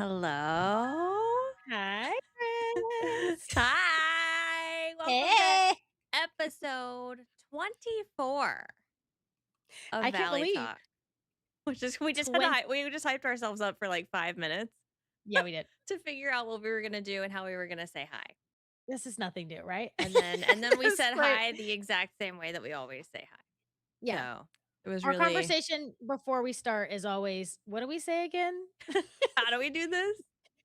Hello. Hi, Chris. Hi. Welcome to Hey. episode 24 of I can't Valley believe Talk. Which is we just had to 20. we just hyped ourselves up for like 5 minutes Yeah, we did. to figure out what we were gonna do and how we were gonna say hi. This is nothing new, right? And then we It's said great. hi the exact same way that we always say hi. Yeah. So it was Our really conversation before we start is always, what do we say again? how do we do this?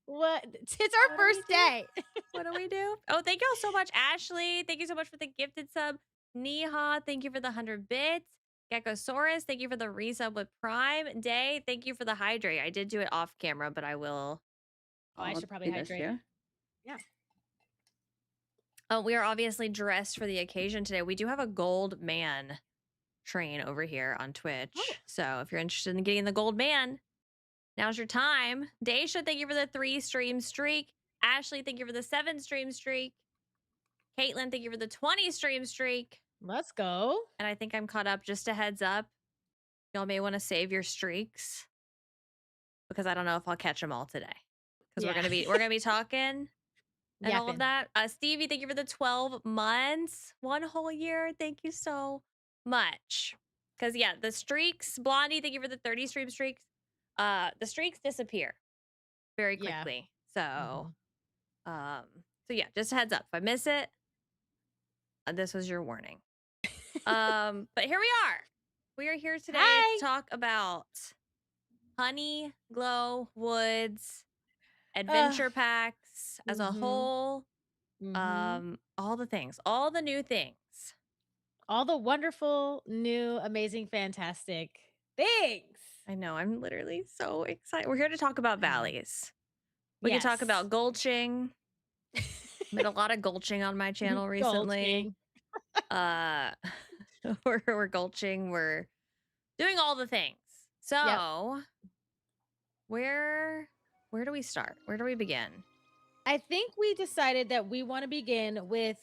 What? It's our What do we first do? day. What do we do? Oh, thank y'all so much, Ashley. Thank you so much for the gifted sub. Neha, thank you for the 100 bits. Geckosaurus, thank you for the resub with Prime. Day, thank you for the hydrate. I did do it off camera, but I will. Oh, I I'll should probably do this hydrate. here. Yeah. Oh, we are obviously dressed for the occasion today. We do have a gold man train over here on Oh, Twitch. So if you're interested in getting the gold man, now's your time. Daisha, thank you for the 3 stream streak. Ashley, thank you for the 7 stream streak. Caitlin, thank you for the 20 stream streak. let's go. And I think I'm caught up. Just a heads up, y'all may want to save your streaks because I don't know if I'll catch them all today. Because we're Yeah. gonna be we're gonna be talking and all of Yapping. that. Stevie, thank you for the 12 months, 1 whole year. Thank you so much. Because yeah, the streaks, Blondie, thank you for the 30 stream streaks. The streaks disappear very Yeah. quickly. So, Mhm. um, so yeah, just a heads up. If I miss it, this was your warning. But here we are. We are here today to Hi. talk about Honeyglow Woods, Uh, adventure packs as a mm-hmm. whole, Mm-hmm. all the things, all the new things. All the wonderful, new, amazing, fantastic things. I know, I'm literally so excited. We're here to talk about I know. valleys. We could talk Yes. about gulching. Been a lot of gulching on my channel recently. Gulching. Uh we're gulching, we're doing all the things. Yep. So Where where do we start? Where do we begin? I think we decided that we want to begin with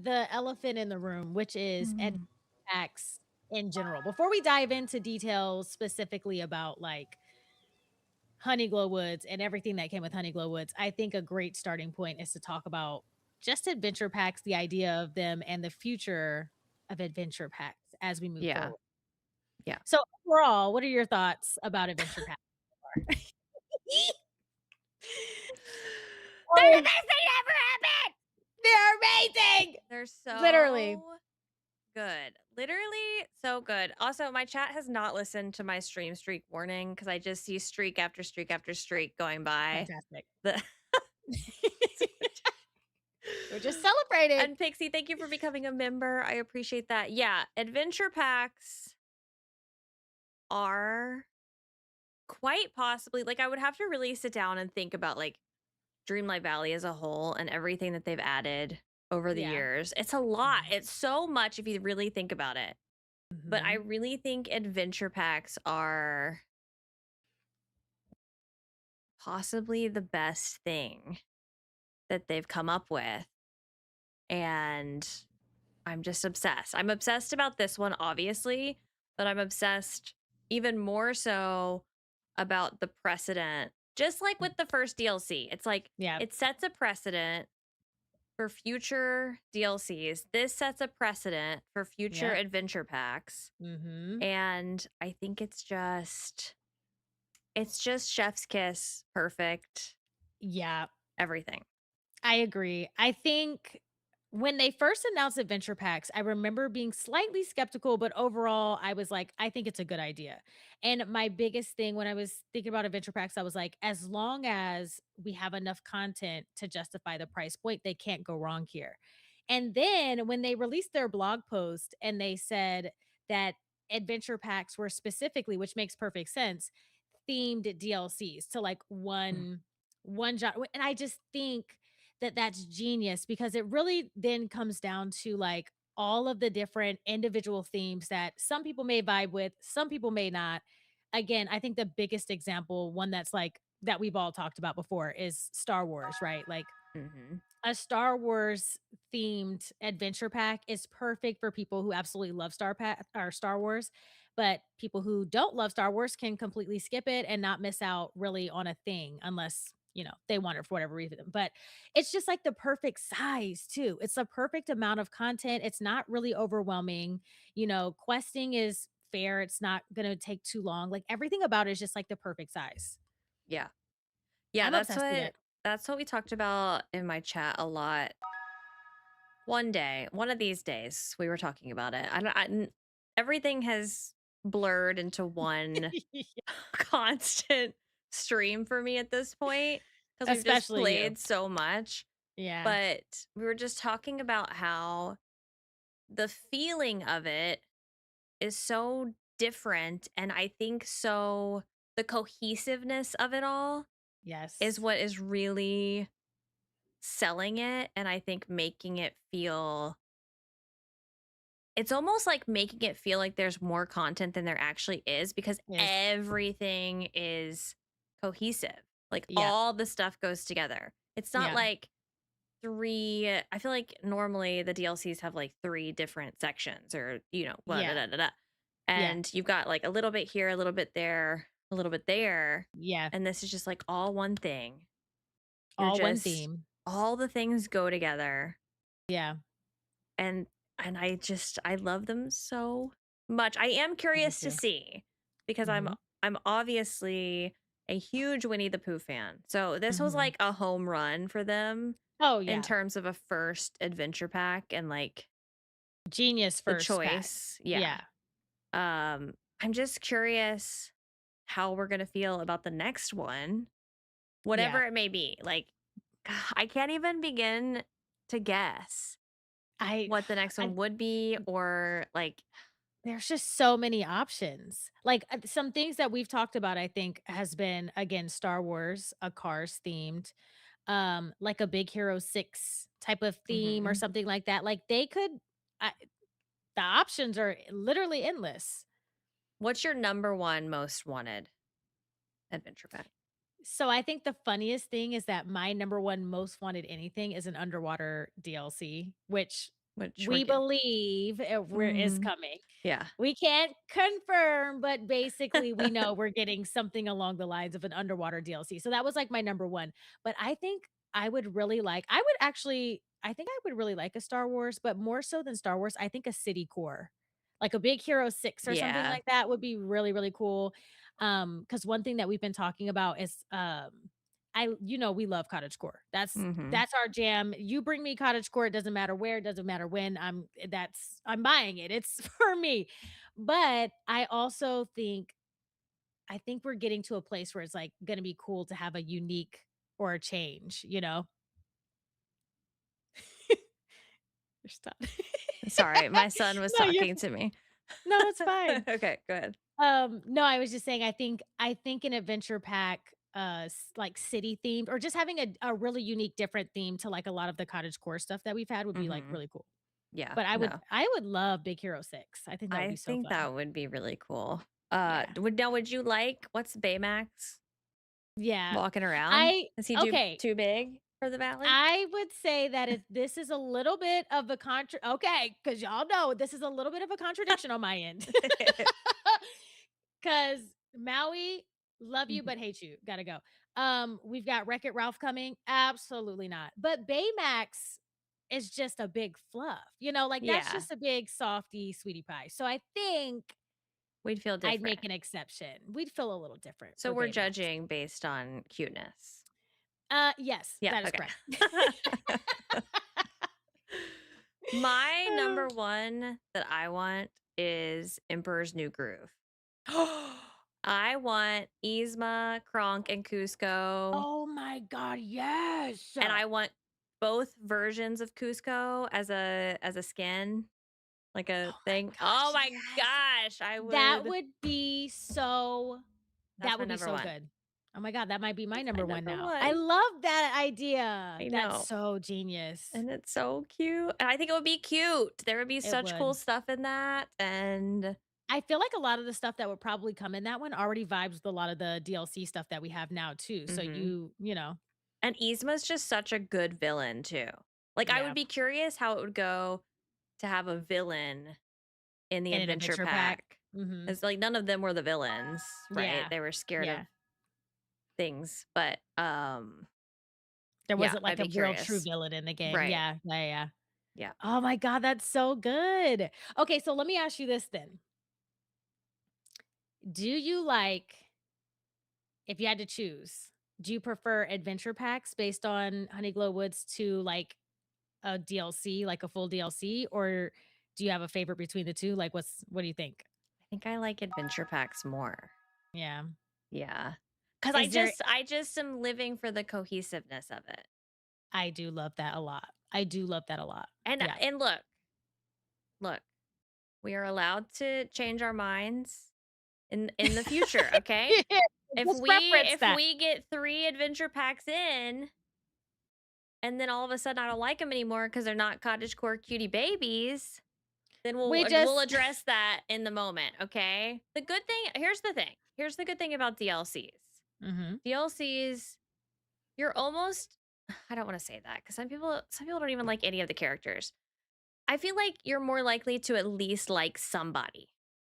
the elephant in the room, which is adventure Mm. packs in general. Before we dive into details specifically about like Honeyglow Woods and everything that came with Honeyglow Woods, I think a great starting point is to talk about just adventure packs, the idea of them, and the future of adventure packs as we move Yeah. forward. Yeah. So overall, what are your thoughts about adventure packs so far? They're the Oh, best thing to ever happen. they're amazing! They're Literally. so good. Literally so good. Also, my chat has not listened to my stream streak warning because I just see streak after streak after streak going by. Fantastic. The We're just celebrating. and Pixie, thank you for becoming a member. I appreciate that. Yeah, adventure packs are quite possibly like I would have to really sit down and think about like Dreamlight Valley as a whole and everything that they've added over the Yeah. years. It's a lot. Mhm. It's so much if you really think about it. But I Mhm. really think adventure packs are possibly the best thing that they've come up with. And I'm just obsessed. I'm obsessed about this one, obviously, but I'm obsessed even more so about the precedent. Just like with the first DLC, it's like Yeah. it sets a precedent for future DLCs. This sets a precedent for future Yep. adventure packs. Mhm. And I think it's just chef's kiss, perfect, Yeah. everything. I agree. I think when they first announced adventure packs, I remember being slightly skeptical, but overall, I was like, I think it's a good idea. And my biggest thing when I was thinking about adventure packs, I was like, as long as we have enough content to justify the price point, they can't go wrong here. And then when they released their blog post and they said that adventure packs were specifically, which makes perfect sense, themed DLCs to like Mm. one genre. And I just think that that's genius because it really then comes down to like all of the different individual themes that some people may vibe with, some people may not. Again, I think the biggest example, one that's like that we've all talked about before, is Star Wars, right? Like Mhm. a Star Wars themed adventure pack is perfect for people who absolutely love Star Wars, but people who don't love Star Wars can completely skip it and not miss out really on a thing unless they want it for whatever reason. But it's just like the perfect size too. It's the perfect amount of content. It's not really overwhelming. Questing is fair. It's not going to take too long. Like everything about it is just like the perfect size. Yeah. Yeah, I'm obsessed with it. that's what we talked about in my chat a lot. One day, one of these days, we were talking about it. Everything has blurred into one constant stream for me at this point because we've just Especially you. played so much. Yeah. But we were just talking about how the feeling of it is so different. And I think the cohesiveness of it all is Yes. what is really selling it. And I think making it feel it's almost like making it feel like there's more content than there actually is because Yes. everything is cohesive. Like Yeah. all the stuff goes together. It's not Yeah. like I feel like normally the DLCs have like three different sections or, blah, da, Yeah. da, da, da. Yeah. And you've got like a little bit here, a little bit there, a little bit there. Yeah. And this is just like all one thing. You're All one just, theme. all the things go together Yeah. and I love them so much. I am I do curious to too. see because Mhm. I'm obviously a huge Winnie the Pooh fan. So this was Mhm. like a home run for them Oh, in yeah. terms of a first adventure pack and like Genius the first pack. choice. Yeah. Yeah. I'm just curious how we're going to feel about the next one, Yeah. whatever it may be. Like I can't even begin to guess I what the next I one would be or like There's just so many options. Like, some things that we've talked about, I think, has been, again, Star Wars, a Cars themed, like a Big Hero 6 type of theme or mhm. something like that. Like, they could I the options are literally endless. What's your number one most wanted adventure pack? So I think the funniest thing is that my number 1 most wanted anything is an underwater DLC, which Which we're we getting. believe is Mhm. coming. Yeah. We can't confirm, but basically we know we're getting something along the lines of an underwater DLC. So that was like my number 1. But I think I would really like a Star Wars, but more so than Star Wars, I think a city core. Like a Big Hero 6 or something Yeah. like that would be really, really cool. Because one thing that we've been talking about is, we love cottagecore. Mhm. That's our jam. You bring me cottagecore, it doesn't matter where, it doesn't matter when, I'm buying it. It's for me. But I think we're getting to a place where it's, like, gonna be cool to have a unique or a change, you know? You're stuck. Sorry, my son was No, you're talking to me. no, it's fine. Okay, go ahead. No, I was just saying I think an adventure pack, like city themed or just having a really unique different theme to like a lot of the cottagecore stuff that we've had would be like Mhm. really cool. Yeah, But no. I would love Big Hero 6. I think that would be I so think fun. that would be really cool. Yeah. Would you like what's Baymax Yeah. walking around? I Is he Okay. too big for the valley? I would say that if this is a little bit of a because y'all know this is a little bit of a contradiction on my end. Because Maui, love you, Mhm. but hate you. Gotta go. We've got Wreck-It Ralph coming. Absolutely not. But Baymax is just a big fluff. Like that's Yeah, just a big softy sweetie pie. So I think we'd feel I'd make different. an exception. We'd feel a little different So for we're Baymax. judging based on cuteness. Yes, Yeah, that is okay. correct. My number one that I want is Emperor's New Groove. I want Yzma, Kronk, and Cusco, Oh my god, yes. and I want both versions of Cusco as a skin, like a Oh my thing. Oh gosh, my yes. gosh, That would be so that's that my would be number so one. good. Oh my god, that might be my That's my number 1 number now. I one. love that idea. I That's know. so genius. And it's so cute. And I think it would be cute. There would be It such cool would. stuff in that. And I feel like a lot of the stuff that would probably come in that one already vibes with a lot of the DLC stuff that we have now too. So mhm. you know, And Yzma's just such a good villain too. Like I would yeah, be curious how it would go to have a villain in the in an adventure adventure pack. pack. Mhm. It's like none of them were the villains, right? Yeah. They were scared of Yeah. things, but There yeah, wasn't I'd like a be real true curious. villain in the game. Right. Yeah, yeah, yeah. Yeah. Oh my god, that's so good. Okay, so let me ask you this then. Do you like if you had to choose, do you prefer adventure packs based on Honeyglow Woods to, like, a DLC, like a full DLC, or do you have a favorite between the 2? Like, what do you think? I think I like adventure packs more. Yeah. Yeah. Cuz I Is there just I just am living for the cohesiveness of it. I do love that a lot. I do love that a lot. Yeah. And look, we are allowed to change our minds in the future, okay? Yeah, just reference If that. we get 3 adventure packs in and then all of a sudden I don't like them anymore because they're not cottagecore cutie babies, then We we'll just address that in the moment, okay? The good thing here's the thing. Here's the good thing about DLCs. Mhm. DLCs, you're almost I don't want to say that because some people don't even like any of the characters. I feel like you're more likely to at least like somebody,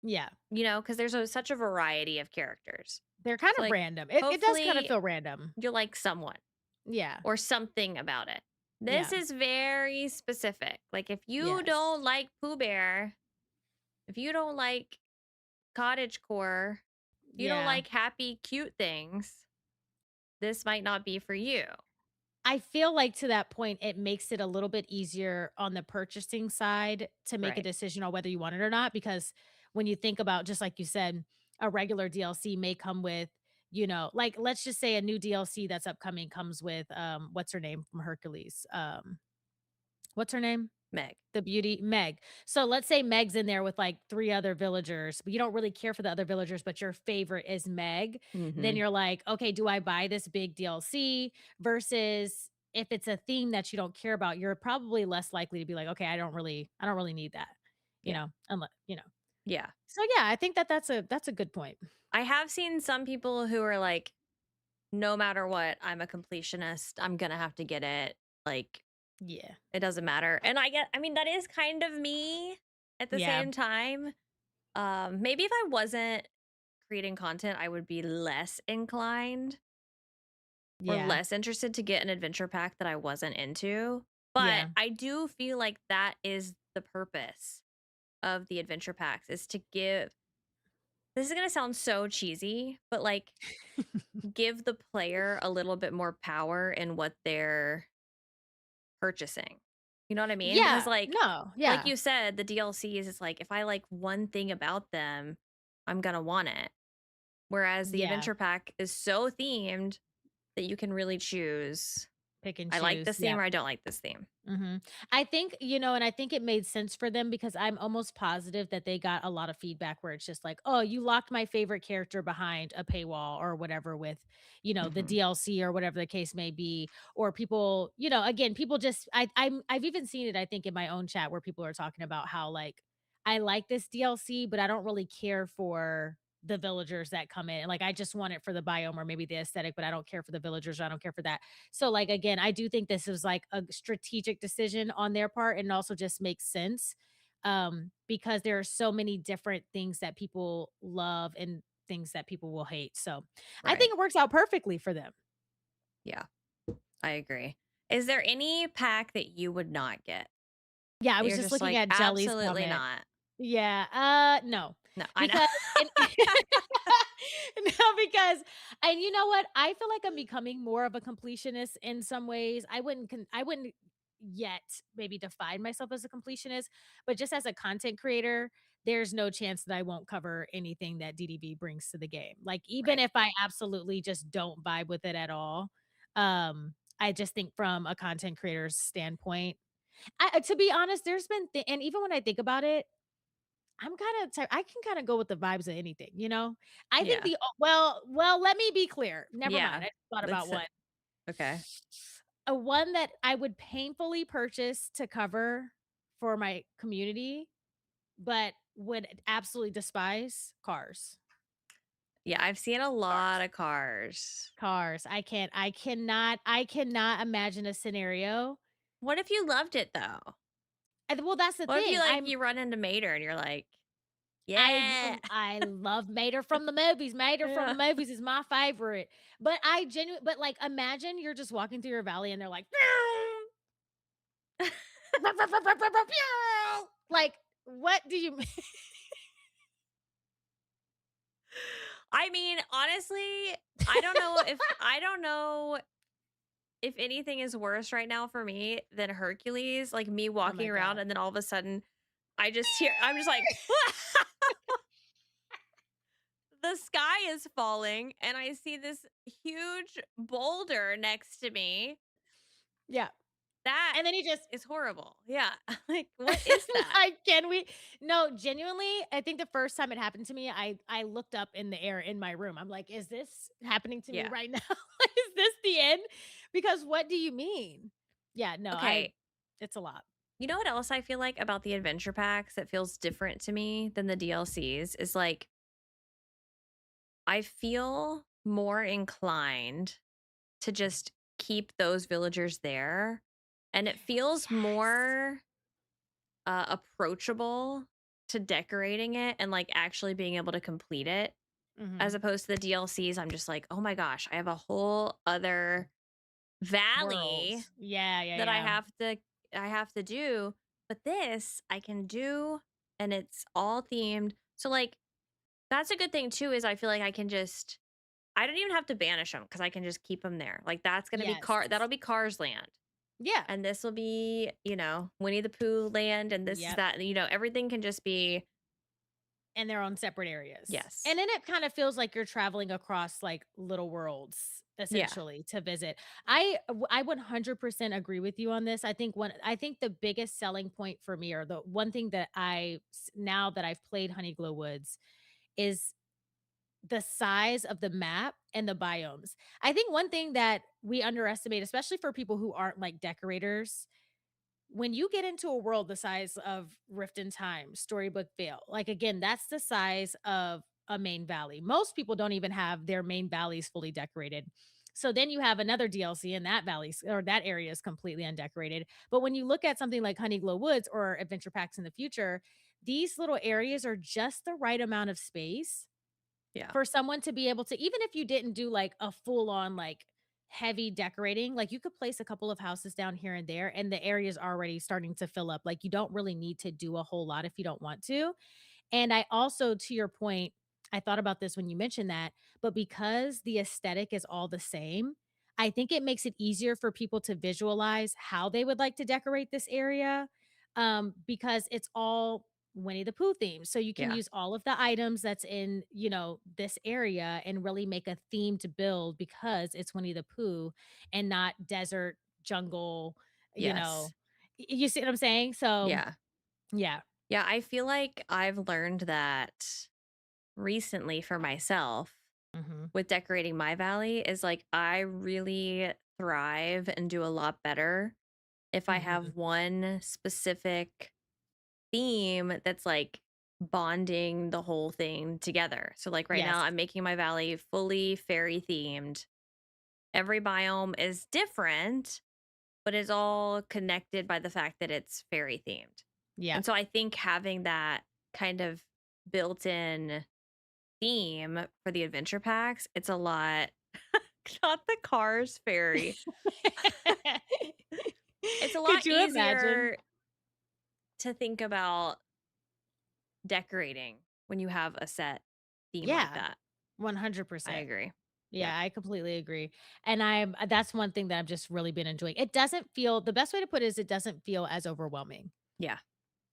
Yeah. because there's such a variety of characters. They're kind So of like random. It does kind of hopefully feel random. you'll like someone Yeah. or something about it. This Yeah. is very specific. Like if you Yes. don't like Pooh Bear, if you don't like cottage core, if you don't Yeah. like happy, cute things, this might not be for you. I feel like to that point, it makes it a little bit easier on the purchasing side to make a Right. decision on whether you want it or not, because when you think about, just like you said, a regular DLC may come with, like, let's just say a new DLC that's upcoming comes with, what's her name from Hercules? What's her name? Meg. The beauty Meg. So let's say Meg's in there with, like, 3 other villagers, but you don't really care for the other villagers, but your favorite is Meg. Then Mhm. you're like, "Okay, do I buy this big DLC?" Versus if it's a theme that you don't care about, you're probably less likely to be like, "Okay, I don't really need that." Yeah. Yeah. So yeah, I think that that's a good point. I have seen some people who are like, no matter what, I'm a completionist. I'm going to have to get it. Like, Yeah. it doesn't matter. And I mean, that is kind of me at the Yeah. same time. Maybe if I wasn't creating content, I would be less inclined or Yeah. less interested to get an adventure pack that I wasn't into. But Yeah. I do feel like that is the purpose of the adventure packs is to give this is going to sound so cheesy, but like give the player a little bit more power in what they're purchasing. You know what I mean? Because Yeah. No. like Yeah. you said, the DLCs is like if I like one thing about them, I'm gonna want it. Whereas the Yeah. adventure pack is so themed that you can really choose. Pick and I like choose. this Yeah. theme or I don't like this theme. Mhm. I think, and I think it made sense for them because I'm almost positive that they got a lot of feedback where it's just like, "Oh, you locked my favorite character behind a paywall," or whatever with, the Hmm. DLC or whatever the case may be, or people, again, people just I've even seen it, I think, in my own chat where people are talking about how, like, "I like this DLC, but I don't really care for the villagers that come in. Like, I just want it for the biome or maybe the aesthetic, but I don't care for the villagers, or I don't care for that." So, like, again, I do think this was, like, a strategic decision on their part, and it also just makes sense, because there are so many different things that people love and things that people will hate, so I Right. think it works out perfectly for them. Yeah, I agree. Is there any pack that you would not get? Yeah, I That was you're just just looking like, at Jelly's absolutely comment. not. Yeah, no, No, I know. because and no, because and you know what? I feel like I'm becoming more of a completionist in some ways. I wouldn't yet maybe define myself as a completionist, but just as a content creator, there's no chance that I won't cover anything that DDV brings to the game. Like, even Right. if I absolutely just don't vibe with it at all, I just think from a content creator's standpoint, to be honest, there's been and even when I think about it, I'm kinda I can kinda go with the vibes of anything, you know? I think Yeah. let me be clear. Never mind, Yeah. I just thought about That's one. okay. A one that I would painfully purchase to cover for my community, but would absolutely despise cars. Yeah, I've seen a lot Cars. of cars. Cars. I cannot imagine a scenario. What if you loved it though? Well, that's the What if you thing. like you run into Mater and you're like, Yeah. I love Mater from the movies. Mater from the Yeah. movies is my favorite. But but, like, imagine you're just walking through your valley and they're like, like, what do you mean? I mean, honestly, I don't know if anything is worse right now for me than Hercules, like me Oh my walking around god. and then all of a sudden I'm just like the sky is falling and I see this huge boulder next to me. Yeah. That And then he just is horrible. Yeah. Like, what is that? like, can we no, genuinely, I think the first time it happened to me, I looked up in the air in my room. I'm like, "Is this happening to me Yeah. right now? Is this the end?" Because what do you mean? Yeah, no, I Okay. it's a lot. You know what else I feel like about the adventure packs that feels different to me than the DLCs is like I feel more inclined to just keep those villagers there. And it feels Yes. more approachable to decorating it and like actually being able to complete it as Mhm. opposed to the DLCs. I'm just like, oh my gosh, I have a whole other valley Worlds. Yeah, yeah, that yeah. I have to do. But this I can do and it's all themed. So like that's a good thing too is I feel like I don't even have to banish them because I can just keep them there. Like that's gonna be Yes. that'll be Cars Land. Yeah. And this will be, Winnie the Pooh land, and this is Yep. that, everything can just be And they're on separate areas. And yes. then it kind of feels like you're traveling across, like, little worlds, Yeah. essentially, to visit. I 100% agree with you on this. I think the biggest selling point for me, or the one thing that now that I've played Honeyglow Woods, is the size of the map and the biomes. I think one thing that we underestimate, especially for people who aren't, like, decorators, when you get into a world the size of Rift in Time, Storybook Vale, like, again, that's the size of a main valley. Most people don't even have their main valleys fully decorated. So then you have another DLC and that or that area is completely undecorated. But when you look at something like Honeyglow Woods or adventure packs in the future, these little areas are just the right amount of space Yeah. for someone to be able to, even if you didn't do, like, a full on, like, heavy decorating, like, you could place a couple of houses down here and there, and the area is already starting to fill up, like, you don't really need to do a whole lot if you don't want to, and I also, to your point, I thought about this when you mentioned that, but because the aesthetic is all the same, I think it makes it easier for people to visualize how they would like to decorate this area, because it's all Winnie the Pooh themed. So you can Yeah. use all of the items that's in, this area and really make a themed build because it's Winnie the Pooh and not desert, jungle, you Yes. know. You see what I'm saying? So, Yeah. yeah. Yeah, I feel like I've learned that recently for myself Mhm. with decorating my valley is like I really thrive and do a lot better if I have Mhm. one specific theme that's like bonding the whole thing together. So like right now Yes. I'm making my valley fully fairy themed. Every biome is different, but is all connected by the fact that it's fairy themed. Yep. And so I think having that kind of built-in theme for the adventure packs, it's a lot not the Cars fairy. It's a lot Could you imagine? easier to think about decorating when you have a set theme like Yeah, that. I 100%. agree. Yeah. Yeah, I completely agree, and that's one thing that I've just really been enjoying. It doesn't feel the best way to put it is it doesn't feel as overwhelming, Yeah.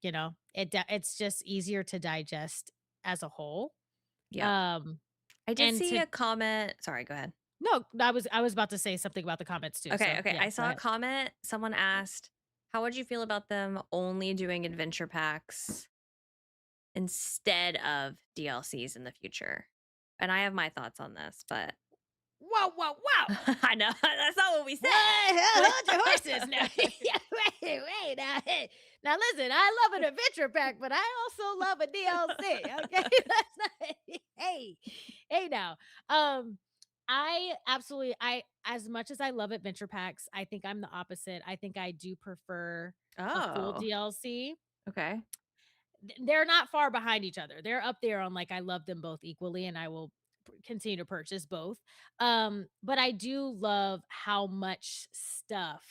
it's just easier to digest as a whole, Yep. um, I did and see to a comment. Sorry, go ahead. no, I was about to say something about the comments too, Okay, so okay. yeah, I go saw a ahead. comment. Someone asked, "How would you feel about them only doing adventure packs instead of DLCs in the future?" And I have my thoughts on this, but Whoa, whoa, whoa! I know that's not what we What? said. Hold your horses now. Yeah, wait now. Hey, now listen, I love an adventure pack, but I also love a DLC. Okay, that's not. Hey, hey now. Um, I absolutely. I as much as I love adventure packs, I think I'm the opposite. I think I do prefer a full Oh, DLC. okay. they're not far behind each other. They're up there on, like, I love them both equally, and I will continue to purchase both. But I do love how much stuff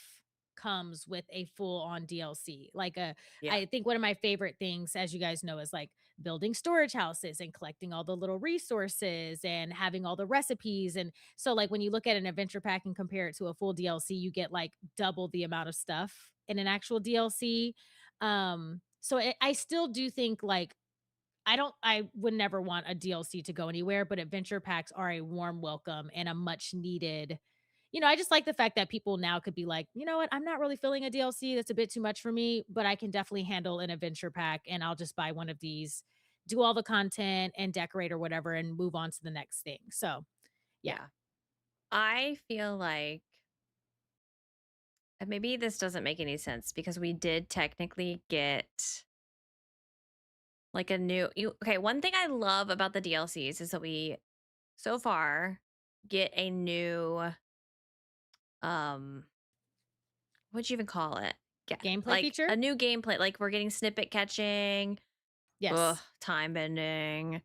comes with a full on DLC. Like, Yeah. I think one of my favorite things, as you guys know, is like building storage houses and collecting all the little resources and having all the recipes. And so, like, when you look at an adventure pack and compare it to a full DLC, you get like double the amount of stuff in an actual DLC. So I still do think like I would never want a DLC to go anywhere, but adventure packs are a warm welcome and a much needed. I just like the fact that people now could be like, you know what, I'm not really feeling a DLC. That's a bit too much for me, but I can definitely handle an adventure pack and I'll just buy one of these, do all the content and decorate or whatever and move on to the next thing. So yeah. Yeah. I feel like, and maybe this doesn't make any sense because we did technically get like a new okay, one thing I love about the DLCs is that we so far get a new um what'd you even call it? Gameplay Like feature? a new gameplay. Like we're getting snippet catching, ugh, Yes. time bending,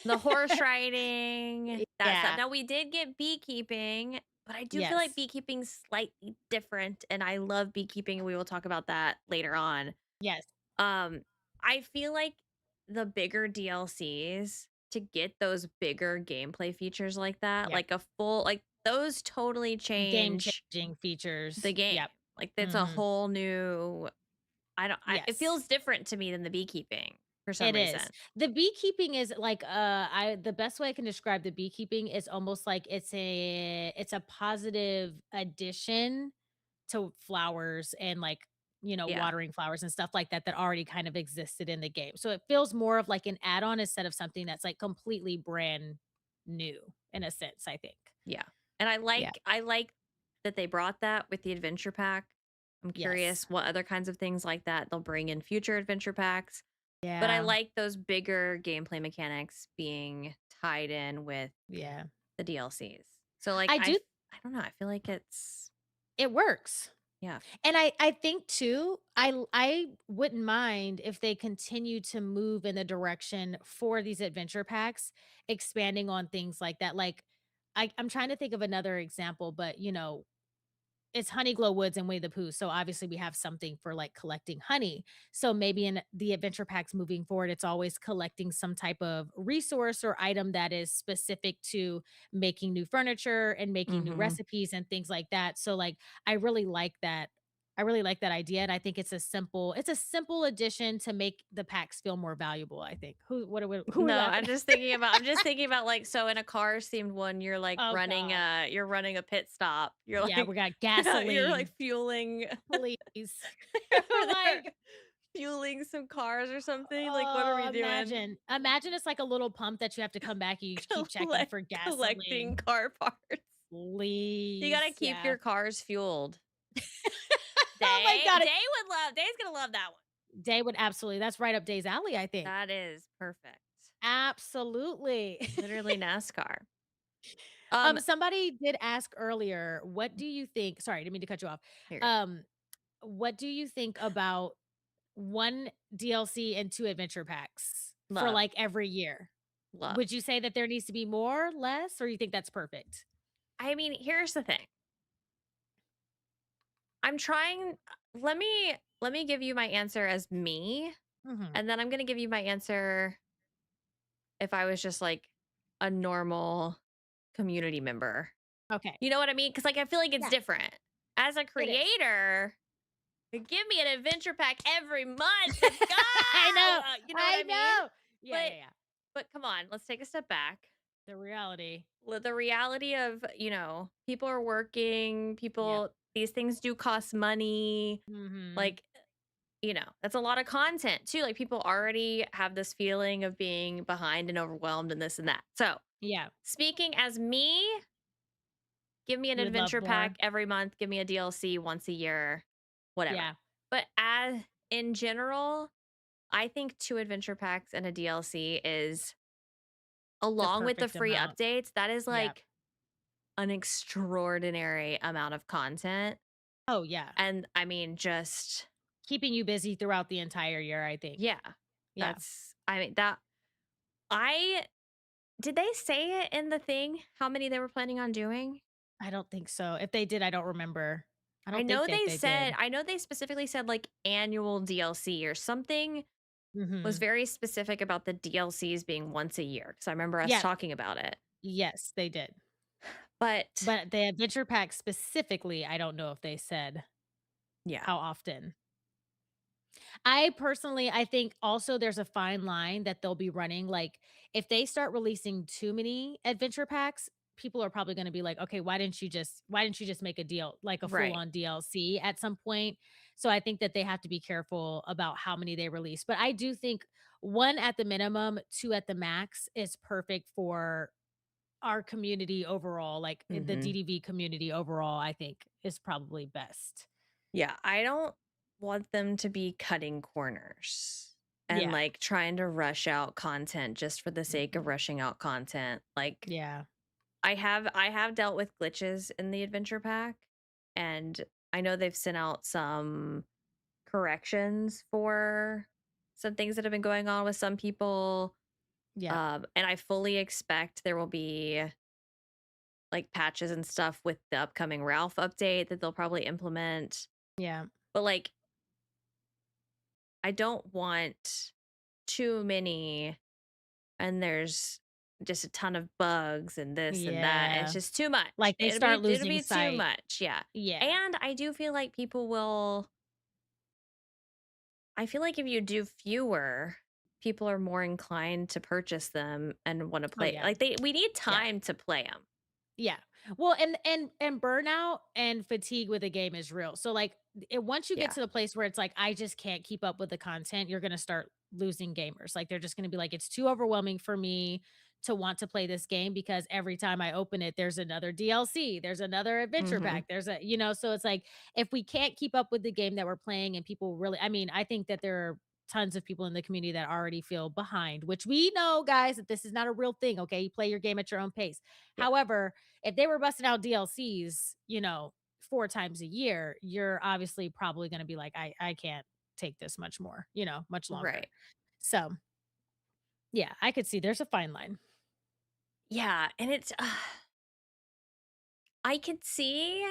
the horse riding, that stuff. Yeah. Now we did get beekeeping, but I do feel like Yes. beekeeping's slightly different, and I love beekeeping, and we will talk about that later on. Yes. Um, I feel like the bigger DLCs to get those bigger gameplay features like that, Yep. like a full like those totally Game change changing the features. game. Yep. Like it's a Mhm. whole new it Yes. feels different to me than the beekeeping for some It is. reason. The beekeeping is like, I the best way I can describe the beekeeping is almost like it's a positive addition to flowers and, like, Yeah. watering flowers and stuff like that that already kind of existed in the game. So it feels more of like an add-on instead of something that's, like, completely brand new in a sense, I think. Yeah. And Yeah. I like that they brought that with the adventure pack. I'm Yes. curious what other kinds of things like that they'll bring in future adventure packs. But I Yeah. like those bigger gameplay mechanics being tied in with Yeah. the DLCs. So like I do I don't know, I feel like it's it works. yeah. And I think too, I wouldn't mind if they continue to move in the direction for these adventure packs, expanding on things like that. Like, I'm trying to think of another example, but it's Honeyglow Woods and Winnie the Pooh, so obviously we have something for, like, collecting honey. So maybe in the adventure packs moving forward, it's always collecting some type of resource or item that is specific to making new furniture and making new Mhm. recipes and things like that. So, like, I really like that I really like that idea, and I think it's a simple addition to make the packs feel more valuable, I think. Who are we No, laughing at? I'm just thinking about like so in a Cars themed one, you're like Oh running god. you're running a pit stop. You're Yeah, we like got you're like gasoline, fueling please. over there Like, fueling some cars or something. Like what are oh, we doing? imagine it's like a little pump that you have to come back, you keep checking Collect for collecting gasoline. car parts. You Please, gotta keep yeah. your cars fueled. Oh my god, Day's gonna love that one. Day would absolutely that's right up Day's alley, I think. That is perfect. Absolutely. Literally NASCAR. Um, Somebody did ask earlier, what do you think sorry, didn't mean to cut you off. here, Um, what do you think about 1 DLC and 2 adventure packs for, love, like, every year? love. Would you say that there needs to be more, less, or you think that's perfect? I mean, here's the thing. I'm trying let me give you my answer as me, Mhm. and then I'm gonna give you my answer if I was just like a normal community member. Okay. You know what I mean? Because like I feel like it's Yeah, different. As a it is. creator, give me an adventure pack every month. Let's go. I know, You know what I I mean? know. Yeah, But yeah, yeah. come on, let's take a step back. The reality. The reality of, people are working, Yep. these things do cost money. Mhm. Like, that's a lot of content too. Like people already have this feeling of being behind and overwhelmed and this and that. So, Yeah. speaking as me, give me an You would love adventure pack more. every month, give me a DLC once a year, whatever. Yeah. But as in general, I think 2 adventure packs and a DLC is The along with the perfect free amount. updates, that is Yep. like an extraordinary amount of content. Oh, yeah. And I mean, just Keeping you busy throughout the entire year, I think. yeah. Yeah. I mean, that I did they say it in the thing how many they were planning on doing? I don't think so. If they did, I don't remember. I I don't think know that they they said did. I know they specifically said, like, annual DLC or something was Mhm. very specific about the DLCs being once a year because I remember us Yeah. talking about it. Yes, they did. But But the adventure pack specifically, I don't know if they said yeah, how often. I personally I think also there's a fine line that they'll be running, like, if they start releasing too many adventure packs, people are probably gonna be like, "Okay, why didn't you just make a deal like a right. full-on DLC at some point?" So I think that they have to be careful about how many they release, but I do think 1 at the minimum, 2 at the max is perfect for our community overall, like, the Mhm. DDV community overall, I think is probably best. Yeah, I don't want them to be cutting corners and, Yeah. like, trying to rush out content just for the sake of Mhm. rushing out content. Like, Yeah. I have dealt with glitches in the adventure pack, and I know they've sent out some corrections for some things that have been going on with some people. Yeah. And I fully expect there will be like patches and stuff with the upcoming Ralph update that they'll probably implement. Yeah. But like, I don't want too many, and there's just a ton of bugs and this and that. And it's Yeah. just too much. Like, they start It'll losing be too sight. much. Yeah. Yeah. And I do feel like people will I feel like if you do fewer, people are more inclined to purchase them and want to Oh, play. yeah. Like we need Yeah. time to play them. Yeah. Well, and burnout and fatigue with a game is real. So, like, once you get Yeah. to the place where it's like, "I just can't keep up with the content," you're gonna start losing gamers. Like, they're just gonna be like, "It's too overwhelming for me to want to play this game because every time I open it, there's another DLC, there's another adventure Hmm. pack, there's a" so it's like, if we can't keep up with the game that we're playing and people really I mean, I think that there are tons of people in the community that already feel behind, which we know, guys, that this is not a real thing, okay? You play your game at your own pace. Yeah. However, if they were busting out DLCs, 4 times a year, you're obviously probably gonna be like, I can't take this much more, much longer." Right. So, yeah, I could see there's a fine line. Yeah. And it's, I could see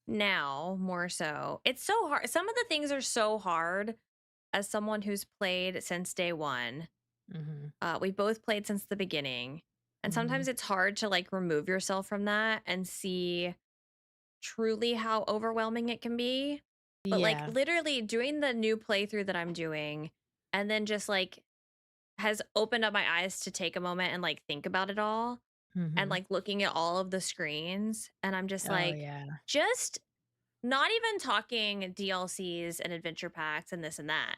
now more so. It's so hard. Some of the things are so hard as someone who's played since day one. Mhm, We both played since the beginning. And sometimes mhm. it's hard to like remove yourself from that and see truly how overwhelming it can be. But like Yeah. literally doing the new playthrough that I'm doing and then just like has opened up my eyes to take a moment and like think about it all and Mhm. like looking at all of the screens and I'm just Oh, like yeah. just not even talking DLCs and adventure packs and this and that.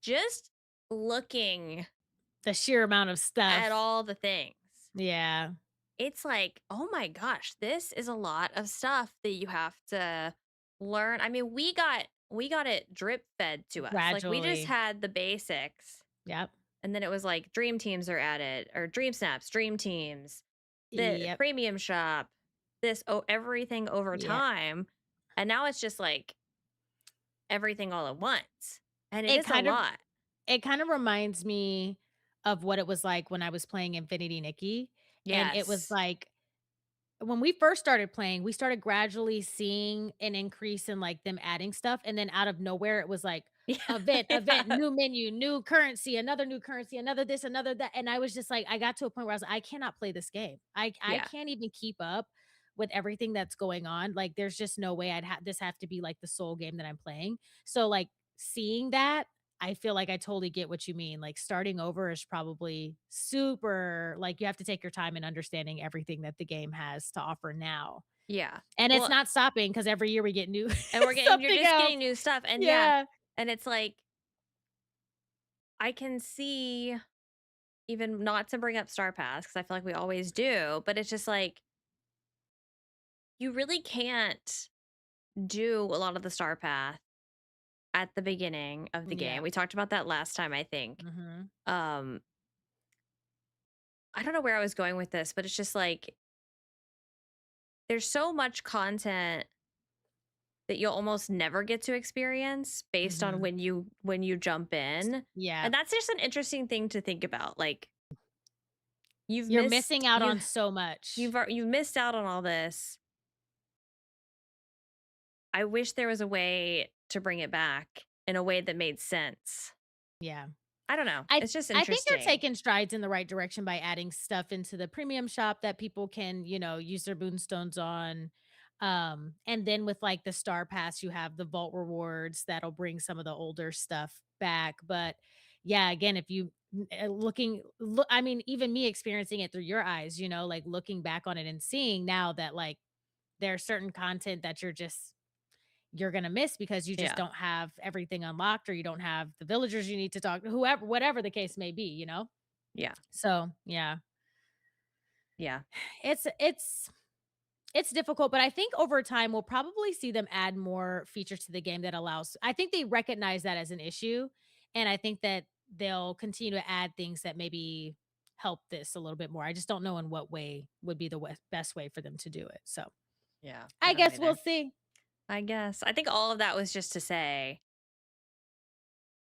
Just looking The sheer amount of at stuff. all the things. Yeah. It's like, "Oh my gosh, this is a lot of stuff that you have to learn." I mean, we got it drip fed to us. Like we just Gradually. had the basics Yep. and then it was like dream teams are added or dream snaps, dream teams, the Yep. premium shop, everything over Yep. time. And now it's just like everything all at once. And it It is a kind of lot. it kind of reminds me of what it was like when I was playing Infinity Nikki, and it was Yes. like when we first started playing, we started gradually seeing an increase in, like, them adding stuff, and then out of nowhere, it was like, Yeah. event, Yeah. new menu, new currency, another new currency, another this, another that, and I was just like I got to a point where I was like, "I cannot play this game. I Yeah. can't even keep up with everything that's going on, like, there's just no way this have to be, like, the sole game that I'm playing." So, like, seeing that, I feel like I totally get what you mean, like, starting over is probably super like, you have to take your time in understanding everything that the game has to offer now, Yeah. and it's Well, not stopping because every year we get new and you're something just else. getting new stuff. And yeah, Yeah. and it's like I can see even not to bring up Star Pass because I feel like we always do, but it's just like you really can't do a lot of the Star Path at the beginning of the Yeah. game. We talked about that last time, I think. Mhm. Um, I don't know where I was going with this, but it's just like there's so much content that you'll almost never get to experience based on Mhm. when you jump in. Yeah. And that's just an interesting thing to think about. Like You're missing out on so much. you've missed out on all this. I wish there was a way to bring it back in a way that made sense. Yeah. I don't know. I It's just I think they're interesting. taking strides in the right direction by adding stuff into the premium shop that people can, use their boonstones on. And then with like the star pass, you have the vault rewards that'll bring some of the older stuff back. But yeah, again, if you I mean, even me experiencing it through your eyes, like looking back on it and seeing now that like there's certain content that you're gonna miss because you just Yeah. don't have everything unlocked or you don't have the villagers you need to talk to, whoever whatever the case may be. Yeah. So, yeah. Yeah. It's difficult, but I think over time we'll probably see them add more features to the game that allows I think they recognize that as an issue, and I think that they'll continue to add things that maybe help this a little bit more. I just don't know in what way would be the best way for them to do it. So, Yeah. I I don't know guess we'll either. see. I guess. I think all of that was just to say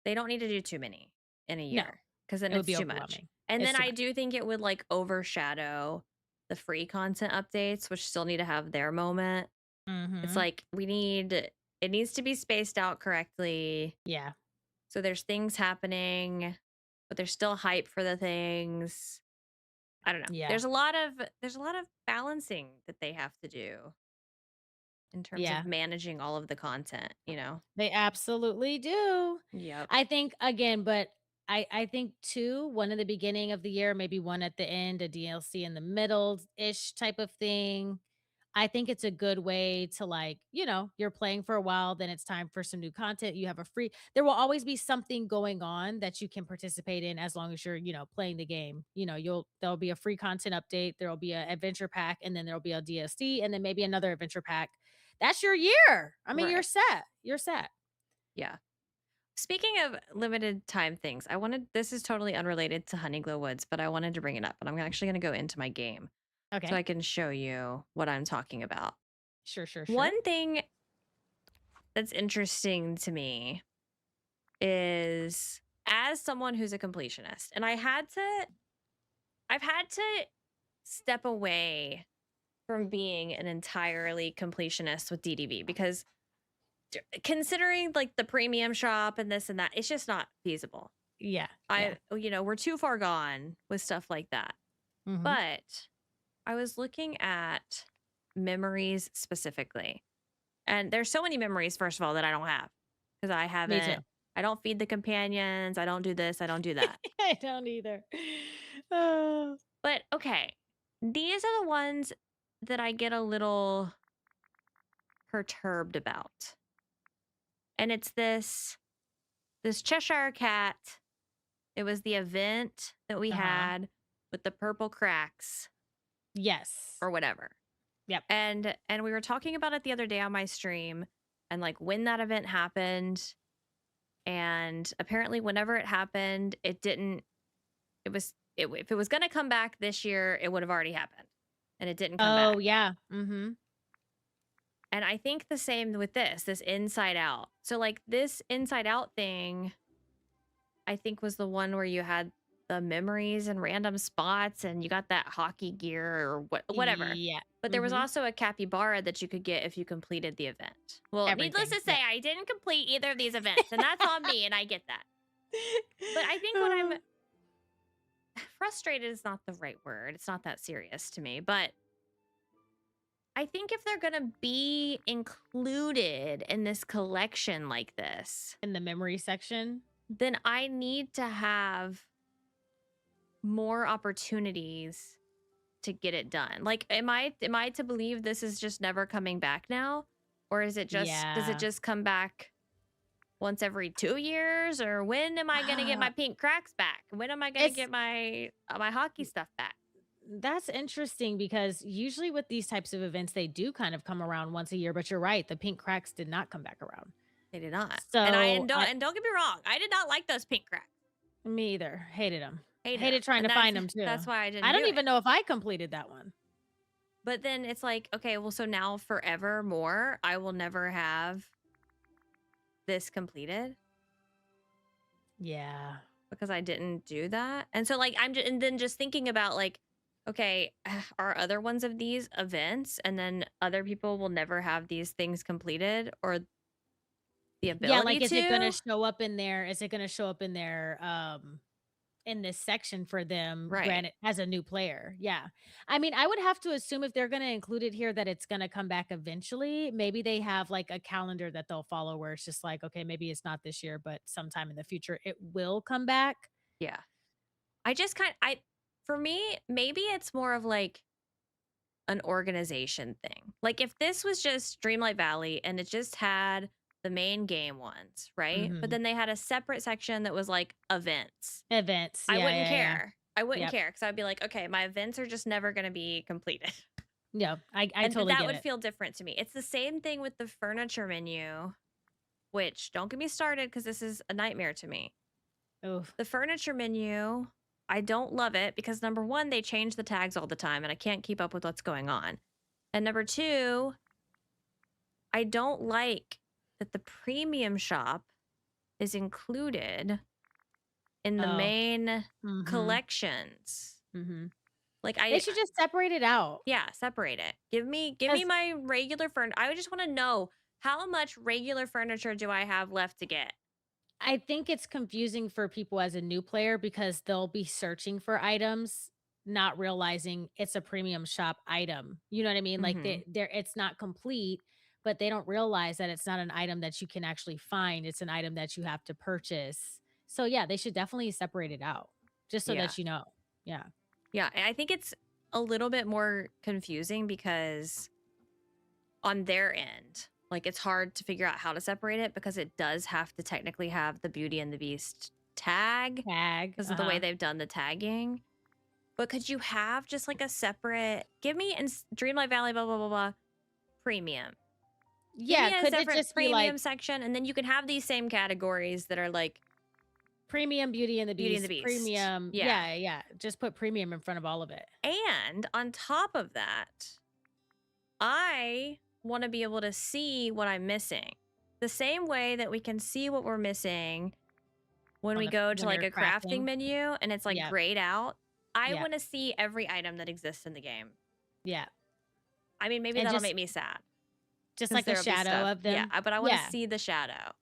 they don't need to do too many in a No, year because then it would it's be too much. overwhelming. And It's then too I much. do think it would like overshadow the free content updates, which still need to have their moment. It's Mhm. like it needs to be spaced out correctly. Yeah. So there's things happening, but there's still hype for the things. I don't know. Yeah. There's a lot of balancing that they have to do in terms of Yeah. managing all of the content, you know? They absolutely do. Yep. I think again, but I think too, one at the beginning of the year, maybe one at the end, a DLC in the middle-ish type of thing. I think it's a good way to like, you're playing for a while, then it's time for some new content. You have a free there will always be something going on that you can participate in as long as you're, playing the game. There'll be a free content update, there'll be an adventure pack, and then there'll be a DLC, and then maybe another adventure pack. That's your year. I mean, you're Right. set. You're set. Yeah. Speaking of limited time things, this is totally unrelated to Honeyglow Woods, but I wanted to bring it up. And I'm actually going to go into my game so Okay. I can show you what I'm talking about. Sure, sure, sure. One thing that's interesting to me is as someone who's a completionist, and I've had to step away from being an entirely completionist with DDV because considering like the premium shop and this and that, it's just not feasible. Yeah, yeah. We're too far gone with stuff like that. Mhm. But I was looking at memories specifically. And there's so many memories, first of all, that I don't have because Me too. I don't feed the companions. I don't do this. I don't do that. I don't either. Oh. But okay, these are the ones that I get a little perturbed about. And it's this Cheshire cat. It was the event that we Uh-huh. had with the purple cracks Yes. or whatever. Yep. And we were talking about it the other day on my stream and like when that event happened and apparently whenever it happened if it was going to come back this year it would have already happened and it didn't come Oh, back. yeah. Mhm. And I think the same with this Inside Out. So like this Inside Out thing I think was the one where you had the memories and random spots and you got that hockey gear or whatever. Yeah. But there was Mhm. also a capybara that you could get if you completed the event. Well, needless Everything. to say, Yep. I didn't complete either of these events, and that's on me, and I get that. But I think what I'm Oh. frustrated is not the right word. It's not that serious to me, but I think if they're going to be included in this collection like this, In the memory section. then I need to have more opportunities to get it done. Like am I to believe this is just never coming back now? Or does it Yeah. just come back once every 2 years or when am I going to get my pink cracks back? When am I going to It's get my hockey stuff back? That's interesting because usually with these types of events, they do kind of come around once a year, but you're right, the pink cracks did not come back around. They did not. So, And don't get me wrong, I did not like those pink cracks. me either. Hated them. Hated them. Hated trying And to find them too. that's why I I didn't do don't it. even know if I completed that one. But then it's like, okay, well, so now forevermore, I will never have this completed Yeah. because I didn't do that. And so, like, and then just thinking about, like, okay, are other ones of these events, and then other people will never have these things completed or the Yeah, ability like, is it gonna to? show up in there in this section for them, Right. granted, as a new player? Yeah. I mean, I would have to assume if they're gonna include it here that it's gonna come back eventually. Maybe they have, like, a calendar that they'll follow where it's just like, "Okay, maybe it's not this year, but sometime in the future, it will come back." Yeah. For me, maybe it's more of like an organization thing. Like if this was just Dreamlight Valley and it just had the main game ones, right? But Mhm. then they had a separate section that was like events. Events. I Yeah, wouldn't yeah, yeah. care. I wouldn't Yep. care because I'd be like, okay, my events are just never going to be completed. Yeah, I And totally that get would it. feel different to me. It's the same thing with the furniture menu, which don't get me started because this is a nightmare to me. Oof. The furniture menu, I don't love it because number one, they change the tags all the time and I can't keep up with what's going on. And number two, I don't like that the premium shop is included in the Oh. main Mhm. collections. Mhm. Like They should just separate it out. yeah, separate it. Give me 'Cause my regular furniture. I just want to know how much regular furniture do I have left to get? I think it's confusing for people as a new player because they'll be searching for items, not realizing it's a premium shop item. You know what I mean? Like Mhm. they're it's not complete, but they don't realize that it's not an item that you can actually find. It's an item that you have to purchase. So yeah, they should definitely separate it out just so Yeah. that you know. Yeah. Yeah, I think it's a little bit more confusing because on their end, like it's hard to figure out how to separate it because it does have to technically have the Beauty and the Beast tag Tag. because of the way Uh-huh. they've done the tagging. But could you have just like a separate, give me in Dreamlight Valley, blah, blah, blah, blah, premium? Give Yeah, me a could it separate just be premium like section, and then you can have these same categories that are like premium Beauty and the Beauty and the Beast, Beast. premium, Yeah. yeah, yeah, just put premium in front of all of it. And on top of that, I want to be able to see what I'm missing. The same way that we can see what we're missing when On we the go to when like you're a crafting crafting. menu and it's like Yeah, grayed out. I yeah, want to see every item that exists in the game. yeah, I mean, maybe and that'll make me sad just because like a there'll be shadow stuff. of Yeah, them. but I want to Yeah. see the shadow.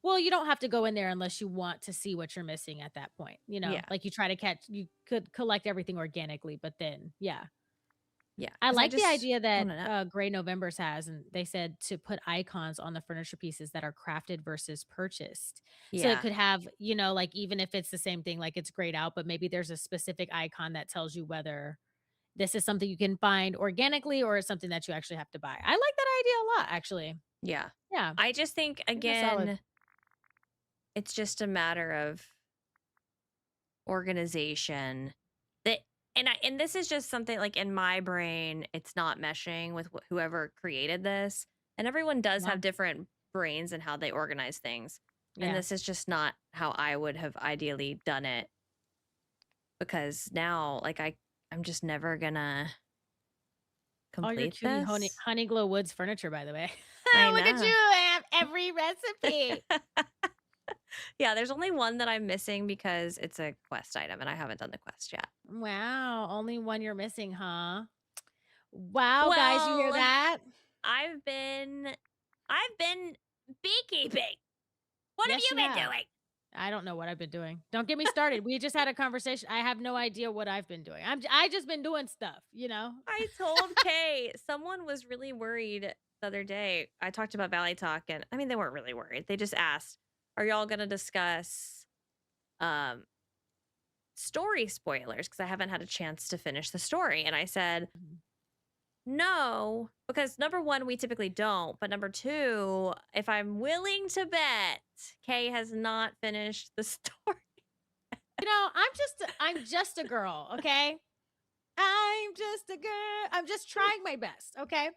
Well, you don't have to go in there unless you want to see what you're missing at that point, Yeah. like, you try to catch you could collect everything organically, but then yeah. Yeah. I Because I like the just idea want that, to know. Gray Novembers has, and they said to put icons on the furniture pieces that are crafted versus purchased. So it Yeah. could have, like, even if it's the same thing, like, it's grayed out, but maybe there's a specific icon that tells you whether this is something you can find organically or it's something that you actually have to buy. I like that idea a lot, actually. Yeah. Yeah, I I just think, think that's solid. again, it's just a matter of organization that and this is just something like in my brain it's not meshing with whoever created this, and everyone does Yeah, have different brains and how they organize things, and yeah. this is just not how I would have ideally done it because now like I'm just never gonna All your complete cutie this. Honeyglow Woods furniture, by the way. I Look at you, know. I have every recipe. Yeah, there's only one that I'm missing because it's a quest item and I haven't done the quest yet. Wow, only one you're missing, huh? Wow, guys, you hear Well, that? I've been I've been beekeeping. What have Yes, you you been have. doing? I don't know what I've been doing. Don't get me started. We just had a conversation. I have no idea what I've been doing. I just been doing stuff, you know? I told Kay someone was really worried the other day. I talked about Valley Talk and I mean they weren't really worried. They just asked, "Are y'all going to discuss um story spoilers because I haven't had a chance to finish the story?" And I said, Mhm. "No, because number 1 we typically don't, but number 2, if I'm willing to bet Kay has not finished the story." I'm just a girl, okay? I'm just a girl. I'm just trying my best, okay?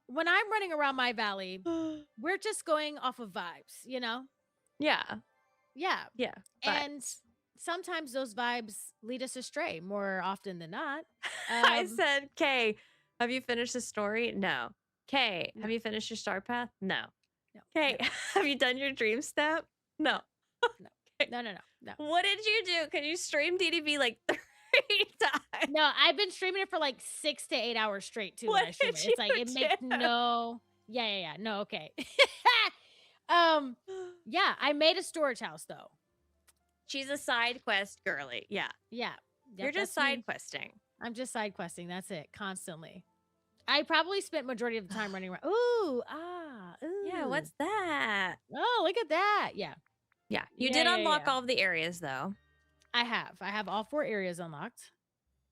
When I'm running around my valley, we're just going off of vibes, you know? Yeah. Yeah. Yeah, And vibes. sometimes those vibes lead us astray more often than not. I Um, said, "Kay, have you finished the story?" No. "Kay, no, have you finished your star path?" No. no, "Kay, no, have you done your dream step?" no, No. no, Okay. no, no, no, no. What did you do? Can you stream DDB like 3 times? No, I've been streaming it for like 6 to 8 hours straight too when What I stream it. did you It's like it makes do? no yeah, yeah, yeah. No, okay. Um, yeah, I made a storage house though. She's a side quest girly. Yeah. Yeah. You're Yep, just that's side me. questing. I'm just side questing. That's it, constantly. I probably spent majority of the time running around. Ooh, Yeah, ooh. what's that? Oh, look at that. Yeah. Yeah, you Yeah, did yeah, unlock yeah. all of the areas though. I have. I have all 4 areas unlocked.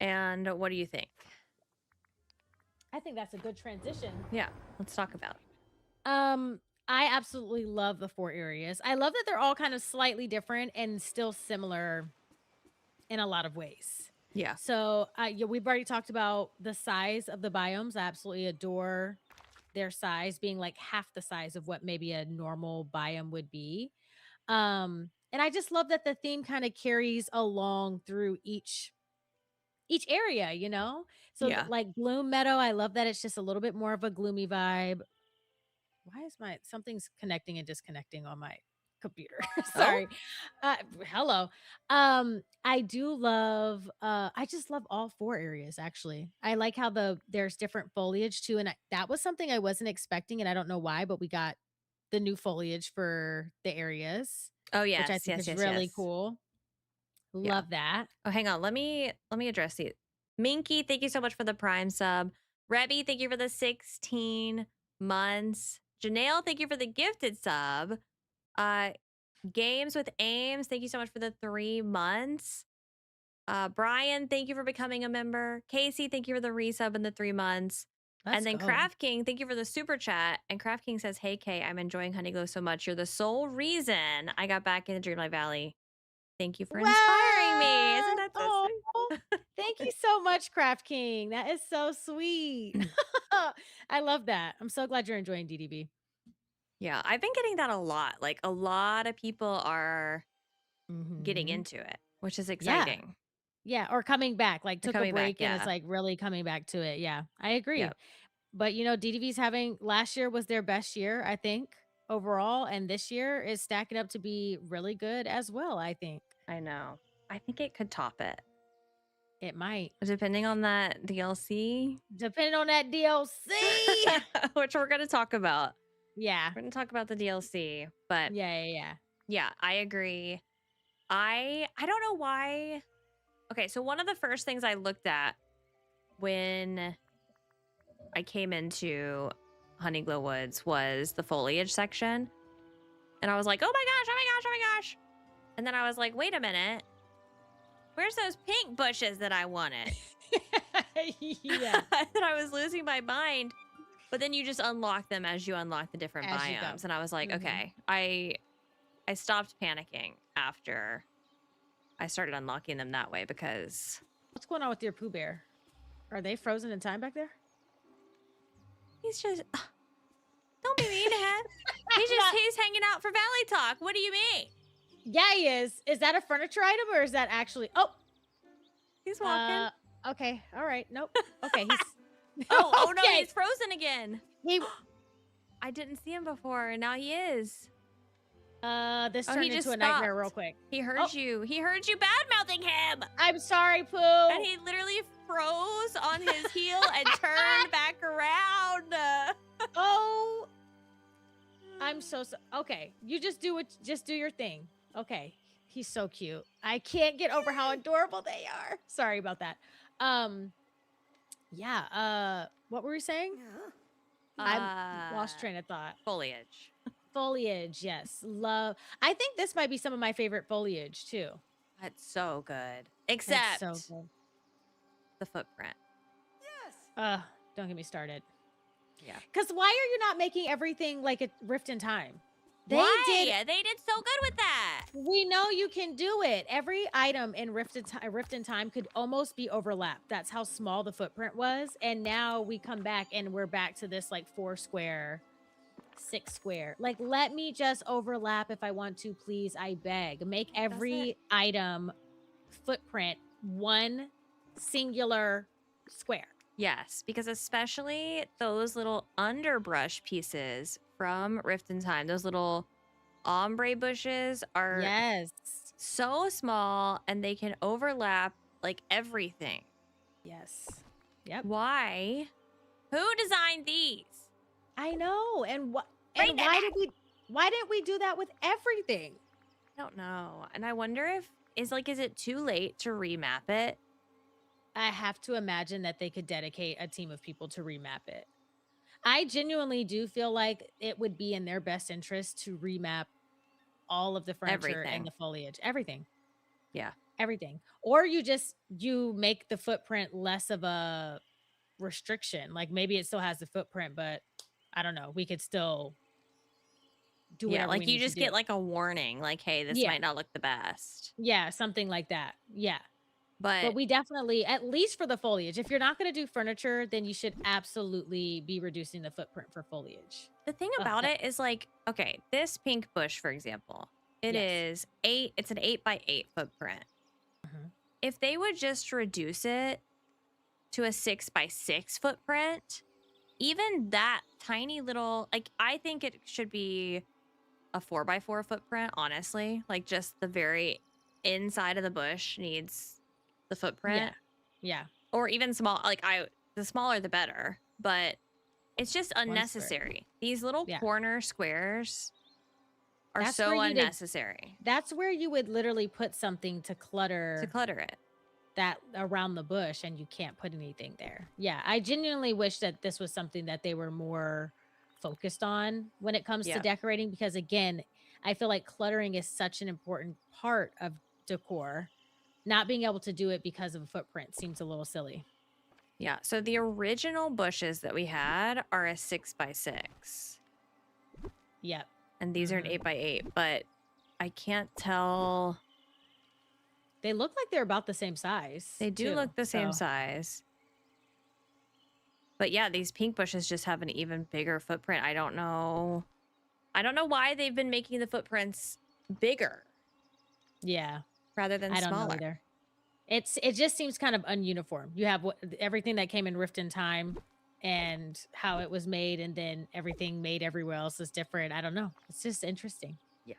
And what do you think? I think that's a good transition. Yeah, let's talk about it. Um, I absolutely love the 4 areas. I love that they're all kind of slightly different and still similar in a lot of ways. Yeah. So, yeah, we've already talked about the size of the biomes. I absolutely adore their size being like half the size of what maybe a normal biome would be. And I just love that the theme kind of carries along through each area, you know? So Yeah. like Gloom Meadow, I love that it's just a little bit more of a gloomy vibe. Why is my something's connecting and disconnecting on my computer? Oh? Sorry. Hello. I do love I just love all 4 areas actually. I like how there's different foliage too and that was something I wasn't expecting and I don't know why, but we got the new foliage for the areas, Oh, which I yes, think yes, is yes, really yes. cool. Yeah. Love that. Oh, hang on. Let me address these. Minky, thank you so much for the Prime sub. Rebby, thank you for the 16 months. Janelle, thank you for the gifted sub. Uh Games with Aims, thank you so much for the 3 months. Brian, thank you for becoming a member. Casey, thank you for the resub and the 3 months. And Let's then go. Craft King, thank you for the super chat. And Craft King says, "Hey Kay, I'm enjoying Honeyglow so much. You're the sole reason I got back into Dreamlight Valley. Thank you for inspiring me." Isn't What? that so Oh, sweet? thank you so much, Craft King. That is so sweet. I love that. I'm so glad you're enjoying DDB. Yeah, I've been getting that a lot. Like a lot of people are getting Mhm. into it, which is Yeah. exciting. Yeah, or coming back, like, They're took a coming back. break and it's, Yeah. like, really coming back to it, yeah, I agree. Yep. But, you know, DDV's having last year was their best year, I think, overall, and this year is stacking up to be really good as well, I think. I know. I think it could top it. It might. Depending on that DLC, Depending on that DLC. which we're going to talk about. Yeah. We're going to talk about the DLC, but Yeah, yeah, yeah. yeah, I agree. I don't know why. Okay, so one of the first things I looked at when I came into Honeyglow Woods was the foliage section. And I was like, "Oh my gosh, oh my gosh, oh my gosh." And then I was like, "Wait a minute. Where's those pink bushes that I wanted?" Yeah, And I was losing my mind. But then you just unlock them as you unlock the different as you go. biomes. And I was like, Mhm. okay. I stopped panicking after I started unlocking them that way because What's going on with your Pooh Bear? Are they frozen in time back there? he's just don't be mean to him. Not He's hanging out for Valley Talk. What do you mean? Yeah, he is. Is that a furniture item or is that actually Oh, He's walking. okay. All right. Nope. Okay, he's Oh no, okay. he's frozen again. He I didn't see him before, and now he is. this Oh, turned he just into a nightmare stopped. real quick. He heard Oh, you. He heard you bad mouthing him. I'm sorry, Pooh. And he literally froze on his heel and turned back around. Oh, I'm okay. You just do your thing. Okay. He's so cute. I can't get over how adorable they are. Sorry about that. Yeah, what were we saying? I'm lost train of thought. Foliage. Foliage, yes. Love. I think this might be some of my favorite foliage too. That's so good. It's Except so good. the footprint. Don't get me started. Yeah. Because why are you not making everything like a Rift in Time? Why? They did so good with that. We know you can do it. Every item in Rift in Time could almost be overlapped. That's how small the footprint was. And now we come back and we're back to this like 4 square, 6 square. Like, let me just overlap if I want to, please. I beg. Make every item footprint one singular square. Yes, because especially those little underbrush pieces from Rift in Time, those little ombre bushes are Yes. so small and they can overlap like everything. Yes. Yep. Why? Who designed these? I know. And what Bring and them back. why didn't we do that with everything? I don't know. And I wonder if is it too late to remap it? I have to imagine that they could dedicate a team of people to remap it. I genuinely do feel like it would be in their best interest to remap all of the furniture and Everything. the foliage, everything, Yeah. everything. Or you make the footprint less of a restriction. Like maybe it still has the footprint, but I don't know. We could still do Yeah, whatever we like you need to just do. get like a warning like, "Hey, this Yeah. might not look the best." Yeah, something like that. Yeah. But But we definitely, at least for the foliage, if you're not going to do furniture, then you should absolutely be reducing the footprint for foliage. the thing Ugh, about it is like, okay, this pink bush, for example, yes. it's an 8 by 8 footprint. Mhm. If they would just reduce it to a 6 by 6 footprint, even that tiny little, like, I think it should be a 4 by 4 footprint, honestly. Like, just the very inside of the bush needs the Yeah. footprint, Yeah. or even small. The smaller the better, but it's just One square. unnecessary. These little Yeah. corner squares are That's where so you would unnecessary that's where you would literally put something to to clutter clutter it. that around the bush and you can't put anything there. Yeah, I genuinely wish that this was something that they were more focused on when it comes to Yeah. decorating because again, I feel like cluttering is such an important part of decor. Not being able to do it because of a footprint seems a little silly. Yeah. So the original bushes that we had are a 6 by 6. Yep. And these are an Mhm. 8 by 8, but I can't tell. They look like they're about the same size They do too. look the same So, size. But yeah, these pink bushes just have an even bigger footprint. I don't know. I don't know why they've been making the footprints bigger yeah, rather than I don't know smaller. either. It just seems kind of ununiform. You have everything that came in Rift in Time and how it was made, and then everything made everywhere else is different. I don't know. It's just interesting. Yeah.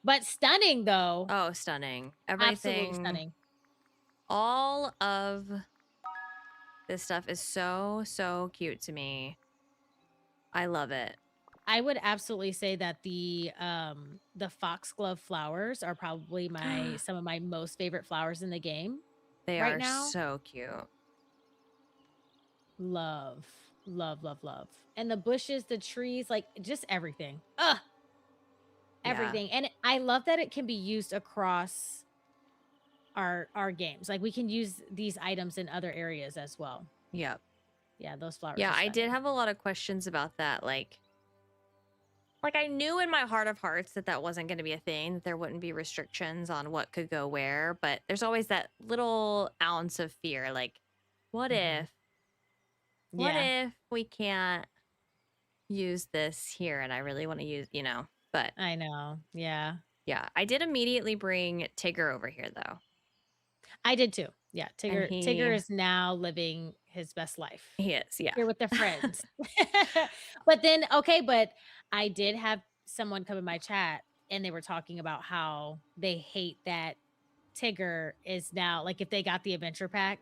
But stunning though. Oh, stunning. Absolutely Everything, stunning. all of this stuff is so, so cute to me. I love it. I would absolutely say that the foxglove flowers are probably some of my most favorite flowers in the game They right are now. so cute. Love, love, love, love. And the bushes, the trees, like just everything. Ugh, Yeah. everything. And I love that it can be used across our games. Like we can use these items in other areas as well. Yep. Yeah, those flowers Yeah, are I did stunning. have a lot of questions about that. Like I knew in my heart of hearts that that wasn't going to be a thing, that there wouldn't be restrictions on what could go where, but there's always that little ounce of fear. Like, what Mhm. if, what Yeah, if we can't use this here and I really want to use. But I know. Yeah. yeah, I did immediately bring Tigger over here though. I did too. Yeah, And Tigger is now living his best life he is, yeah. here with the friends. But then okay, but I did have someone come in my chat and they were talking about how they hate that Tigger is now like if they got the adventure pack,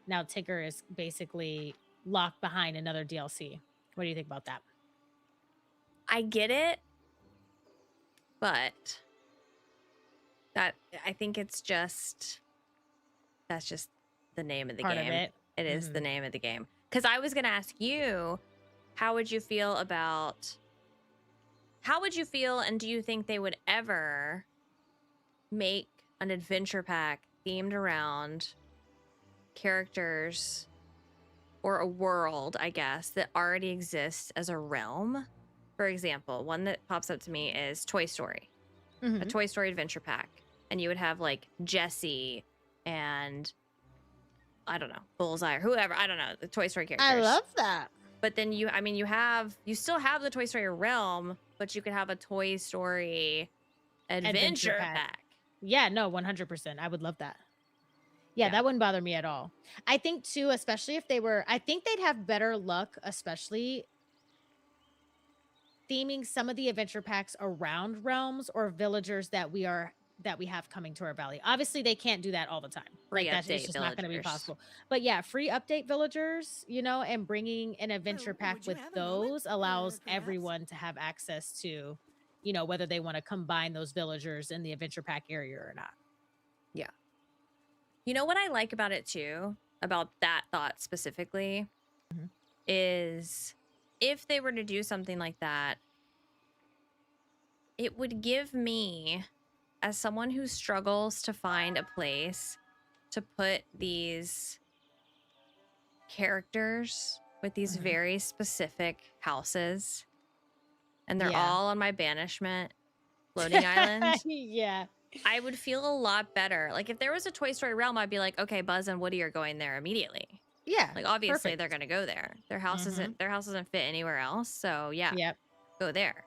now Tigger is basically locked behind another DLC. What do you think about that? I get it, but that I think that's just the name of the Part of game. it. It is the Mhm. name of the game. Because I was going to ask you, how would you feel and do you think they would ever make an adventure pack themed around characters or a world, I guess, that already exists as a realm? For example, one that pops up to me is Toy Story, a Mhm. Toy Story adventure pack. And you would have like Jessie and I don't know, Bullseye or whoever, I don't know, the Toy Story I characters. love that. But then you still have the Toy Story realm, but you could have a Toy Story Adventure adventure pack. pack. Yeah, no, 100%. I would love that. Yeah, Yeah. that wouldn't bother me at all. I think too, especially if they were I think they'd have better luck, especially theming some of the adventure packs around realms or villagers that we have coming to our valley. Obviously, they can't do that all the time. Free Like that's it's update just not going to be villagers. possible. But yeah, free update villagers, and bringing an adventure pack Would you with have a moment, those allows perhaps? everyone to have access to, whether they want to combine those villagers in the adventure pack area or not. Yeah. You know what I like about it too, about that thought specifically, Mhm. is if they were to do something like that, it would give me, as someone who struggles to find a place to put these characters with these Mhm. very specific houses, and they're Yeah. all on my banishment floating island, Yeah. I would feel a lot better. Like if there was a Toy Story realm, I'd be like, okay, Buzz and Woody are going there immediately. Yeah. Like obviously they're Perfect. gonna go there. Mhm. Their house doesn't fit anywhere else. So yeah, Yep. go there.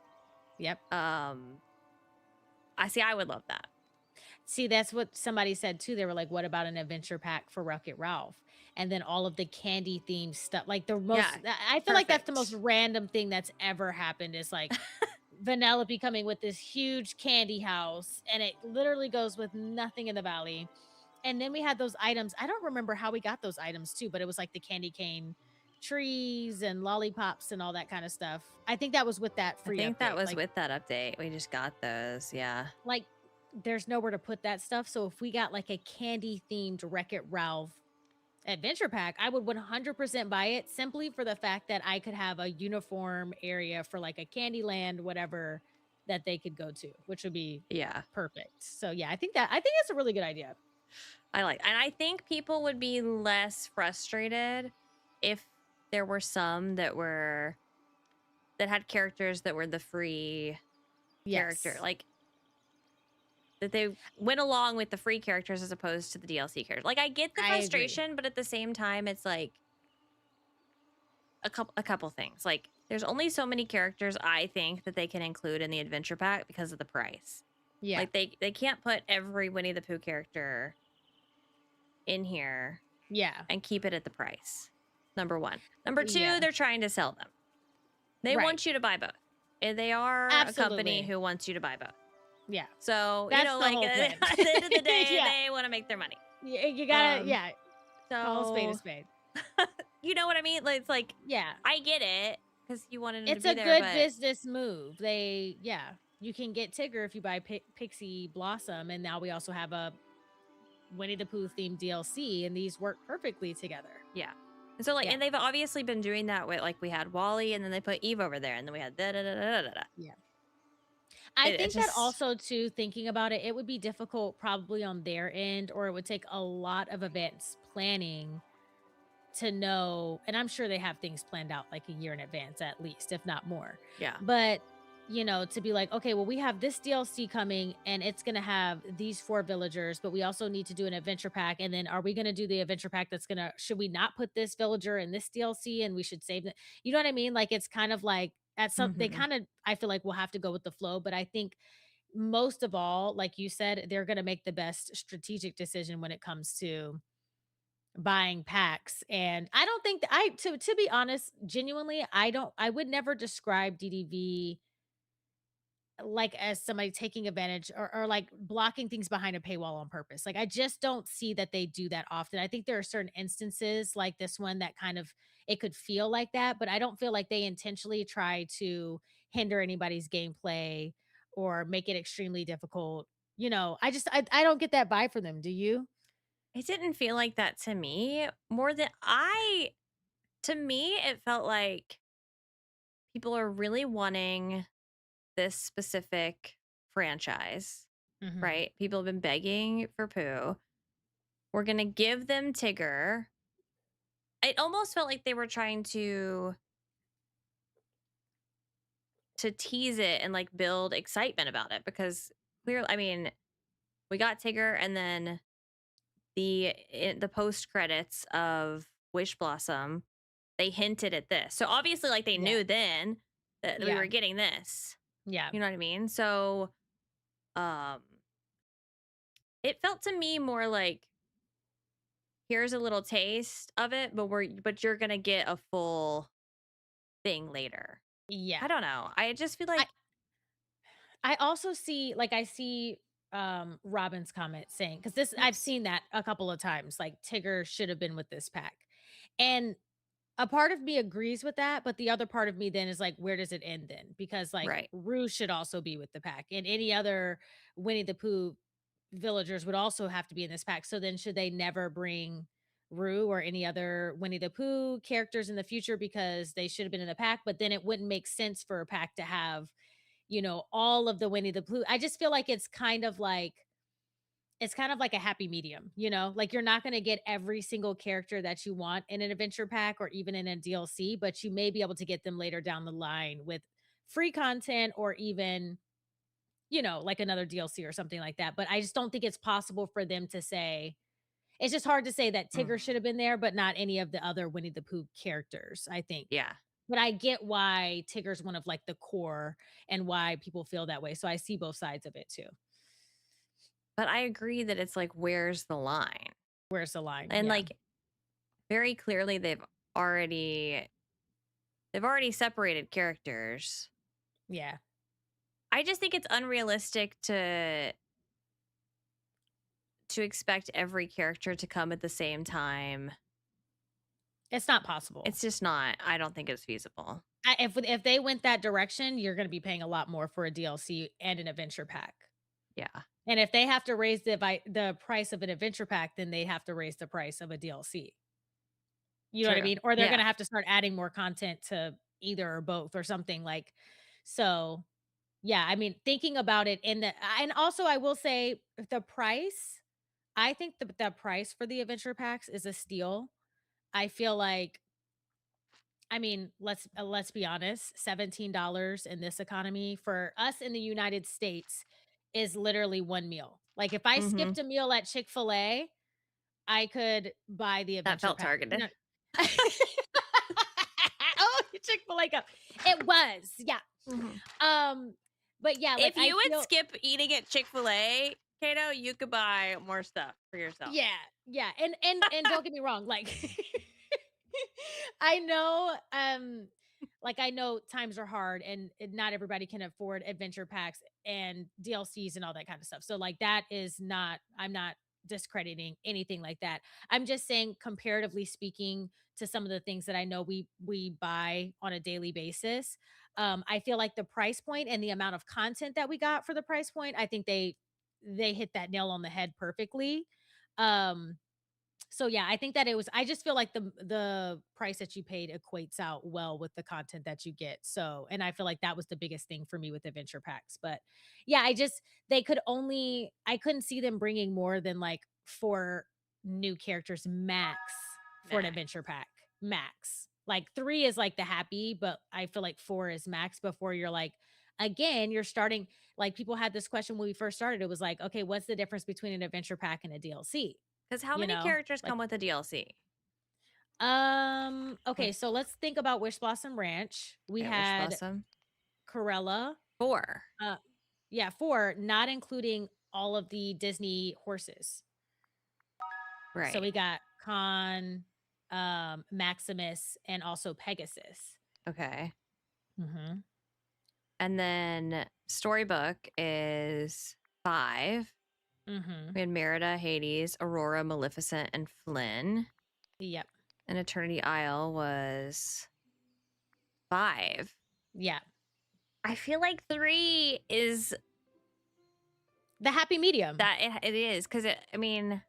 Yep. Um I would love that. See, that's what somebody said too. They were like, "What about an adventure pack for Wreck-It Ralph?" And then all of the candy themed stuff. Like the most Yeah, I feel like that's the most perfect. random thing that's ever happened is like Vanellope coming with this huge candy house and it literally goes with nothing in the valley. And then we had those items. I don't remember how we got those items too, but it was like the candy cane trees and lollipops and all that kind of stuff. I think that was with that I free think that update. was with that update. We just got those. Yeah. Like, there's nowhere to put that stuff, so if we got, like, a candy-themed Wreck-It Ralph adventure pack, I would 100% buy it simply for the fact that I could have a uniform area for, like, a Candyland, whatever, that they could go to, which would be Yeah. perfect. So, yeah, I think that's a really good idea. And I think people would be less frustrated if there were some that had characters that were the free character. Yes. Like that they went along with the free characters as opposed to the DLC characters. Like I get the I agree. frustration, but at the same time, it's like a couple things. Like there's only so many characters I think that they can include in the adventure pack because of the price. Yeah. Like they can't put every Winnie the Pooh character in here Yeah. and keep it at the price. Number one. Number two, Yeah. they're trying to sell them. They Right. want you to buy both. And they are a company Absolutely. who wants you to buy both. Yeah. So, That's the like whole at thing. the end of the day, Yeah. they want to make their money. You gotta Um, yeah, call a spade a so spade. you know what I mean? Like, it's like Yeah. I get it because you wanted him to It's be a there, good but business move. You can get Tigger if you buy Pixie Blossom, and now we also have a Winnie the Pooh themed DLC, and these work perfectly together. yeah. And so like, Yeah, and they've obviously been doing that with like we had Wally, and then they put Eve over there, and then we had da da da da da da. yeah. I It think that just also too, thinking about it, it would be difficult probably on their end, or it would take a lot of events planning to know, and I'm sure they have things planned out like a year in advance at least, if not more. yeah. But, to be like, okay, well, we have this DLC coming and it's going to have these 4 villagers, but we also need to do an adventure pack. And then are we going to do the adventure pack that's going to, should we not put this villager in this DLC and we should save it? You know what I mean? Like, it's kind of like they Hmm. kind of, I feel like we'll have to go with the flow. But I think most of all, like you said, they're going to make the best strategic decision when it comes to buying packs. And I don't think that to be honest, genuinely, I would never describe DDV like as somebody taking advantage or like blocking things behind a paywall on purpose. Like I just don't see that they do that often. I think there are certain instances like this one that kind of it could feel like that, but I don't feel like they intentionally try to hinder anybody's gameplay or make it extremely difficult. I don't get that vibe from them. Do you? It didn't feel like that to me. To me, it felt like people are really wanting this specific franchise, Mhm. right? People have been begging for Pooh. We're going to give them Tigger. It almost felt like they were trying to tease it and like build excitement about it because clearly, I mean, we got Tigger and then the post credits of Wish Blossom, they hinted at this. So obviously like they Yeah. knew then that we Yeah. were getting this. Yeah. You know what I mean? So um it felt to me more like here's a little taste of it, but you're gonna get a full thing later. Yeah. I don't know. I just feel I like I also see like, I see, Robin's comment saying, because this I've yes. seen that a couple of times, like, Tigger should have been with this pack. And a part of me agrees with that, but the other part of me then is like, where does it end then? Because, like, Right. Rue should also be with the pack, and any other Winnie the Pooh villagers would also have to be in this pack. So then should they never bring Rue or any other Winnie the Pooh characters in the future because they should have been in the pack? But then it wouldn't make sense for a pack to have, all of the Winnie the Pooh. I just feel like it's kind of like a happy medium, Like you're not going to get every single character that you want in an adventure pack or even in a DLC, but you may be able to get them later down the line with free content or even, like another DLC or something like that. But I just don't think it's possible for them to say, it's just hard to say that Tigger should Mhm. have been there, but not any of the other Winnie the Pooh characters, I think. Yeah. But I get why Tigger's one of like the core and why people feel that way. So I see both sides of it too. But I agree that it's like, where's the line? Where's the line? And Yeah. like very clearly already they've already separated characters. Yeah. I just think it's unrealistic to expect every character to come at the same time. It's not possible. It's just not. I don't think it's feasible. If they went that direction, you're gonna be paying a lot more for a DLC and an adventure pack. Yeah. And if they have to raise the price of an adventure pack, then they have to raise the price of a DLC. You know what I True. mean? Or they're Yeah. gonna have to start adding more content to either or both or something like so, yeah, I mean, thinking about it and also I will say the price, I think the price for the adventure packs is a steal. I feel like I mean, let's be honest, $17 in this economy for us in the United States is literally one meal. Like if I Mhm. skipped a meal at Chick-fil-A, I could buy the That adventure felt pack. targeted. Oh, Chick-fil-A cup. It was, yeah. Mhm. Um, but yeah, like If I you would feel skip eating at Chick-fil-A, Kato, you could buy more stuff for yourself. yeah, yeah, and don't get me wrong, like I know, like I know times are hard and not everybody can afford adventure packs and DLCs and all that kind of stuff. So like that is not I'm not discrediting anything like that. I'm just saying comparatively speaking to some of the things that I know we buy on a daily basis, I feel like the price point and the amount of content that we got for the price point, I think they hit that nail on the head perfectly. Um so yeah, I think that it was I just feel like the price that you paid equates out well with the content that you get. So, and I feel like that was the biggest thing for me with adventure packs. But yeah, I couldn't see them bringing more than like 4 new characters max for an Max. adventure pack. Max. Like 3 is like the happy, but I feel like 4 is max before you're like again, you're starting like people had this question when we first started. It was like, okay, what's the difference between an adventure pack and a DLC? Because how You many know? characters Like, come with a DLC? okay, Like, so let's think about Wish Blossom Ranch. We okay, Wish had Blossom. Corella, 4. uh, yeah, 4, not including all of the Disney horses. So Right. we got Con, Maximus, and also Pegasus. Okay. Mhm, And then Storybook is 5. mhm. We had Merida, Hades, Aurora, Maleficent, and Flynn. Yep, And Eternity Isle was 5. yeah. I feel like 3 is The happy medium. that it is because I mean,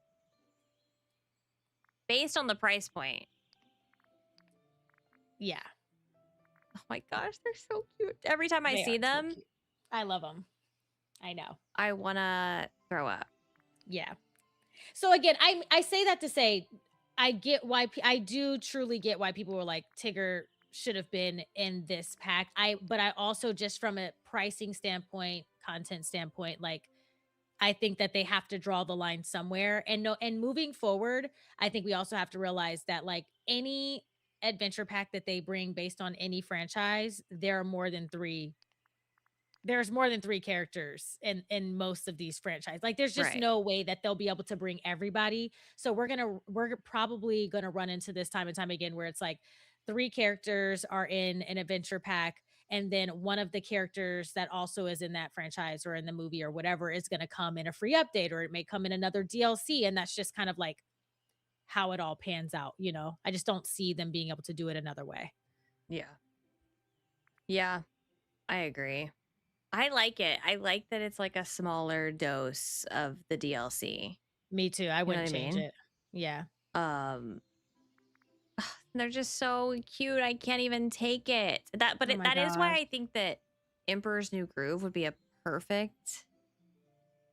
based on the price point. Yeah, Oh my gosh, they're so cute. Every time I they see are so them, cute. I love them. I know. I want to throw up. Yeah. So again, I say that to say I get why I do truly get why people were like Tigger should have been in this pack. But I also just from a pricing standpoint, content standpoint, like I think that they have to draw the line somewhere. And no, and moving forward, I think we also have to realize that like any adventure pack that they bring based on any franchise, there are more than 3 there's more than 3 characters in most of these franchise. Like, there's just Right. no way that they'll be able to bring everybody. So we're probably gonna run into this time and time again where it's like 3 characters are in an adventure pack, and then one of the characters that also is in that franchise or in the movie or whatever is gonna come in a free update, or it may come in another DLC, and that's just kind of like how it all pans out, you know? I just don't see them being able to do it another way. Yeah. Yeah, I agree. I like it. I like that it's like a smaller dose of the DLC. Me too, I You know what wouldn't I change mean? it. Yeah. Um, they're just so cute. I can't even take it. Oh my That is why gosh. I think that Emperor's New Groove would be a perfect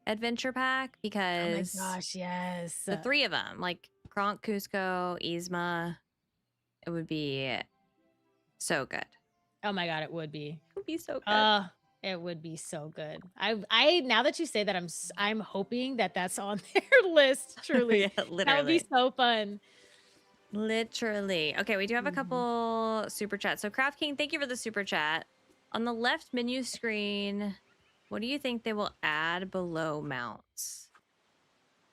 adventure pack Oh my because gosh, yes. the three of them, like Kronk, Cusco, Yzma, it would be so good. Oh my god, it would be. It would be so good. It would be so good. I now that you say that, I'm hoping that that's on their list, truly. Yeah, That would be literally. so fun. Literally. Okay, we do have a Mhm. couple super chats. So Craft King, thank you for the super chat. On the left menu screen, what do you think they will add below mounts?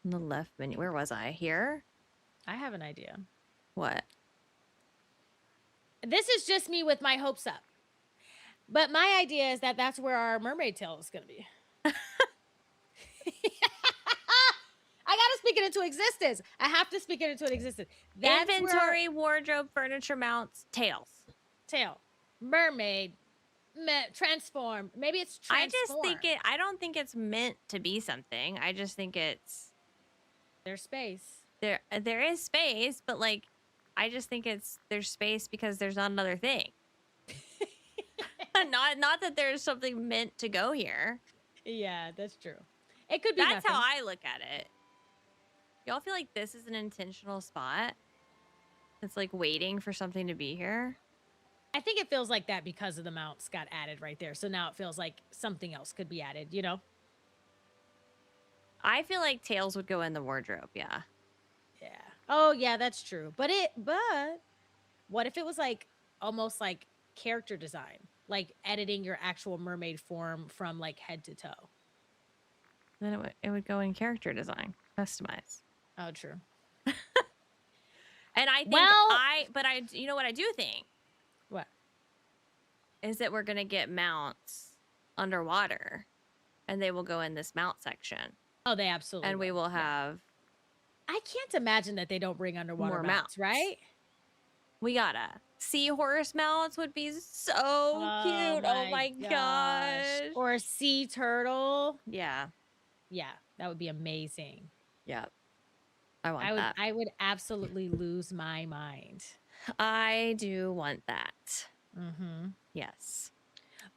On the left menu. Where was I? Here? I have an idea. What? This is just me with my hopes up. But my idea is that that's where our mermaid tail is gonna be. I gotta speak it into existence. I have to speak it into existence. That's where our Inventory, wardrobe, furniture mounts, tails. tail, mermaid, transform. Maybe it's transform. I don't think it's meant to be something. I just think it's There's space. there is space, but like I just think there's space because there's not another thing. Not that there's something meant to go here. Yeah, that's true. It could be That's nothing. how I look at it. Y'all feel like this is an intentional spot? It's like waiting for something to be here. I think it feels like that because of the mounts got added right there. So now it feels like something else could be added, you know? I feel like tails would go in the wardrobe, yeah. Yeah. Oh, yeah, that's true. But what if it was like almost like character design, like editing your actual mermaid form from like head to toe? Then it would go in character design, customize. Oh, true. And I think Well, you know what I do think what? is that we're gonna get mounts underwater, and they will go in this mount section, Oh, they absolutely and we will Yeah. have I can't imagine that they don't bring underwater more mounts, mounts. right? We gotta seahorse mounts would be so Oh cute. Oh my my gosh. gosh. Or a sea turtle. Yeah. Yeah, that would be amazing. Yeah. I want that. I would absolutely lose my mind. I do want that. Mhm. Yes.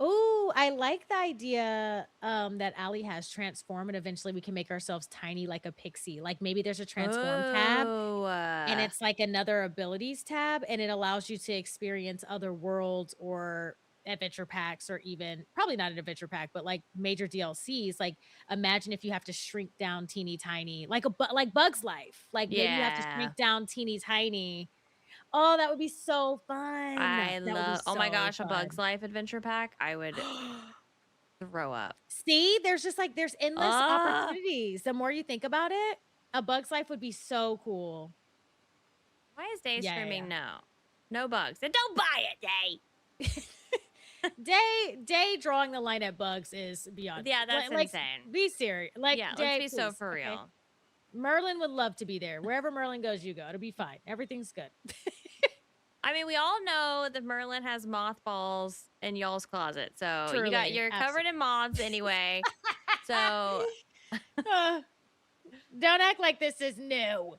Ooh, I like the idea that Allie has transform, and eventually we can make ourselves tiny like a pixie. Like maybe there's a transform tab Oh, and it's like another abilities tab, and it allows you to experience other worlds or adventure packs, or even probably not an adventure pack, but like major DLCs. Like imagine if you have to shrink down teeny tiny, like like Bug's Life. Like maybe you have to yeah. shrink down teeny tiny. Oh, that would be so fun. I That would be love, oh my so gosh, a Bug's fun. Life adventure pack. I would throw up. See, there's just like there's endless Ah, opportunities. The more you think about it, a Bug's Life would be so cool. why is Day Yeah, yeah, screaming no? No bugs. Then don't buy it, Day. yeah. Day drawing the line at bugs is beyond. Yeah, that's Like, insane. be serious. Like, Yeah, let's Day, be so please. for Okay. real. Merlin would love to be there. Wherever Merlin goes, you go. It'll be fine. Everything's good. I mean, we all know that Merlin has mothballs in y'all's closet. So Truly. you're covered Absolutely. in moths anyway. So Uh, don't act like this is new.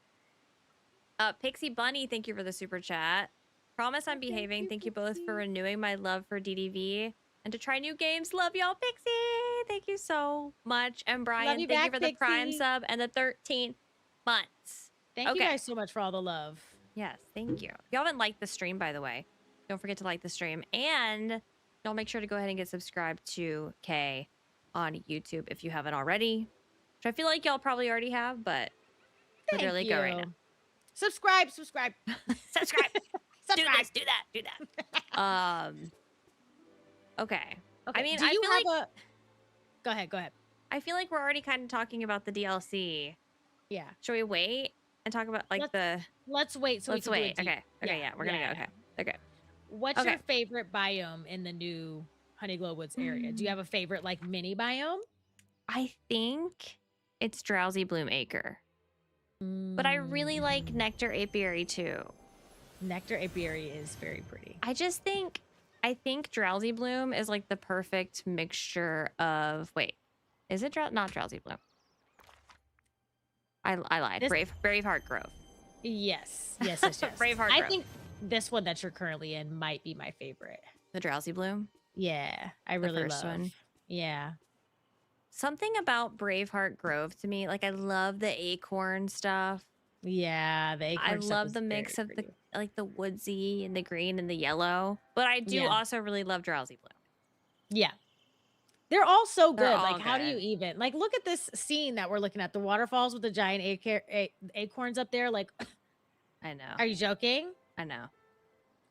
Pixie Bunny, thank you for the super chat. Promise I'm Oh, thank behaving. you, Thank you both for Pixie. renewing my love for DDV and to try new games. Love y'all, Pixie. Thank you so much. And Love Brian, you thank you back, for the Prime Pixie. sub and the 13 months. Thank you Okay. guys so much for all the love. Yes, thank you. If y'all haven't liked the stream, by the way, don't forget to like the stream. And y'all make sure to go ahead and get subscribed to Kay on YouTube if you haven't already. Which I feel like y'all probably already have, but Thank literally you. go right now. Subscribe. Subscribe. Do Subscribe. this, do that, do that. Okay. I Okay. mean, Do you have a Go ahead, go ahead. I feel like we're already kind of talking about the DLC. Yeah. Should we wait and talk about like Let's the let's wait so we let's can do a wait. deep. Okay. Okay, Yeah, yeah, we're gonna yeah, go. yeah. Okay. Okay. What's Okay. your favorite biome in the new Honeyglow Woods area? Do you Mm, have a favorite like mini biome? I think it's Drowsy Bloom Acre. But I really like Mhm. Nectar Apiary too. Nectar apiary is very pretty. I think Drowsy Bloom is like the perfect mixture of wait, is it not Drowsy Bloom? I lied. This Braveheart Grove. Yes. Yes, yes, yes. Braveheart I Grove. think this one that you're currently in might be my favorite. The Drowsy Bloom, Yeah, I the really first love. one. Yeah. Something about Braveheart Grove to me, like I love the acorn stuff. Yeah, the I acorn stuff love is the mix very of the pretty. like the woodsy and the green and the yellow. But I do Yeah. also really love Drowsy Bloom. Yeah. They're all so They're good. Like, all how do you good. even like look at this scene that we're looking at, the waterfalls with the giant acorns up there. Like, I know. are you joking? I know.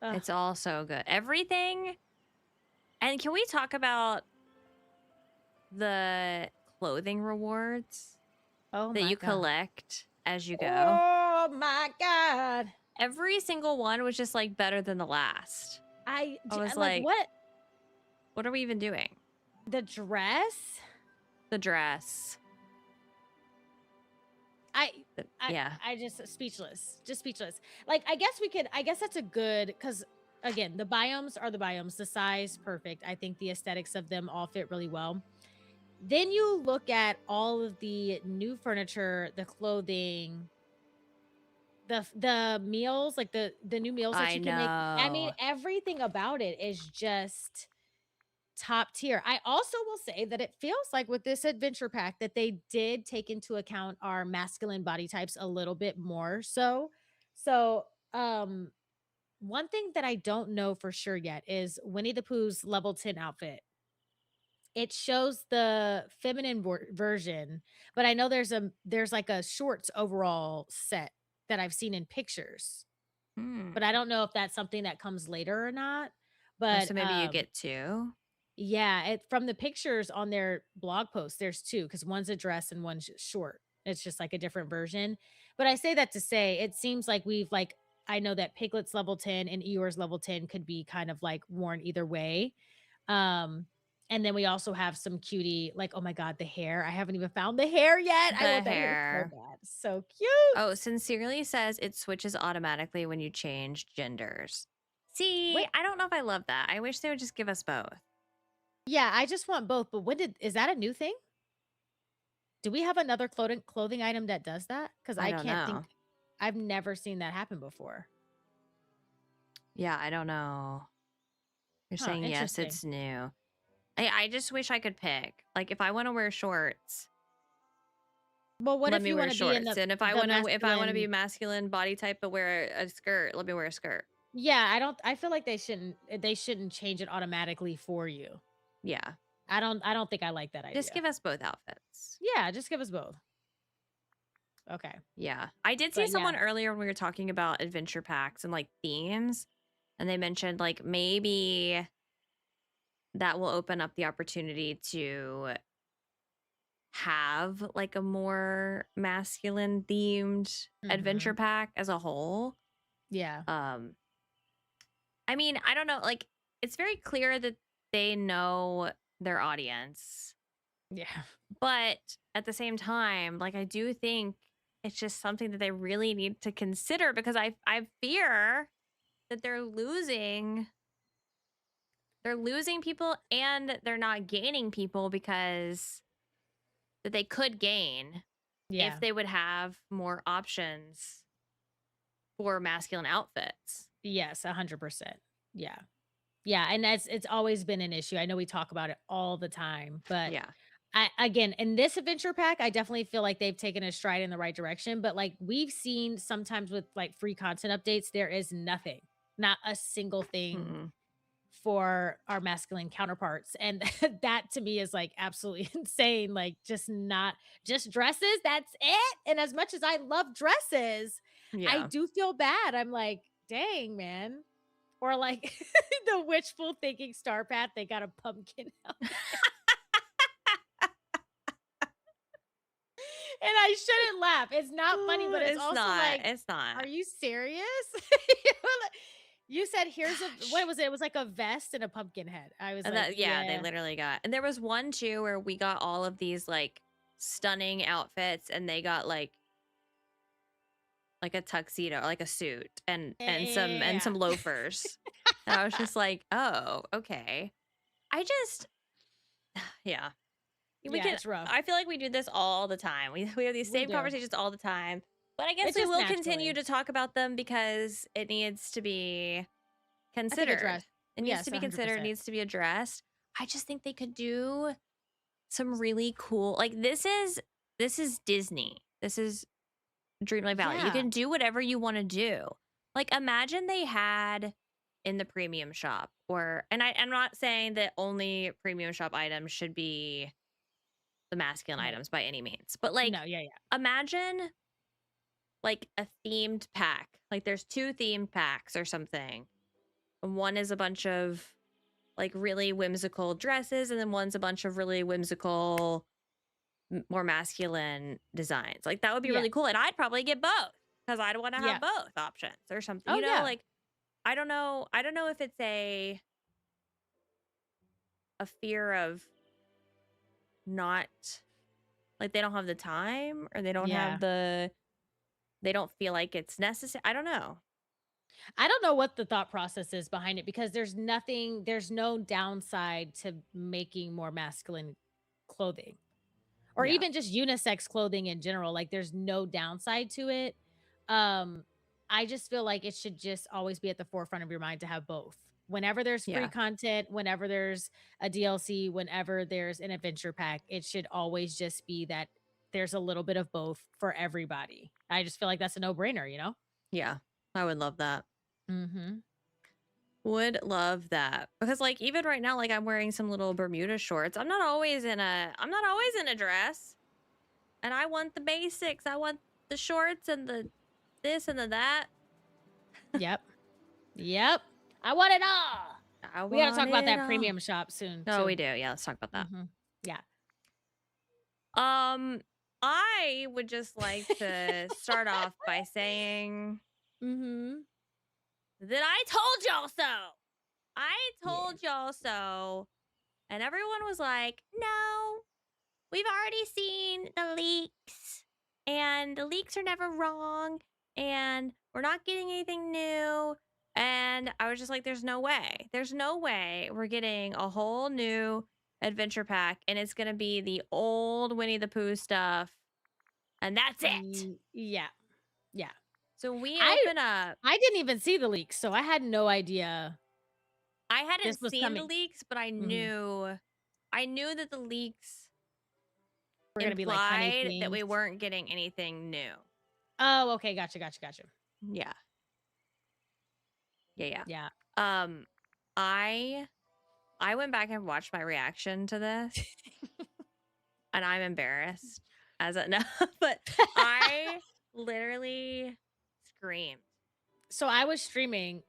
Ugh. It's all so good. Everything. And can we talk about the clothing rewards Oh that my you god. collect as you go? Oh my god. Every single one was just like better than the last. I was Like like, what? what are we even doing? The dress? The dress. I I Yeah. I just speechless. Just speechless. Like I guess that's a good cuz again, the biomes are the biomes, the size perfect. I think the aesthetics of them all fit really well. Then you look at all of the new furniture, the clothing, the meals, like the new meals that I you can make. I mean, know. everything about it is just top tier. I also will say that it feels like with this adventure pack that they did take into account our masculine body types a little bit more so. So, one thing that I don't know for sure yet is Winnie the Pooh's level 10 outfit. It shows the feminine version, but I know there's like a shorts overall set that I've seen in pictures, Hmm. but I don't know if that's something that comes later or not. Oh, But so maybe you get two? yeah, it from the pictures on their blog post, there's 2 because one's a dress and one's short. It's just like a different version. But I say that to say it seems like we've like I know that Piglet's level 10 and Eeyore's level 10 could be kind of like worn either way. Um, and then we also have some cutie, like, oh my god, the hair. I haven't even found the hair yet. I The want that hair so hair. bad. So Oh, cute. sincerely says it switches automatically when you change genders. See, Wait, I don't know if I love that. I wish they would just give us both. yeah, I just want both. But when did is that a new thing? Do we have another clothing item that does that? Because I I don't can't know. think. I've never seen that happen before. Yeah, I don't know. You're Huh, saying yes, interesting. it's new. I just wish I could pick. Like if I want to wear shorts, Well, what let if me you wear wanna be in shorts. And the if I want to be masculine. masculine body type but wear a skirt, let me wear a skirt. Yeah, I feel like they shouldn't change it automatically for you. Yeah. I don't think I like that Just idea. give us both outfits. Yeah, just give us both. Okay. Yeah. I did see But yeah. someone earlier when we were talking about adventure packs and like themes, and they mentioned like maybe that will open up the opportunity to have like a more masculine themed adventure Mhm. pack as a whole. Yeah. Um I mean, I don't know, like it's very clear that they know their audience. Yeah. But at the same time, like I do think it's just something that they really need to consider because I fear that they're losing people and they're not gaining people because that they could gain if Yeah. they would have more options for masculine outfits. Yes, 100%. Yeah. Yeah, and it's always been an issue. I know we talk about it all the time, but Yeah. I again, in this adventure pack, I definitely feel like they've taken a stride in the right direction, but, like, we've seen sometimes with, like, free content updates, there is nothing, not a single thing Mm-mm. for our masculine counterparts, and that to me is, like, absolutely insane, like, just dresses, that's it? And as much as I love dresses, I Yeah. do feel bad. I'm like, "Dang, man." Or like the wishful thinking Star Path, they got a pumpkin helmet. And I shouldn't laugh. It's not funny, but it's It's also not. like, It's not. are you serious? You said here's a what Gosh. was it? It was like a vest and a pumpkin head. I was And like, that yeah, they yeah. literally got and there was one too where we got all of these like stunning outfits and they got like a tuxedo, like a suit and Yeah. some loafers. And I was just like, "Oh, okay." I just yeah. We Yeah, can it's rough. I feel like we do this all the time. We have these We same do. conversations all the time. But I guess It's we just will continue naturally. to talk about them because it needs to be I think considered. addressed. It needs to Yes, be considered, it 100%. needs to be addressed. I just think they could do some really cool like this is Disney. This is Dreamlight Valley. You Yeah. can do whatever you want to do. Like imagine they had in the premium shop or and I'm not saying that only premium shop items should be the masculine Right. items by any means. But like No, yeah, yeah. imagine like a themed pack. Like there's two themed packs or something. And one is a bunch of like really whimsical dresses and then one's a bunch of really whimsical more masculine designs. Like that would be Yeah. really cool and I'd probably get both cuz I'd want to have Yeah. both options or something. Oh, You know, yeah. like I don't know. I don't know if it's a fear of not like they don't have the time or they don't have Yeah. they don't feel like it's necessary. I don't know. I don't know what the thought process is behind it because there's no downside to making more masculine clothing or Yeah. even just unisex clothing in general. Like there's no downside to it. Um, I just feel like it should just always be at the forefront of your mind to have both. Whenever there's free Yeah. content, whenever there's a DLC, whenever there's an adventure pack, it should always just be that there's a little bit of both for everybody. I just feel like that's a no-brainer, you know? Yeah. I would love that. Mhm. Would love that. Because like even right now like I'm wearing some little Bermuda shorts. I'm not always in a dress. And I want the basics. I want the shorts and the this and the that. Yep. Yep. I want it all. I We gotta want talk about it that all. premium shop soon Oh, we too. do. Yeah, let's talk about that. Mhm. Yeah. Um, I would just like to start off by saying Mhm. that I told y'all so. I Yeah. told y'all so. And everyone was like, no, we've already seen the leaks. And the leaks are never wrong. And we're not getting anything new. And I was just like, there's no way. There's no way we're getting a whole new adventure pack. And it's going to be the old Winnie the Pooh stuff. And that's it. Yeah. Yeah. So we I open up. I didn't even see the leaks, so I had no idea I this hadn't was seen the coming. leaks, but Mhm. I knew that the leaks We're gonna be like honey implied that themed. we weren't getting anything new. Oh, okay. Gotcha, gotcha, gotcha. Yeah. Yeah, Yeah. yeah. I went back and watched my reaction to this and I'm embarrassed as a no, but I literally screamed. So I was streaming,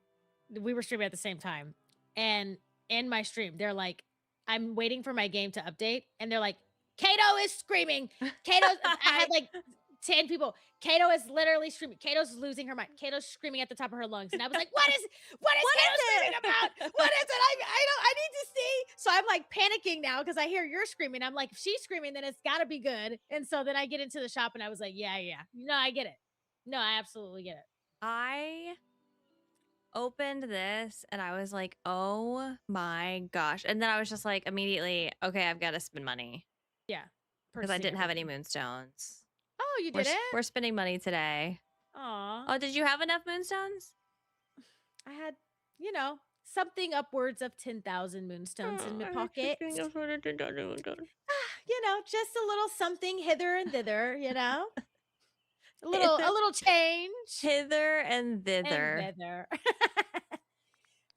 we were streaming at the same time, and in my stream, they're like, I'm waiting for my game to update, and they're like, Kato is screaming. I had I like 10 people. Kato is literally screaming. Kato's losing her mind. Kato's screaming at the top of her lungs. And I was like, what is what Kato is screaming about? it? What is it? I need to see. So I'm like panicking now because I hear you're screaming. I'm like, if she's screaming, then it's gotta be good. And so then I get into the shop and I was like, yeah, yeah. No, I get it. No, I absolutely get it. I opened this and I was like, oh my gosh. And then I was just like, immediately, okay, I've got to spend money Yeah. because I Purchasing didn't have any everything. moonstones. Oh, you did it? We're spending money today. Aw. Oh, did you have enough moonstones? I had, you know, something upwards of 10,000 moonstones in my I pocket. can't afford it to do moonstones. You know, just a little something hither and thither, you know? A Hither, little change hither and and thither. thither.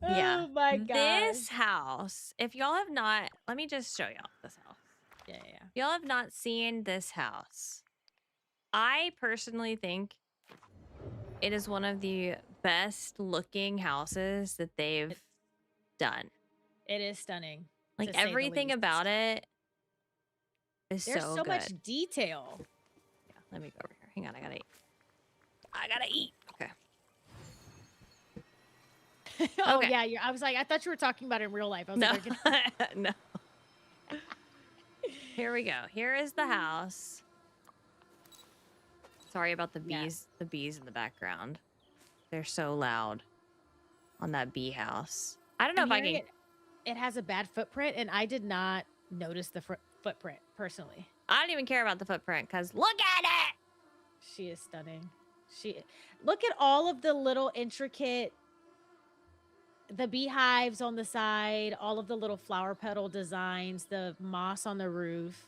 Yeah. Oh my gosh. This house, if y'all have not, let me just show y'all this house. Yeah, yeah. If y'all have not seen this house, I personally think it is one of the best looking houses that they've It, done. it is stunning, Like to say the everything least. about it is There's so so much good. detail. Yeah, let me go over here. Hang on, I gotta eat. I gotta eat. Okay. Oh Okay. yeah, I was like, I thought you were talking about it in real life. I was No. like, okay. No. Here we go. Here is the house. Sorry about the Yeah. bees. The bees in the background. They're so loud on that bee house. I don't know I'm if I hearing can. it has a bad footprint, and I did not notice the footprint personally. I don't even care about the footprint because look at it. She is stunning. Look at all of the little intricate, the beehives on the side, all of the little flower petal designs, the moss on the roof.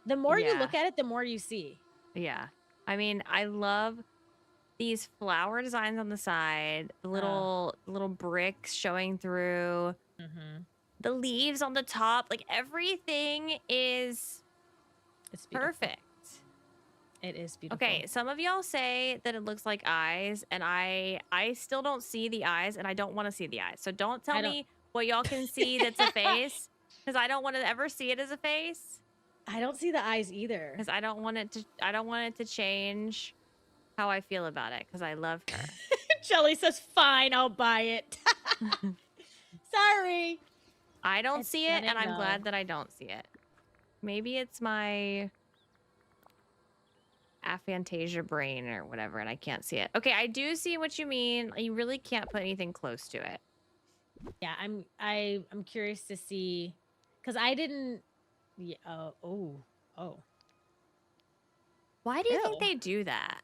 The more you Yeah. look at it, the more you see. Yeah. I mean, I love these flower designs on the side, the Uh, little bricks showing through, mm-hmm. the leaves on the top, like everything is It's beautiful. perfect. It is beautiful. Okay, some of y'all say that it looks like eyes, and I still don't see the eyes, and I don't want to see the eyes. So don't tell I don't. me what y'all can see that's a face, because I don't want to ever see it as a face, I don't see the eyes either. because I don't want it to change how I feel about it, because I love her. Shelly says, "Fine, I'll buy it." Sorry. I don't It's see it, stunning, and I'm though. glad that I don't see it. Maybe it's my aphantasia brain or whatever, and I can't see it. Okay, I do see what you mean. You really can't put anything close to it. Yeah, I'm curious to see, because I didn't. Yeah. Oh. Why do you think Ew. they do that?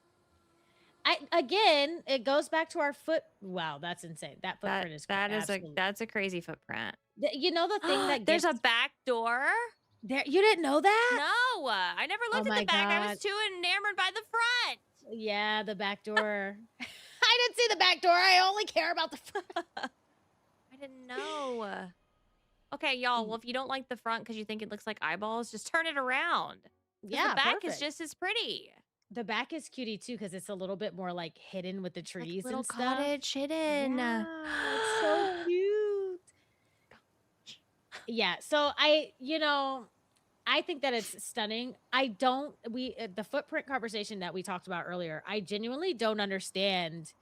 Again, it goes back to our foot. Wow, that's insane. That That footprint is that is a absolutely. that's a crazy footprint. You know the thing that There's gives a back door? there. You didn't know that? No, I never Oh looked at my the back. I was god. too enamored by the front. Yeah, the back door. I didn't see the back door. I only care about the front. I didn't know. Okay, y'all. Well, if you don't like the front because you think it looks like eyeballs, just turn it around. Because the Yeah, back is perfect. just as pretty. The back is cutie too, because it's a little bit more like hidden with the Like trees little and stuff. cottage hidden. Yeah, it's so cute. Yeah, so I think that it's stunning. I don't we the footprint conversation that we talked about earlier. I genuinely don't understand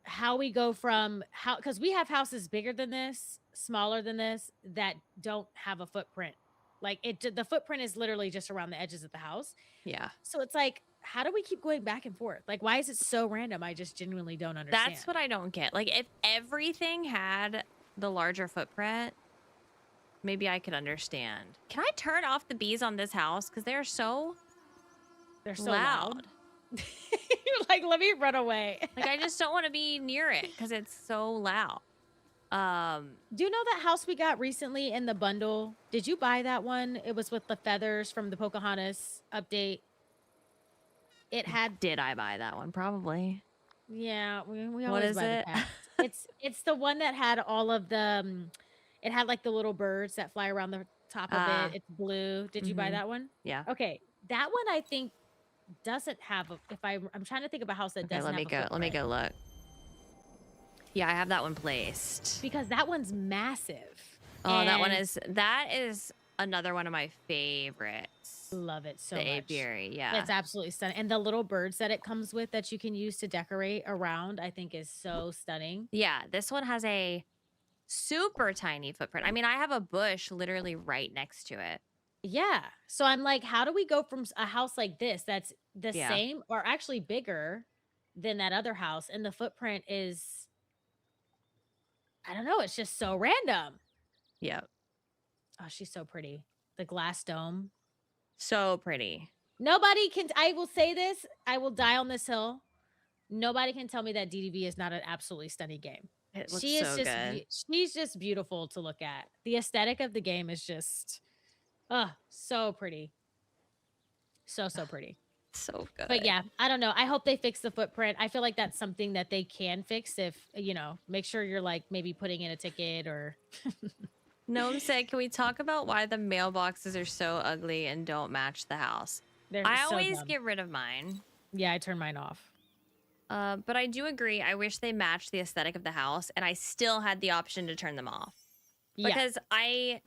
how we go from how, because we have houses bigger than this, smaller than this, that don't have a footprint. Like the footprint is literally just around the edges of the house. Yeah. So it's like, how do we keep going back and forth? Like, why is it so random? I just genuinely don't understand. That's what I don't get. Like, if everything had the larger footprint, maybe I could understand. Can I turn off the bees on this house? Because they're so They're so loud. loud. You're like, let me run away. Like, I just don't want to be near it because it's so loud. Do you know that house we got recently in the bundle? Did you buy that one? It was with the feathers from the Pocahontas update. It had. Did I buy that one? Probably. Yeah, we What always is buy the it? cats. It's the one that had all of the. It had like the little birds that fly around the top of it. It's blue. Did you buy that one? Yeah. Okay, that one I think doesn't have a. I'm trying to think of a house that Okay, doesn't let me have a go. Let me footprint, go look. Yeah, I have that one placed. because that one's massive. Oh, And that is another one of my favorites. love it so The much. apiary, yeah. It's absolutely stunning. And the little birds that it comes with that you can use to decorate around, I think is so stunning. Yeah, this one has a super tiny footprint. I mean, I have a bush literally right next to it. Yeah. So I'm like, how do we go from a house like this that's the Yeah. same or actually bigger than that other house, and the footprint is, I don't know, it's just so random. Yep. Oh, she's so pretty. The glass dome. So pretty. Nobody can, I will say this, I will die on this hill. Nobody can tell me that DDV is not an absolutely stunning game. It looks She is so just good. she's just beautiful to look at. The aesthetic of the game is just so pretty. So pretty. So good. But yeah, I don't know. I hope they fix the footprint. I feel like that's something that they can fix if, make sure you're like maybe putting in a ticket or Gnome said, can we talk about why the mailboxes are so ugly and don't match the house? they're I so always dumb. get rid of mine. Yeah, I turn mine off. But I do agree. I wish they matched the aesthetic of the house, and I still had the option to turn them off Yeah. because I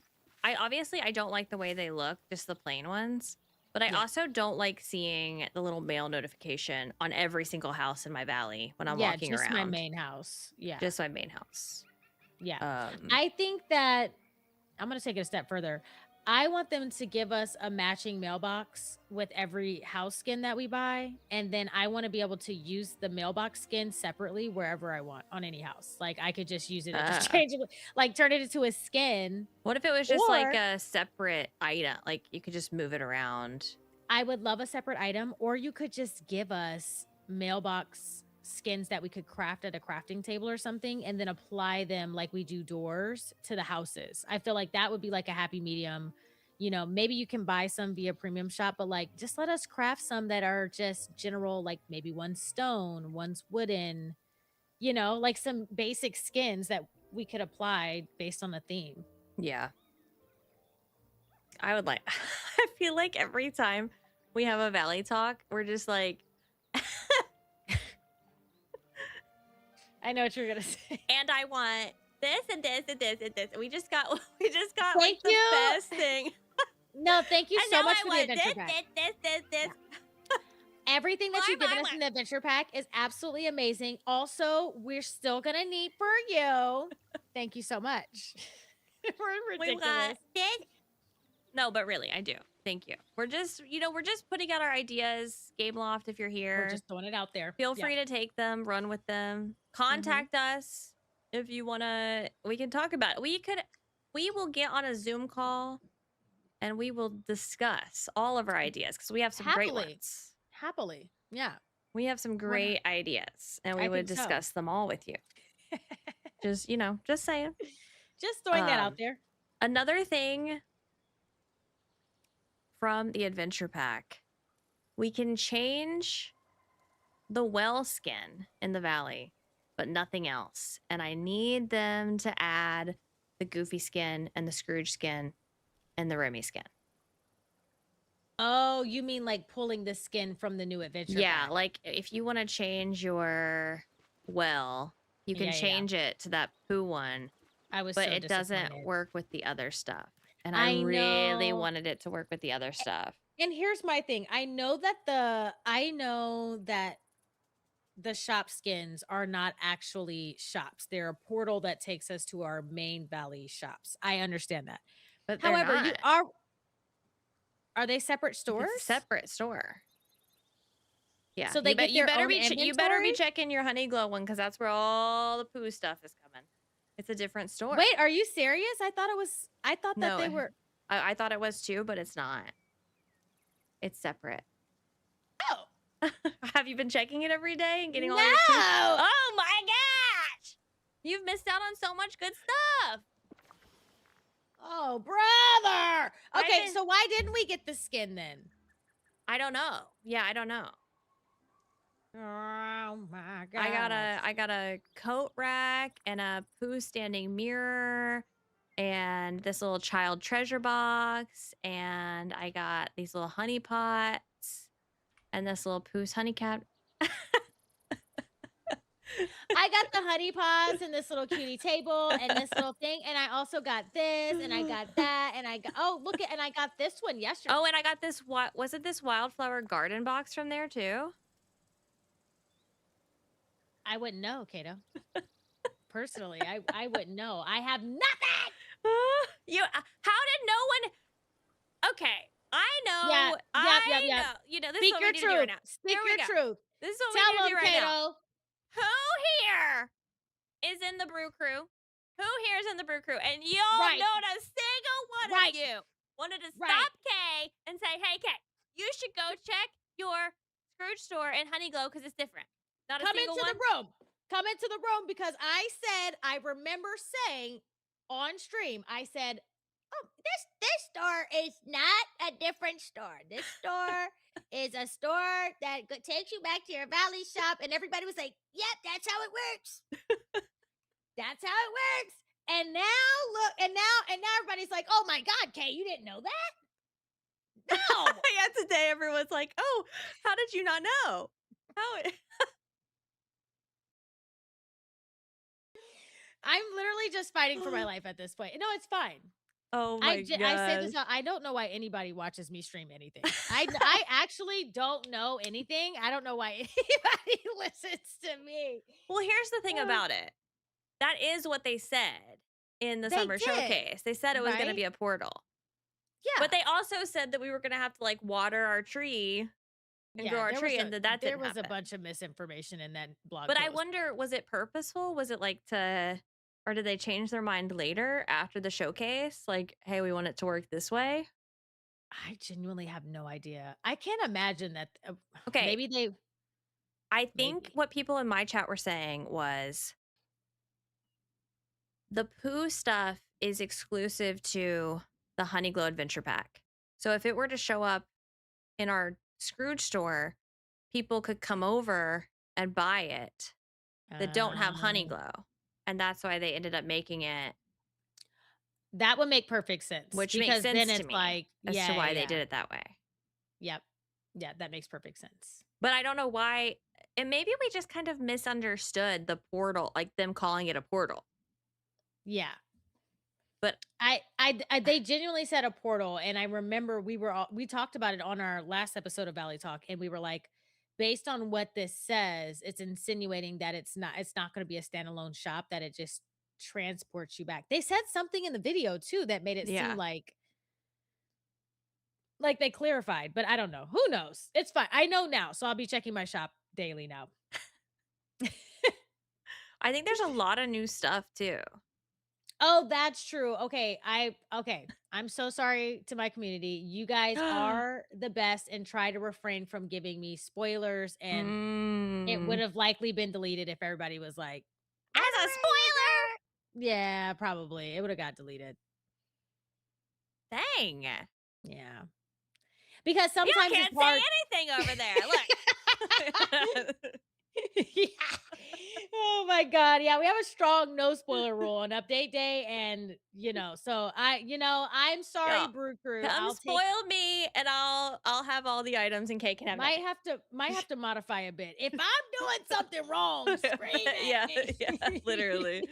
obviously I don't like the way they look, just the plain ones. But I Yeah. also don't like seeing the little mail notification on every single house in my valley when I'm Yeah, walking just my around. main house. Yeah. Just my main house. Yeah. Um, I think that I'm gonna take it a step further. I want them to give us a matching mailbox with every house skin that we buy, and then I wanna be able to use the mailbox skin separately wherever I want on any house. Like, I could just use it uh, interchangeably, like, turn it into a skin, what if it was just like or a separate item? Like you could just move it around. I would love a separate item, or you could just give us mailbox skins that we could craft at a crafting table or something, and then apply them like we do doors to the houses. I feel like that would be like a happy medium. You know, maybe you can buy some via premium shop, but like just let us craft some that are just general, like maybe one's stone, one's wooden, like some basic skins that we could apply based on the theme. Yeah. I would like I feel like every time we have a valley talk, we're just like I know what you're gonna say. and I want this and this and this and this. We just got like Thank the you. best thing. No, thank you And so now much I for the want adventure pack. this. Yeah. Everything that you've given us in the adventure pack is absolutely amazing. Also, we're still gonna need for you. Thank you so much. We're We ridiculous. want this. No, but really, I do. Thank you. We're just putting out our ideas. Game Loft, if you're We're here, just throwing it out there. feel Yeah. free to take them, run with them. Mhm. Contact us if you wanna. We can talk about it. We will get on a Zoom call and we will discuss all of our ideas because we have some great Happily. ones. Happily. Yeah. We have some One great ideas and we I would think so. discuss them all with you. Just saying. Just throwing that out Um, there. Another thing from the adventure pack, we can change the well skin in the valley, but nothing else. And I need them to add the Goofy skin and the Scrooge skin and the Remy skin. Oh, you mean like pulling the skin from the new adventure Yeah, pack? like if you want to change your well, you can Yeah, yeah, yeah. change it to that poo one, I was but so it doesn't disappointed. work with the other stuff. And I I really know. wanted it to work with the other stuff. And here's my thing. I know that the shop skins are not actually shops. They're a portal that takes us to our main valley shops. I understand that. But they're However, you not. are they separate It's a stores? separate store. Yeah, So they get you their better own be inventory? checking your Honeyglow one because that's where all the poo stuff is coming. It's a different store. Wait, are you serious? I thought that No, they were I thought it was too, but it's not. It's separate. Oh, Have you been checking it every day and getting all your poo? no. Oh my gosh! You've missed out on so much good stuff. Oh, brother. I've Okay, been. so why didn't we get the skin then? I don't know. Yeah, I don't know. Oh my I gosh. got a coat rack and a poo standing mirror and this little child treasure box and I got these little honey pots and this little poo's honey cap. I got the honey pots and this little cutie table and this little thing, and I also got this, and I got that, and I got look at and I got this one yesterday. Oh, and I got this was it this wildflower garden box from there too? I wouldn't know, Kato. Personally, I wouldn't know. I have nothing. How did no one Okay, I Yeah, know. yep, yep, I yep. know. This is Speak what we your need to do right truth. now. Speak Here we your go. truth. This is what we Tell need to do them, right now. Kato. Who here is in the brew crew? Who here is in the brew crew? And y'all Right, not a single one of right, you wanted to right. stop Kay and say, hey, Kay, you should go check your Scrooge store in Honeyglow because it's different. Not a Come single into one? the room. Come into the room because I remember saying on stream, I said, "Oh, this store is not a different store. This store is a store that takes you back to your valley shop." And everybody was like, "Yep, that's how it works. That's how it works." And now look, and now everybody's like, "Oh my God, Kay, you didn't know that?" No. Yeah, today everyone's like, oh, how did you not know? How? I'm literally just fighting for my life at this point. No, it's fine. Oh my I say this gosh. out I don't know why anybody watches me stream anything. I actually don't know anything. I don't know why anybody listens to me. Well, here's the thing Uh, about it. That is what they said in the they summer did, showcase. They said it was gonna right? be a portal. But Yeah. they also said that we were gonna have to, like, water our tree and grow Yeah, our tree, and that there didn't was a happen. bunch of misinformation in that blog But I post. wonder, was it purposeful? Was it, like, to or did they change their mind later after the showcase? Like, "Hey, we want it to work this way?" I genuinely have no idea. I can't imagine that Okay, maybe they I think maybe. what people in my chat were saying was the poo stuff is exclusive to the Honeyglow Adventure Pack. So if it were to show up in our Scrooge store, people could come over and buy it that don't have Um, Honeyglow. And that's why they ended up making it, that would make perfect sense which makes because then sense to it's me like, as to yeah, yeah, why they yeah. did it that way. Yep. Yeah, that makes perfect sense. But I don't know why. And maybe we just kind of misunderstood the portal, like them calling it a portal. Yeah. But They genuinely said a portal, and I remember we talked about it on our last episode of Valley Talk, and we were like, based on what this says, it's insinuating that it's not gonna be a standalone shop, that it just transports you back. They said something in the video too that made it seem yeah, like they clarified, but I don't know. Who knows? It's fine. I know now, so I'll be checking my shop daily now. I think there's a lot of new stuff too. Oh, that's true. Okay. I'm so sorry to my community. You guys are the best and try to refrain from giving me spoilers, and it would Mm. have likely been deleted if everybody was like, As a spoiler! yeah, probably. It would have got deleted. Dang. Yeah. Because You sometimes it's can't say hard. anything over there. Look. Yeah. Oh my god. Yeah, we have a strong no spoiler rule on update day, and so I'm sorry, Yeah. Brew Crew. Come I'll take spoil me and I'll have all the items and cake and have nothing. might have to modify a bit. If I'm doing something wrong, scream at Yeah, yeah, literally. me.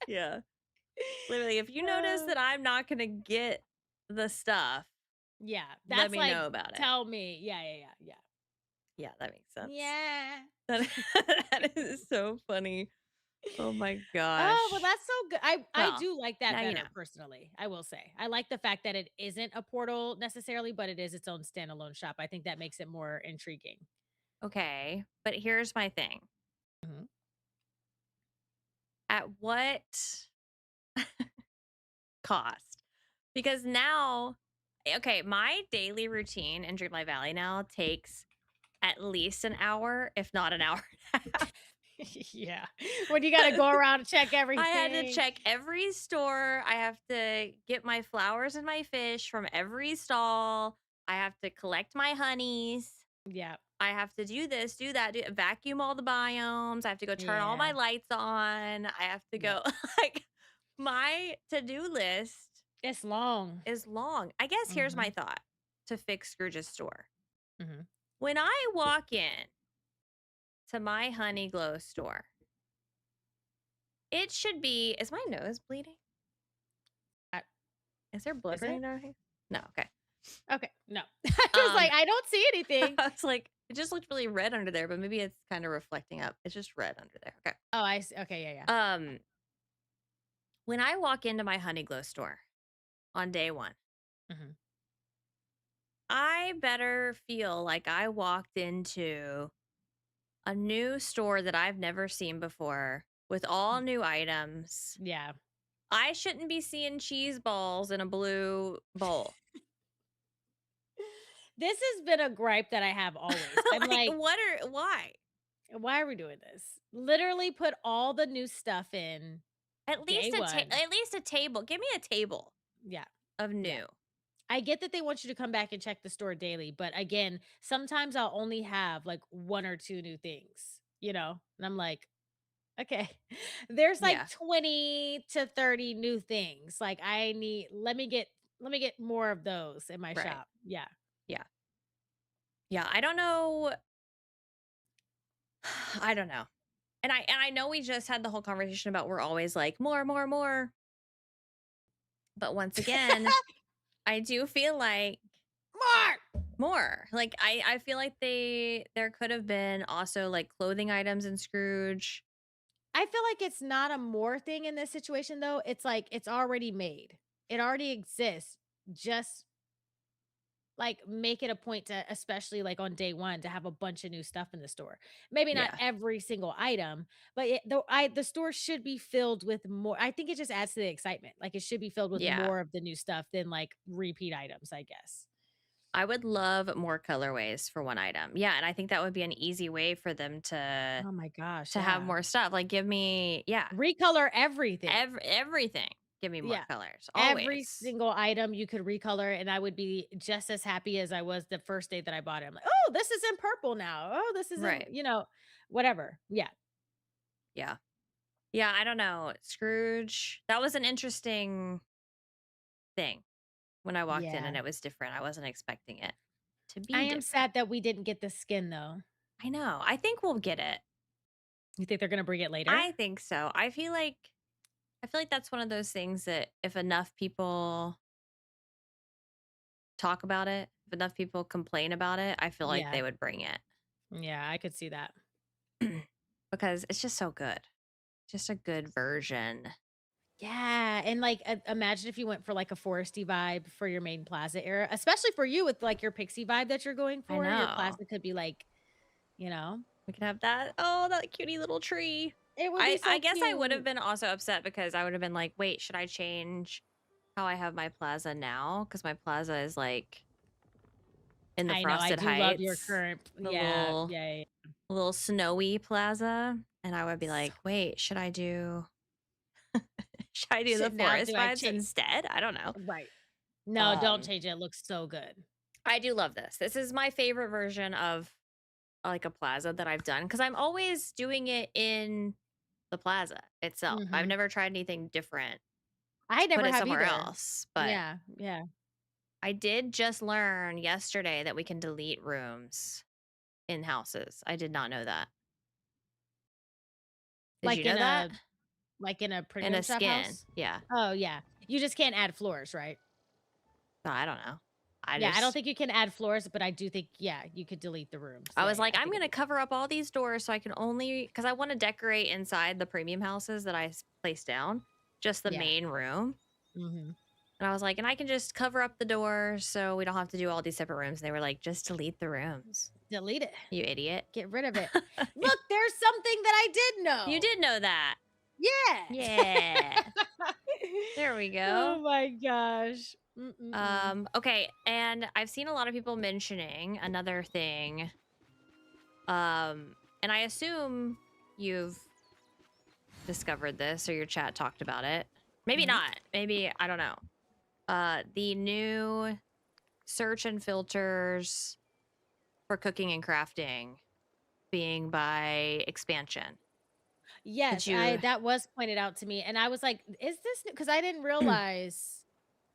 Yeah. Literally, if you notice Uh, that I'm not gonna get the stuff, yeah, let that's me like know about it. tell me. Yeah, yeah, yeah, yeah. Yeah, that makes sense. Yeah. That that is so funny. Oh my Oh, well, gosh. that's so good. I Well, do like that now you know. better personally, I will say. I like the fact that it isn't a portal necessarily, but it is its own standalone shop. I think that makes it more intriguing. Okay, but here's my thing. Mhm. At what cost? Because now, okay, my daily routine in Dreamlight Valley now takes at least an hour, if not an hour and a half. Yeah. When you gotta go around and check I had to everything. check every store. I have to get my flowers and my fish from every stall. I have to collect my honeys. Yeah. I have to do this, do that, vacuum all the biomes. I have to go turn all my Yeah. lights on. I have to Yep. go like my to-do list It's long. is long. I guess here's my Mhm. thought to fix Scrooge's store. Mhm. When I walk in to my Honeyglow store, it should be, is my nose bleeding? I Is there blood Is it? running down here? No, okay. Okay, no. I was like, Um "I don't see anything." I was like, it just looked really red under there, but maybe it's kind of reflecting up. It's just red under there. Okay. Oh, I see. Okay, yeah, yeah. Um when I walk into my Honeyglow store on day 1, Mhm. I better feel like I walked into a new store that I've never seen before with all Mm, new items. yeah. I shouldn't be seeing cheese balls in a blue bowl. This has been a gripe that I have always. I'm Like, like, why? "Why are we doing this?" Literally put all the new stuff in day 1. At least a table. Give me a table Yeah, of yeah. new. I get that they want you to come back and check the store daily, but again, sometimes I'll only have, like, 1 or 2 new things, And I'm like, "Okay." There's, like, Yeah, 20 to 30 new things. Like, let me get more of those in my right. shop. Yeah. Yeah. Yeah, I don't know. I don't know. And I know we just had the whole conversation about we're always like more, more, more. But once again, I do feel like More. more. Like I feel like there could have been also like clothing items in Scrooge. I feel like it's not a more thing in this situation though. It's like it's already made. It already exists. Just like make it a point to, especially like on day one, to have a bunch of new stuff in the store. Maybe not Yeah. every single item, but the store should be filled with more. I think it just adds to the excitement. Like it should be filled with Yeah. more of the new stuff than like repeat items, I guess. I would love more colorways for one item. Yeah, and I think that would be an easy way for them Oh my gosh, to have yeah. more stuff. Like give me yeah, Recolor everything. everything. Give me more Yeah. colors. Every Always. single item you could recolor, and I would be just as happy as I was the first day that I bought it. I'm like, "Oh, this is in purple now. Oh, this is in," Right. whatever. Yeah. Yeah. Yeah, I don't know. Scrooge, that was an interesting thing when I walked in Yeah. and it was different. I wasn't expecting it to I be am different. sad that we didn't get the skin, though. I know. I think we'll get it. You think they're gonna bring it later? I think so. I feel like that's one of those things that if enough people talk about it, if enough people complain about it, I feel like Yeah. they would bring it Yeah, I could see that. because it's just so good. Just a good version. Yeah, and, like, imagine if you went for, like, a foresty vibe for your main plaza era, especially for you with, like, your pixie vibe that you're going I for. Your know. plaza could be, like, you know? We could have that. Oh, that cutie little tree. It would be I so guess I would have cute. been also upset because I would have been like, wait, should I change how I have my plaza now? Because my plaza is like in the I know, I Frosted do love your Heights, current the yeah, little yeah, yeah. little snowy plaza. And I would be So like, wait, should I do the should now forest do I vibes change instead? I don't know. right. No, don't Um, change it, it looks so good. I do love this. This is my favorite version of like a plaza that I've done because I'm always doing it in the plaza itself. I've Mhm. never tried anything different I to put never it have somewhere either. else. But Yeah, yeah. I did just learn yesterday that we can delete rooms in houses. I did not know that. Did you Like know in that? a like in a In a premium shop skin. house? Yeah. Oh, yeah. You just can't add floors, right? So I don't know. I Yeah, I don't just think you can add floors, but I do think, yeah, you could delete the rooms. I Yeah, was yeah, like, I I'm think going it'd to be fine. cover up all these doors so I can only because I want to decorate inside the premium houses that placed down, just the Yeah. main room. Mhm. And I was like, and I can just cover up the doors so we don't have to do all these separate rooms. And they were like, just delete the rooms, Delete it. you idiot. Get rid of it. Look, there's something that I did You know. did know that. Yeah. Yeah. There we Oh go. my gosh. Mm-mm-mm. Okay, and I've seen a lot of people mentioning another thing. And I assume you've discovered this or your chat talked about it. Maybe Mhm. not. Maybe I don't know. The new search and filters for cooking and crafting being by expansion. Did Yes, I you that was pointed out to me, and I was like, "Is this new?" Because I didn't realize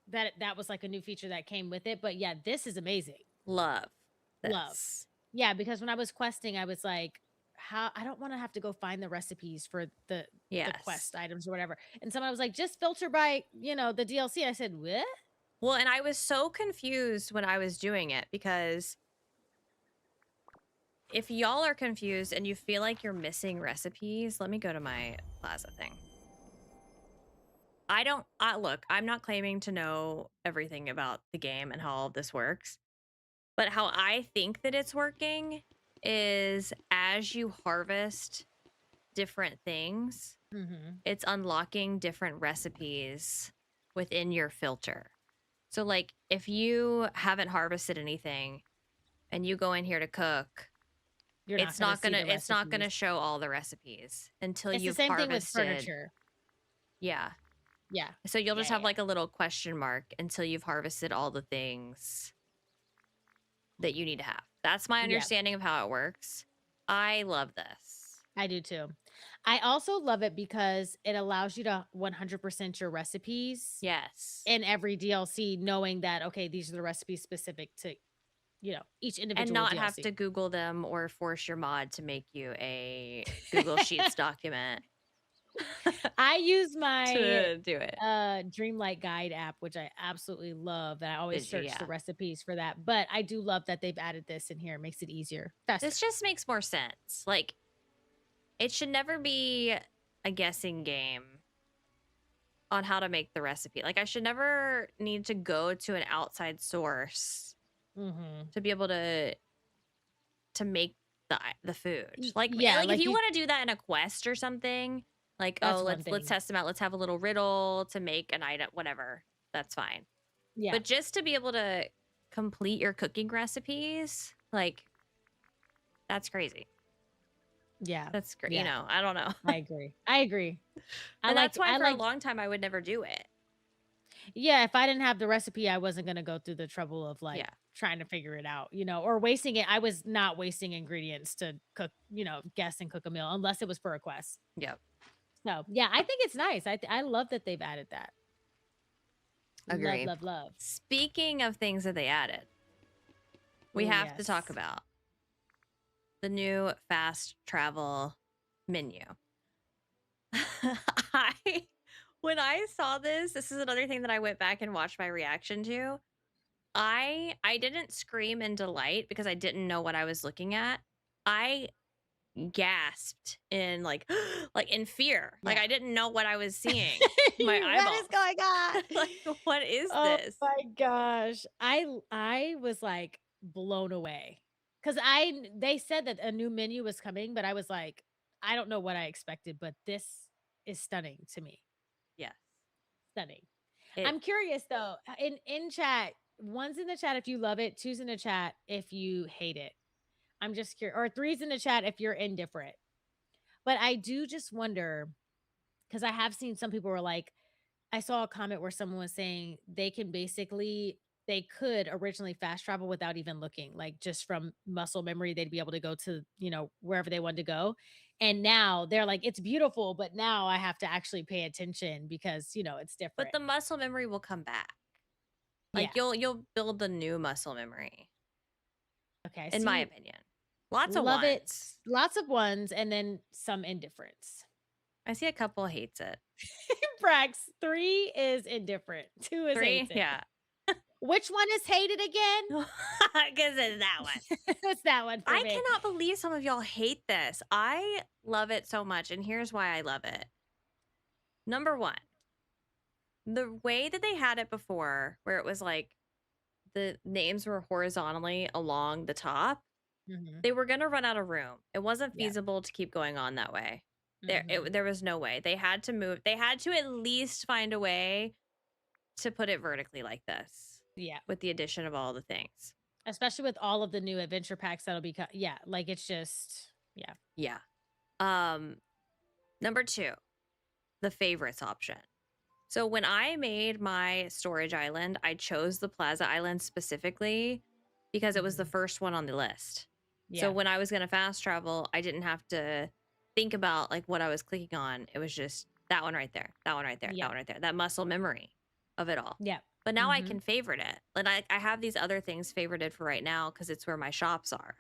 that that was, like, a new feature that came with it, but yeah, this is amazing. love Love. this? Yeah, because when I was questing, I was like, "How I don't wanna have to go find the recipes for the Yes. quest items or whatever," and someone was like, "Just filter by, the DLC." I said, "What?" Well, and I was so confused when I was doing it because if y'all are confused and you feel like you're missing recipes, let me go to my plaza thing. I don't look, I'm not claiming to know everything about the game and how all of this works, but how I think that it's working is as you harvest different things, Mhm. it's unlocking different recipes within your filter. So like if you haven't harvested anything and you go in here to cook, You're not gonna see the it's not gonna recipes. show all the recipes until It's the you've same thing with harvested. furniture. Yeah. Yeah. So you'll Yeah, just yeah, have yeah. like a little question mark until you've harvested all the things that you need to have. That's my Yeah, understanding of how it works. I love this. I do too. I also love it because it allows you to 100% your recipes Yes. in every DLC knowing that, okay, these are the recipes specific to each And individual not have to DLC. Google them or force your mod to make you a Google Sheets document I use my to do it. Dreamlight Guide app, which I absolutely love, and I always Did you? search the Yeah. recipes for that, but I do love that they've added this in here. It makes it easier, This faster. just makes more sense. Like, it should never be a guessing game on how to make the recipe. Like, I should never need to go to an outside source Mhm. to be able to make the food. Like, Yeah, like if like you you want to do that in a quest or something, like, oh, that's one let's thing. test them out. Let's have a little riddle to make an item, whatever. That's fine. Yeah. But just to be able to complete your cooking recipes, like, that's crazy. Yeah. That's great. Yeah. I don't know. I agree. I agree. I And like that's why I for a like long time I would never do it. yeah, if I didn't have the recipe, I wasn't gonna go through the trouble of, Yeah. trying to figure it out, or wasting it. I was not wasting ingredients to cook, guess and cook a meal unless it was for a quest. Yep. So, yeah, I think it's nice. I love that they've added that. Love, Agree. love, love. Speaking of things that they added, we Oh, have to talk yes. about the new fast travel menu. I when I saw this is another thing that I went back and watched my reaction to. I didn't scream in delight because I didn't know what I was looking at. I gasped in like in fear. Like Yeah. I didn't know what I was seeing. My What is eyeballs. going on? Like what is Oh this? my gosh. I was, blown away because they said that a new menu was coming, but I was like, I don't know what I expected, but this is stunning to me. Yes. Stunning. It I'm curious though, in chat, one's in the chat if you love it, two's in the chat if you hate it. I'm just curious, or three's in the chat if you're indifferent. But I do just wonder because I have seen some people were like, I saw a comment where someone was saying they could originally fast travel without even looking, like just from muscle memory, they'd be able to go to, wherever they wanted to go. And now they're like, it's beautiful, but now I have to actually pay attention because, it's but different. the muscle memory will come back. Yeah. Like you'll build the new muscle memory, Okay. in my See, opinion. Lots of love it. ones. Lots of ones and then some indifference. I see a couple hates it. Brax, 3 is indifferent. 2 is hates 3, it. yeah. Which one is hated again? Because it's that one. It's that one for I me. cannot believe some of y'all hate this. I love it so much, and here's why I love it. Number one, the way that they had it before, where it was like the names were horizontally along the top, Mhm. they were going to run out of room. It wasn't Yeah. feasible to keep going on that way. Mhm. There was no way. They had to move. They had to at least find a way to put it vertically like this Yeah. with the addition of all the things. Especially with all of the new adventure packs that'll be yeah, it's just yeah. Yeah. Um, Number two, the favorites option. So when I made my storage island, I chose the Plaza Island specifically because it was the Mhm. first one on the list. So Yeah. when I was going to fast travel, I didn't have to think about like what I was clicking on. It was just that one right there, that one right there, that Yeah. one right there, that muscle memory of it all. Yeah. But now I Mhm. can favorite it. And I have these other things favorited for right now because it's where my shops are.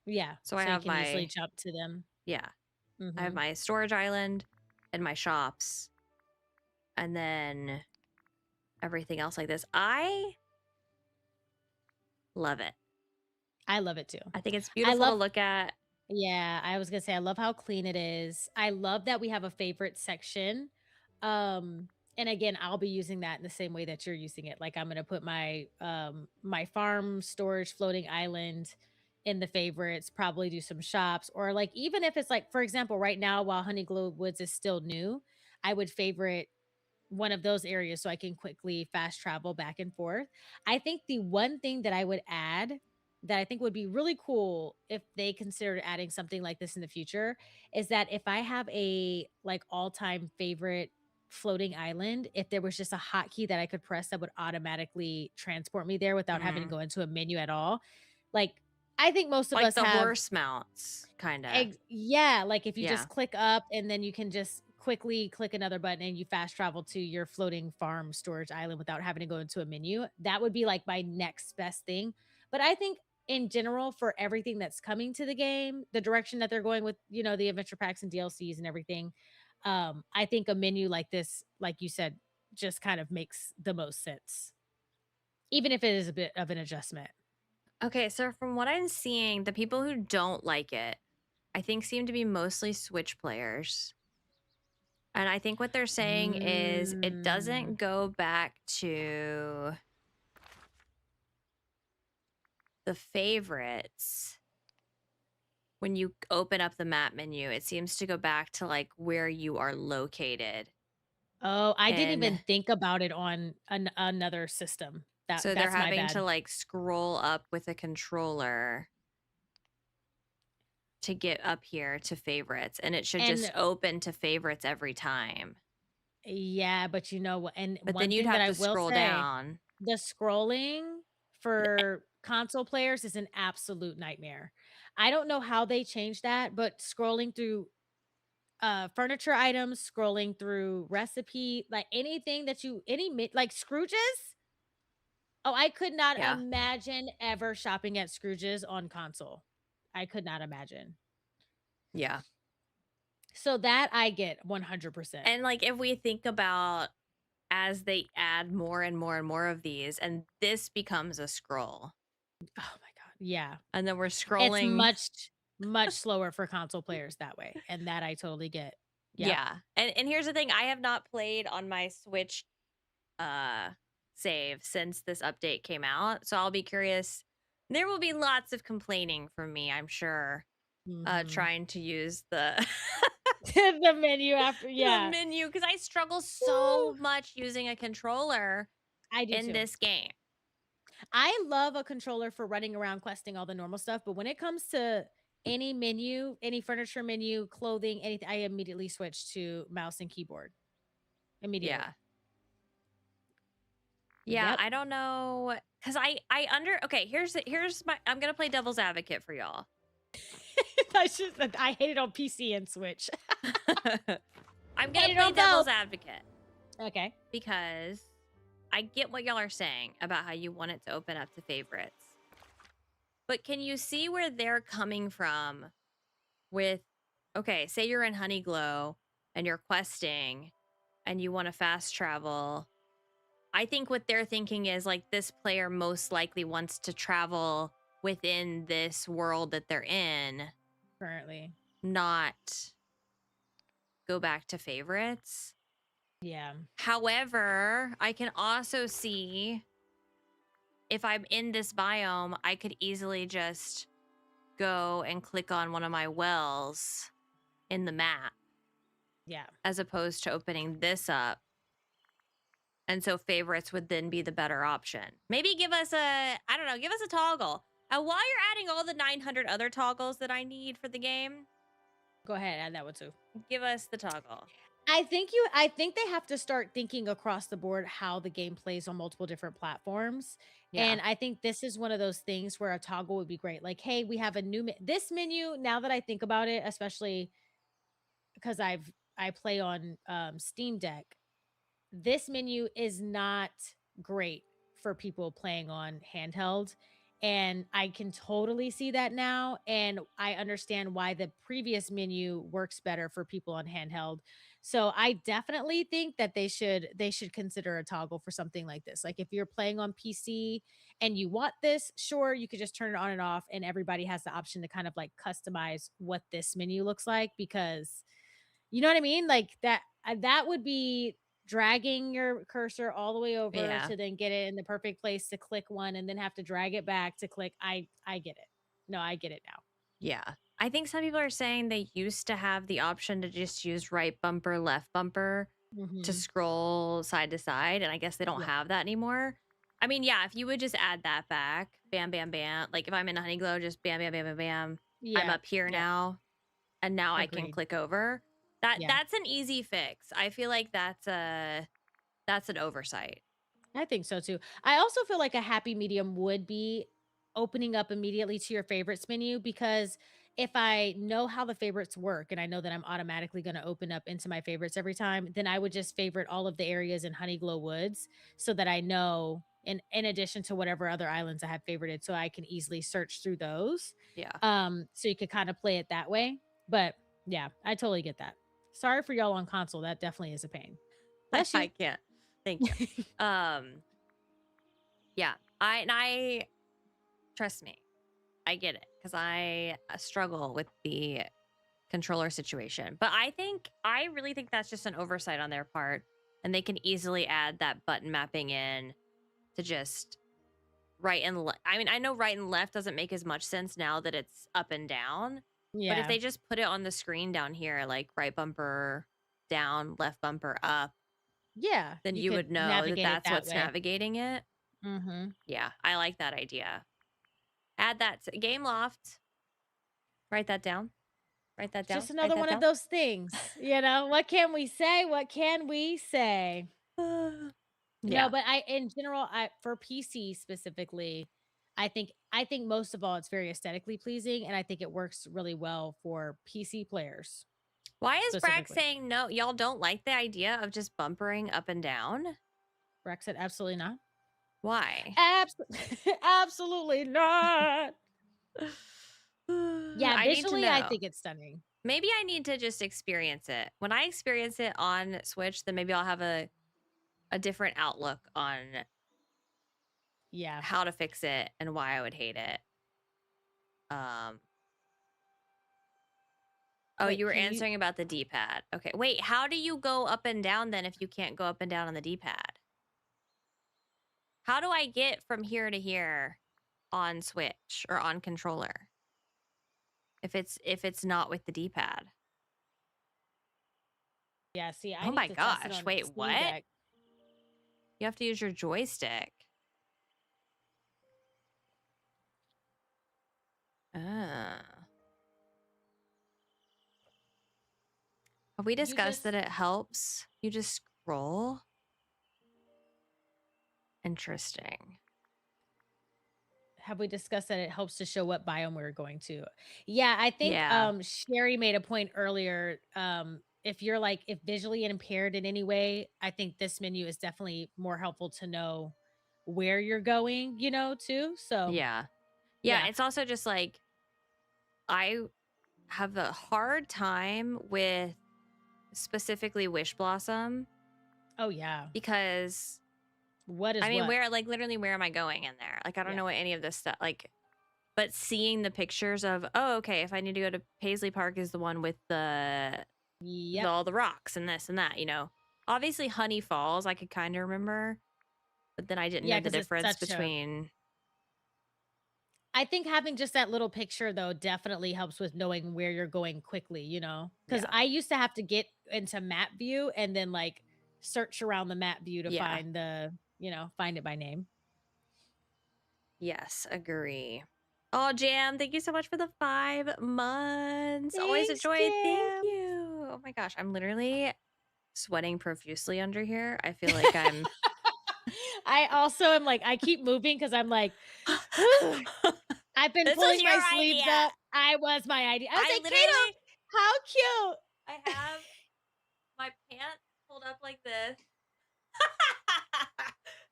Yeah. So I So you have can easily my, jump to them. yeah, I have Mhm. my storage island and my shops. And then everything else like this. I love it. I love it too. I think it's I beautiful to love look at. Yeah, I was gonna say I love how clean it is. I love that we have a favorite section. And again, I'll be using that in the same way that you're using it. Like I'm gonna put my farm storage floating island in the favorites, probably do some shops, or like even if it's like, for example, right now while Honeyglow Woods is still new, I would favorite one of those areas so I can quickly fast travel back and forth. I think the one thing that I would add that I think would be really cool if they considered adding something like this in the future is that if I have a like all-time favorite floating island, if there was just a hotkey that I could press that would automatically transport me there without having to Mhm. go into a menu at all. Like I think most of Like us the have horse mounts, kind of. Yeah, like if you Yeah. just click up and then you can just quickly click another button and you fast travel to your floating farm storage island without having to go into a menu. That would be like my next best thing. But I think in general for everything that's coming to the game, the direction that they're going with, the adventure packs and DLCs and everything, I think a menu like this, like you said, just kind of makes the most sense, even if it is a bit of an adjustment. Okay, so from what I'm seeing, the people who don't like it, I think seem to be mostly Switch players. And I think what they're saying is it Mm. doesn't go back to the favorites when you open up the map menu. It seems to go back to like where you are located. Oh, I didn't even And think about it on another system. That so they're that's my having to bad. like scroll up with a controller to get up here to favorites. And it should just And open to favorites every time. yeah, but you know what? And But then one you'd thing that have I to will scroll say, down. the scrolling for console players is an absolute nightmare. I don't know how they changed that, but scrolling through furniture items, scrolling through recipe, like anything that you like Scrooge's. Oh, I could not Yeah. imagine ever shopping at Scrooge's on console. I could not imagine. Yeah. So that I get 100%. And like if we think about as they add more and more and more of these, and this becomes a scroll. Oh my god. Yeah. And then we're It's scrolling. much slower for console players that way, and that I totally get. Yep. Yeah. And here's the thing, I have not played on my Switch uh save since this update came out. So I'll be curious. There will be lots of complaining from me, I'm sure, Mhm. trying to use the The menu after, the yeah. menu because I struggle Woo! so much using a controller I do in too. this game. I love a controller for running around questing all the normal stuff, but when it comes to any menu, any furniture menu, clothing, anything, I immediately switch to mouse and keyboard. Yeah. Immediately. Yeah, Yep. I don't know cuz I under okay, here's my I'm going to play devil's advocate for y'all. I hate it on PC and Switch. I'm going Hate to it play on devil's both. advocate Okay. because I get what y'all are saying about how you want it to open up to favorites. But can you see where they're coming from with okay, say you're in Honeyglow and you're questing and you want to fast travel. I think what they're thinking is like this player most likely wants to travel within this world that they're in, Currently. not go back to favorites. Yeah. However, I can also see if I'm in this biome, I could easily just go and click on one of my wells in the map Yeah. as opposed to opening this up. And so favorites would then be the better option. Maybe give us I don't know, give us a toggle. And while you're adding all the 900 other toggles that I need for the game, Go ahead, add that one too. give us the toggle. I think they have to start thinking across the board how the game plays on multiple different platforms. Yeah. And I think this is one of those things where a toggle would be great. Like, hey, we have a new this menu. Now that I think about it, especially because I play on Steam Deck, this menu is not great for people playing on handheld. And I can totally see that now. And I understand why the previous menu works better for people on handheld. So I definitely think that they should consider a toggle for something like this. Like if you're playing on PC and you want this, sure, you could just turn it on and off, and everybody has the option to kind of like customize what this menu looks like, because you know what I mean? Like that would be dragging your cursor all the way over Yeah. to then get it in the perfect place to click one and then have to drag it back to click. I get it. No, I get it now. Yeah. I think some people are saying they used to have the option to just use right bumper, left bumper to Mhm. scroll side to side. And I guess they don't Yeah. have that anymore. I mean, yeah, if you would just add that back, bam, bam, bam. Like if I'm in Honeyglow, just bam, bam, bam, bam, bam. I'm Yeah. up here Yep. now. And now I can Agreed. click over. That Yeah. that's an easy fix. I feel like that's an oversight. I think so too. I also feel like a happy medium would be opening up immediately to your favorites menu, because if I know how the favorites work and I know that I'm automatically going to open up into my favorites every time, then I would just favorite all of the areas in Honeyglow Woods so that I know. in addition to whatever other islands I have favorited, so I can easily search through those. Yeah. So you could kind of play it that way. But yeah, I totally get that. Sorry for y'all on console. That definitely is a pain. Bless I you. can't. Thank you. Yeah. I trust me. I get it because I struggle with the controller situation. But I really think that's just an oversight on their part, and they can easily add that button mapping in to just right and left. I mean, I know right and left doesn't make as much sense now that it's up and down, but if Yeah. they just put it on the screen down here, like right bumper down, left bumper up, Yeah. then You you could would know that navigate it that's that what's way. navigating it. Mhm. Yeah, I like that idea. Add that to Game Loft. Write that down. Write that down. Just Write another that one of down. those things, you know? What can we say? What can we say? No, Yeah. but I in general, I for PC specifically, I think most of all it's very aesthetically pleasing, and I think it works really well for PC players Why is Brack specifically. saying no? Y'all don't like the idea of just bumpering up and down? Brexit, absolutely not. Why? Abs absolutely not. Yeah, I need to visually, I know. think it's stunning. Maybe I need to just experience it. When I experience it on Switch, then maybe I'll have a different outlook on Yeah. how to fix it and why I would hate it. Um Oh, you Wait, were can you answering about the D-pad. Okay. Wait, how do you go up and down then if you can't go up and down on the D-pad? How do I get from here to here on Switch or on controller if it's not with the D-pad? Yeah, see, I Oh need my to test it gosh. on Wait, Steam what? Deck. You have to use your joystick. Ah. Have we You discussed that just it helps you just scroll? Interesting. Have we discussed that it helps to show what biome we're going to? Yeah, I think, Yeah. Sherry made a point earlier, if you're, like if visually impaired in any way, I think this menu is definitely more helpful to know where you're going, you know, too, so, Yeah. Yeah, yeah. it's also just like I have a hard time with specifically Wish Blossom Oh, yeah. because What is I mean, what? where like literally where am I going in there? Like I don't Yeah. know what any of this stuff like but seeing the pictures of oh okay, if I need to go to Paisley Park is the one with Yep. all the rocks and this and that, you know. Obviously Honey Falls I could kind of remember, but then I didn't Yeah, know the because it's difference such a between I think having just that little picture, though, definitely helps with knowing where you're going quickly, you know. Because yeah. I used to have to get into map view and then, like, search around the map view to Yeah. find find it by name. Yes, agree. Oh, Jam, thank you so much for the 5 months. Always a Thanks, joy. Thank Jam. you. Oh my gosh, I'm literally sweating profusely under here. I feel like I'm I also am like, I keep moving because I'm like, I've been This was pulling your my sleeves idea. up. I was my idea. I was I like, literally Kato, how cute. I have my pants pulled up like this.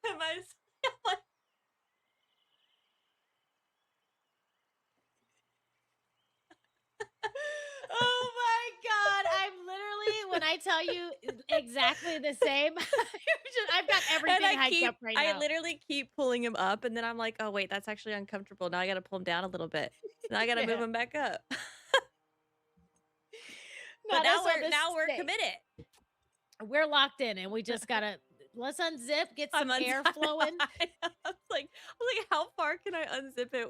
and my like, Oh my god, I'm literally when I tell you exactly the same, I've got and everything hyped up right I now. literally keep pulling him up and then I'm like, "Oh wait, that's actually uncomfortable. Now I got to pull him down a little bit. Now I got to move Yeah. him back up." But Not us on this now we're stage. committed. We're locked in and we just gotta let's unzip, get I'm some untied. air flowing. I was like, how far can I unzip it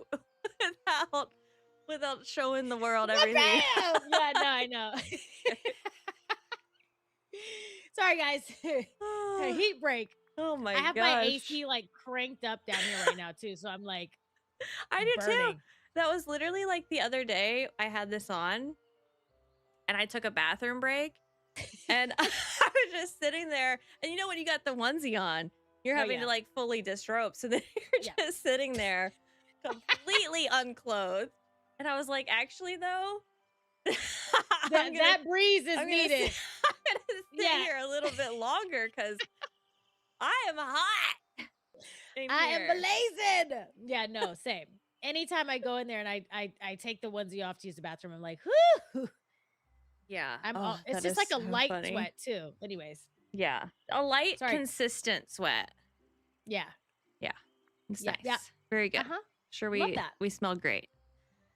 without showing the world everything? Bam! Yeah, no, I know. Sorry guys. A heat break. Oh I my have my gosh. AC like cranked up down here right now too, so I'm like I do too. burning. That was literally like the other day I had this on and I took a bathroom break and I was just sitting there and you know when you got the onesie on, you're Oh having yeah. to like fully disrobe. So then you're Yeah. just sitting there completely unclothed. And I was like, actually though, I'm gonna That breeze is I'm gonna needed. I'm gonna sit Yeah. here a little bit longer because I am hot. Same I am here. blazing. Yeah, no, same. Anytime I go in there and I take the onesie off to use the bathroom, I'm like, whoo. Yeah. I'm all Oh, it's that just is like a so light funny. sweat too. Anyways, Yeah. A light, sorry. consistent sweat. Yeah. Yeah. It's Yeah. Yeah. nice. Very good. Uh-huh. Sure Love we that. we smell great.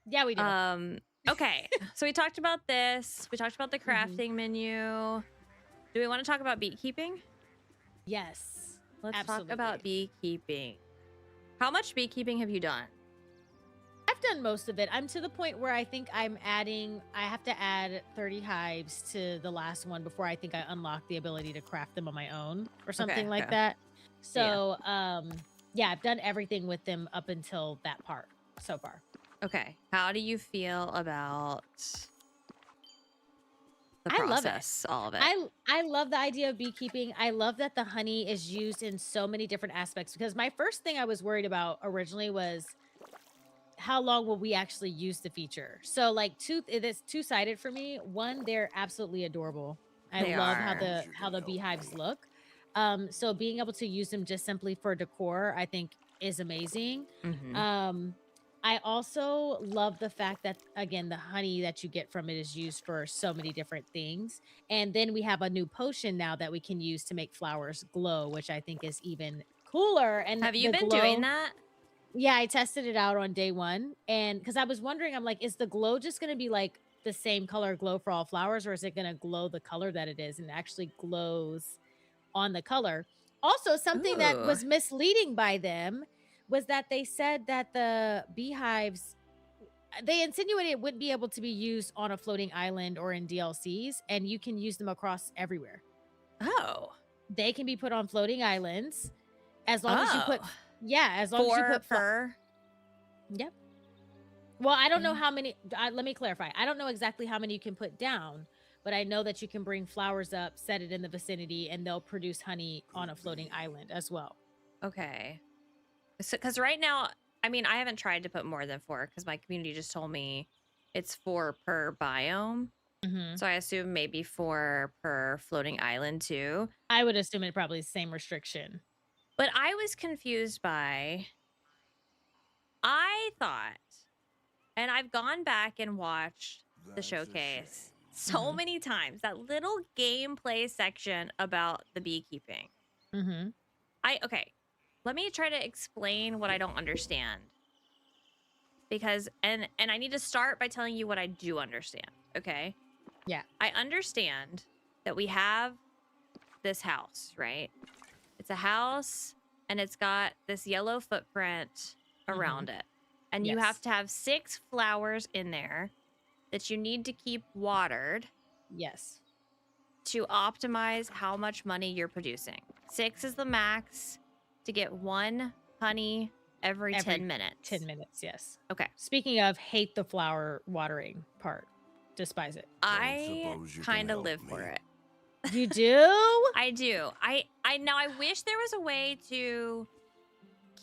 Yeah, we do. Okay. So we talked about this. We talked about the Mhm. crafting menu. Do we want to talk about beekeeping? Yes. Let's talk about Absolutely. beekeeping. How much beekeeping have you done? I've done most of it. I'm to the point where I think I have to add 30 hives to the last one before I think I unlock the ability to craft them on my own or something Okay, like okay. that. Yeah. So, yeah, I've done everything with them up until that part so far. Okay. How do you feel about the I love it. process, all of it? I love the idea of beekeeping. I love that the honey is used in so many different aspects because my first thing I was worried about originally was how long will we actually use the feature? So like it is two-sided for me. One, they're absolutely adorable. I They love are. how the beehives look. So being able to use them just simply for decor, I think is amazing. Mhm. Um, I also love the fact that again, the honey that you get from it is used for so many different things. And then we have a new potion now that we can use to make flowers glow, which I think is even cooler. And Have you the been doing glow, that? yeah, I tested it out on day 1, and because I was wondering, I'm like, "Is the glow just gonna be, like, the same color glow for all flowers, or is it gonna glow the color that it is?" And it actually glows on the color. Also, something that Ooh. was misleading by them was that they said that the beehives they insinuated it wouldn't be able to be used on a floating island or in DLCs, and you can use them across everywhere. Oh. They can be put on floating islands as long as you put Oh. yeah, as long as you 4 put per? Yep. Well, I don't know Yeah. how many let me clarify. I don't know exactly how many you can put down, but I know that you can bring flowers up, set it in the vicinity, and they'll produce honey on a floating island as well. Okay. So, because right now, I mean, I haven't tried to put more than 4 because my community just told me it's 4 per biome. Mhm. So I assume maybe 4 per floating island too. I would assume it probably the same restriction. But I was confused by, I thought, and I've gone back and watched the That's a showcase shame. so Mhm. many times, that little gameplay section about the beekeeping. Mhm. Okay, let me try to explain what I don't understand, because and I need to start by telling you what I do understand, okay? Yeah. I understand that we have this house, right? It's a house and it's got this yellow footprint Mhm. around it. And you have Yes. to have 6 flowers in there that you need to keep watered Yes. to optimize how much money you're producing. 6 is the max to get 1 honey every Every 10 10 minutes. minutes, yes. Okay. Speaking of hate the flower watering part. Despise it. Don't I suppose you can kind of help live for me? it. You do? I do. I now I wish there was a way to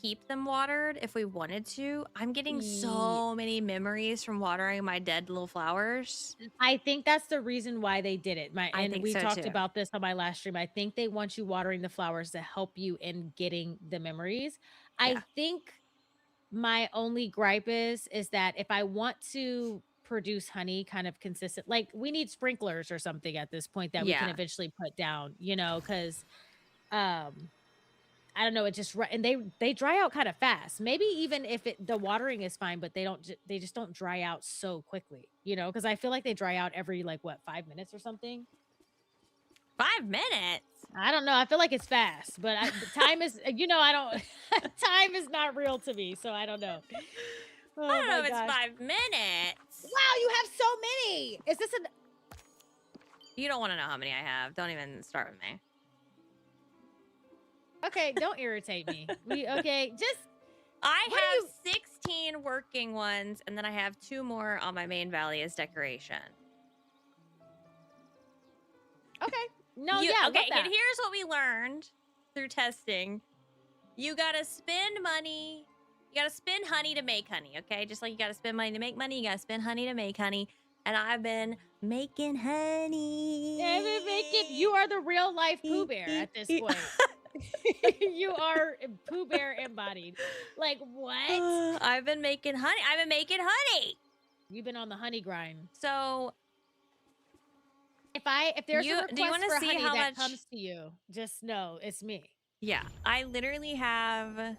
keep them watered if we wanted to. I'm getting Ye so many memories from watering my dead little flowers. I think that's the reason why they did it. I And think we so talked too. about this on my last stream. I think they want you watering the flowers to help you in getting the memories. I Yeah. think my only gripe is that if I want to produce honey kind of consistent, like we need sprinklers or something at this point that we can Yeah. eventually put down, because um I don't know, it just and they dry out kind of fast. Maybe even if the watering is fine, but they just don't dry out so quickly, because I feel like they dry out every like what 5 minutes or something. 5 minutes. I don't know. I feel like it's fast, but but time is I don't time is not real to me, so I don't know. I Oh don't my know if it's gosh. 5 minutes. Wow, you have so many. Is this an You don't want to know how many I have. Don't even start with me. Okay, don't irritate me. Just I what are you have 16 working ones, and then I have 2 more on my main valley as decoration. Okay. No, yeah, love Okay, and that. here's what we learned through testing. You gotta spend money. You gotta spend honey to make honey, okay? Just like you gotta spend money to make money, you gotta spend honey to make honey. And I've been making honey. You are the real life Pooh Bear at this point. You are Pooh Bear embodied. Like, what? I've been making honey. I've been making honey. You've been on the honey grind. So If there's a do you want request to for see honey how that much? comes to you, just know it's me. Yeah, I literally have.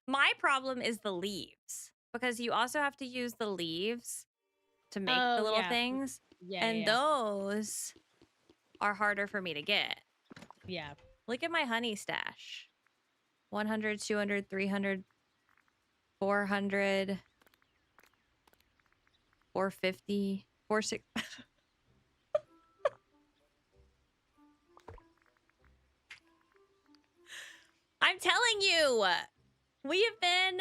My problem is the leaves because you also have to use the leaves to make the Oh, little yeah. things, Yeah, and yeah, those are harder for me to get. yeah. Look at my honey stash. 100, 200, 300, 400, 450, 46. I'm telling you, we have been.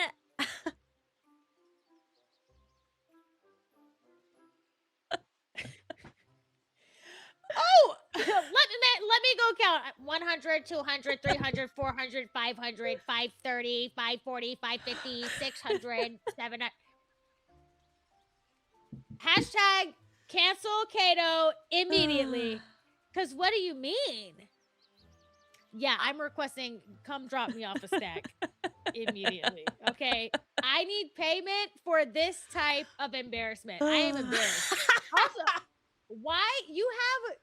Oh, let me go count. 100, 200, 300, 400, 500, 530, 540, 550, 600, 700. Hashtag cancel Kato immediately. Because what do you mean? Yeah, I'm requesting come drop me off a stack immediately. Okay. I need payment for this type of embarrassment. I am embarrassed. Also, why you have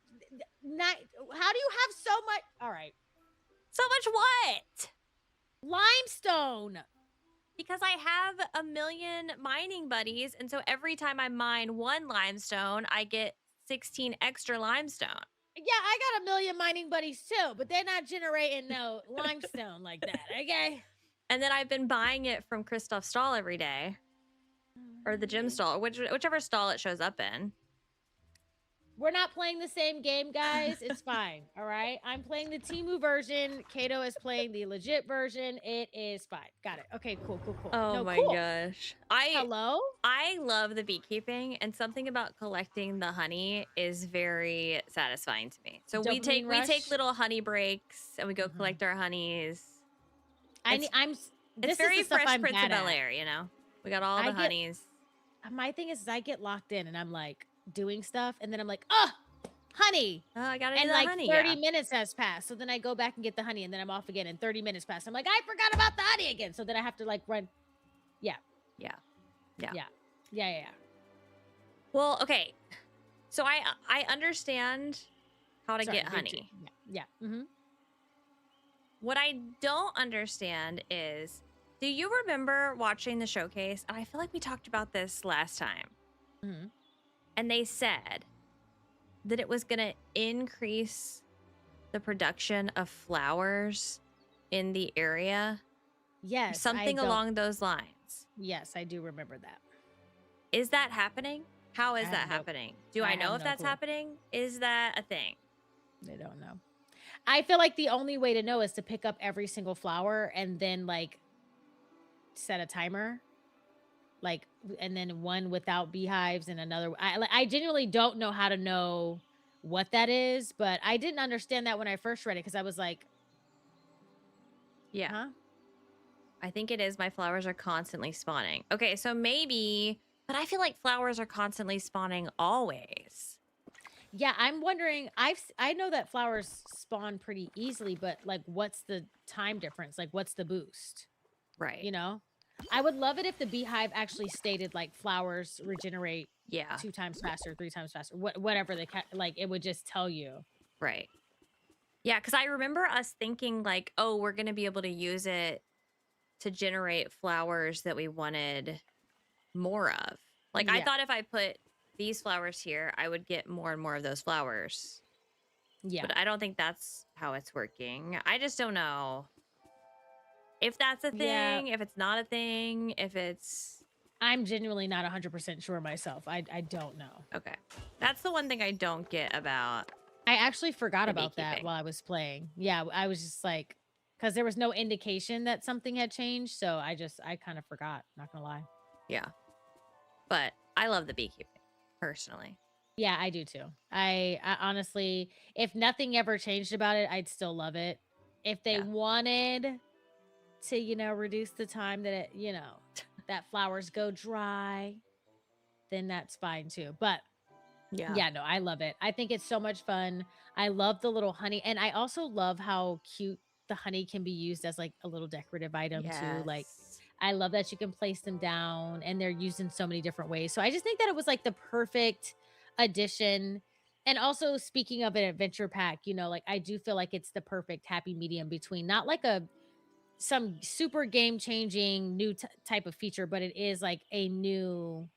not how do you have so much? All right. So much what? Limestone. Because I have a million mining buddies, and so every time I mine one limestone, I get 16 extra limestone. Yeah, I got a million mining buddies too, but they're not generating no limestone like that, okay? And then I've been buying it from Christoph's stall every day, or the gym stall, whichever stall it shows up in. We're not playing the same game, guys. It's fine. All right. I'm playing the Timu version. Kato is playing the legit version. It is fine. Got it. Okay, cool. Oh No, my cool. gosh. Hello? I love the beekeeping, and something about collecting the honey is very satisfying to me. So we Dopamine take rush. little honey breaks and we go collect our honeys. It's It's very Fresh Prince of Bel-Air, you know? We got all the honeys. My thing is I get locked in and I'm like doing stuff and then I'm like, oh, honey. Oh, I gotta And do the like honey. 30 minutes has passed. So then I go back and get the honey and then I'm off again and 30 minutes pass. I'm like, I forgot about the honey again. So then I have to like run. Yeah. Well, okay. So I understand how to get honey. Yeah. Mm-hmm. What I don't understand is, do you remember watching the showcase? And I feel like we talked about this last time. Mm-hmm. And they said that it was going to increase the production of flowers in the area. Yes. Something along those lines. Yes, I do remember that. Is that happening? How is that happening? Do I know if that's happening? Is that a thing? They don't know. I feel like the only way to know is to pick up every single flower and then like set a timer. Like, and then one without beehives and another. I genuinely don't know how to know what that is, but I didn't understand that when I first read it because I was like, yeah. Huh? I think it is. My flowers are constantly spawning. Okay, so maybe, but I feel like flowers are constantly spawning always. Yeah, I'm wondering. I know that flowers spawn pretty easily, but like, what's the time difference? Like, what's the boost? Right. You know, I would love it if the beehive actually stated like flowers regenerate 2 times faster, 3 times faster, whatever they like. It would just tell you. Right. Yeah, because I remember us thinking like, oh, we're gonna be able to use it to generate flowers that we wanted more of. Like, I thought if I put these flowers here, I would get more and more of those flowers. Yeah. But I don't think that's how it's working. I just don't know if that's a thing, if it's not a thing, if it's... I'm genuinely not 100% sure myself. I don't know. Okay. That's the one thing I don't get about... I actually forgot about that while I was playing. Yeah, I was just like... Because there was no indication that something had changed, so I kind of forgot, not gonna lie. Yeah. But I love the beekeeping, personally. Yeah, I do too. I honestly, if nothing ever changed about it, I'd still love it. If they wanted to, reduce the time that that flowers go dry, then that's fine too. But Yeah. Yeah, no, I love it. I think it's so much fun. I love the little honey, and I also love how cute the honey can be used as, like, a little decorative item too, like, Yes. I love that you can place them down, and they're used in so many different ways, so I just think that it was, like, the perfect addition, and also speaking of an adventure pack, like, I do feel like it's the perfect happy medium between not like some super game changing new type of feature, but it is like a new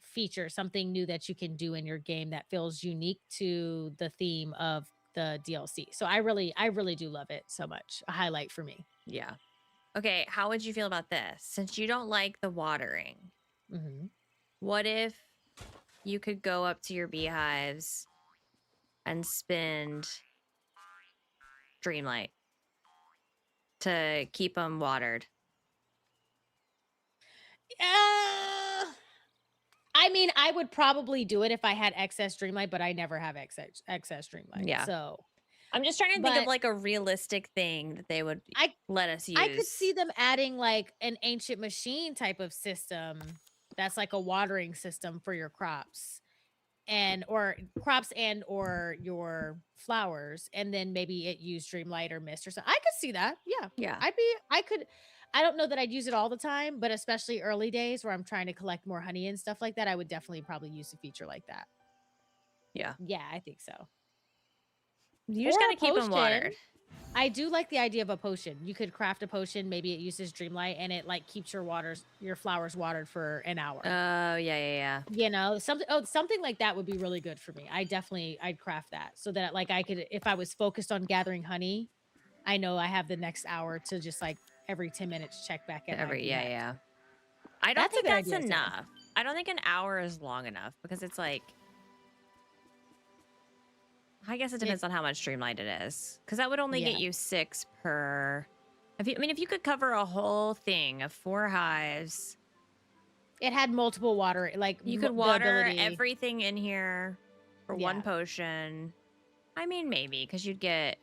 feature, something new that you can do in your game that feels unique to the theme of the DLC. So I really do love it so much. A highlight for me. Yeah. Okay, how would you feel about this? Since you don't like the watering, Mhm. what if you could go up to your beehives and spend Dreamlight to keep them watered? Uh, I mean, I would probably do it if I had excess Dreamlight, but I never have excess Dreamlight. Yeah. So, I'm just trying to think of but like a realistic thing that they would I let us I could see use. them adding like an ancient machine type of system that's like a watering system for your crops and or your flowers, and then maybe it use Dreamlight or Mist or something. I could see that. Yeah. Yeah. I don't know that I'd use it all the time, but especially early days where I'm trying to collect more honey and stuff like that, I would definitely probably use a feature like that. Yeah. Yeah, I think so. You just Or got a to keep them watered. potion. I do like the idea of a potion. You could craft a potion, maybe it uses Dreamlight and it like keeps your flowers watered for an Oh, hour. yeah, yeah, yeah. Something like that would be really good for me. I'd craft that so that like I could if I was focused on gathering honey, I know I have the next hour to just like every 10 minutes check back at my Yeah, beehive. yeah. I don't That's a think good that's idea too. enough. I don't think an hour is long enough because it's like, I guess it It depends on how much Dreamlight it is. Because that would only get yeah. you 6 per. If you could cover a whole thing of 4 hives, It had multiple water like you could the water ability. everything in here for one Yeah. potion. I mean, maybe because you'd get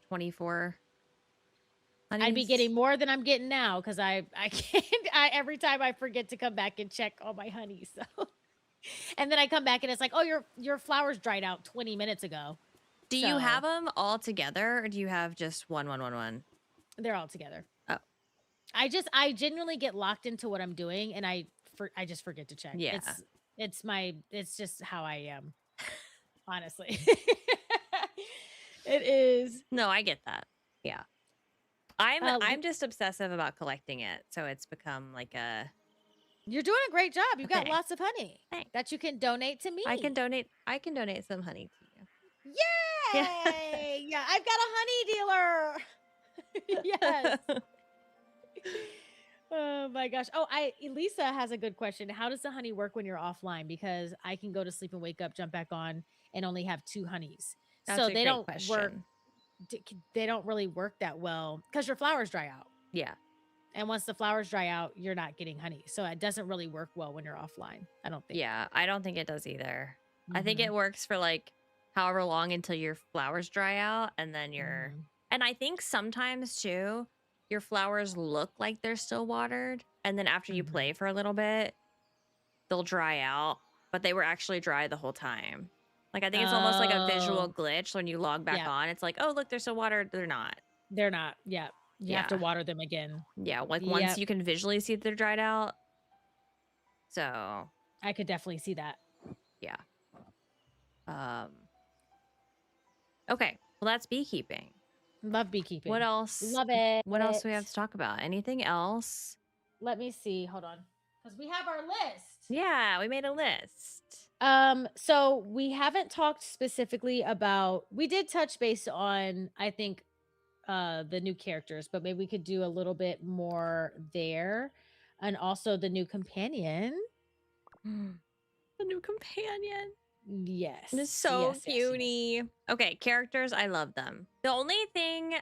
24 I'd be getting honeys. more than I'm getting now because I can't I every time I forget to come back and check all my honey. So and then I come back and it's like, oh, your flowers dried out 20 minutes ago. Do you have So them all together or do you have just one, one, one, one? they're all together. Oh, I genuinely get locked into what I'm doing and I just forget to check. yeah. It's just how I am, honestly. It is. No, I get that. Yeah. I'm Uh, I'm just obsessive about collecting it, so it's become like a you're doing a great job. You've got thing. lots of honey Thanks. that you can donate to me. I can donate some honey to you. Yeah. Yay! Yeah, I've got a honey dealer. Yes. Oh my gosh. Oh, I Elisa has a good question. How does the honey work when you're offline? Because I can go to sleep and wake up, jump back on, and only have 2 honeys. That's So a they great don't work. question. They don't really work that well because your flowers dry out. Yeah. And once the flowers dry out, you're not getting honey. So it doesn't really work well when you're offline. I don't think. Yeah, I don't think it does either. I think Hmm. it works for like however long until your flowers dry out and then Hmm. and I think sometimes too your flowers look like they're still watered and then after you Hmm. play for a little bit, they'll dry out, but they were actually dry the whole time. Like I think it's almost like a visual Oh, glitch when you log back yeah. on. It's like, "Oh, look, they're still watered." They're not. They're not. Yeah. You have to Yeah. water them again. Yeah, like once Yep. you can visually see that they're dried out. So, I could definitely see that. yeah. Um okay. Well, that's beekeeping. Love What beekeeping. else? Love What else do we have it. to talk about? Anything else? Let me see. Hold on. Because we have our list. Yeah, we made a list. So we haven't talked specifically about we did touch base on, I think, the new characters, but maybe we could do a little bit more there. And also the new companion. The new companion. It's Yes. so Yes, yes, yes. cutie. Okay, characters, I love them. The only thing,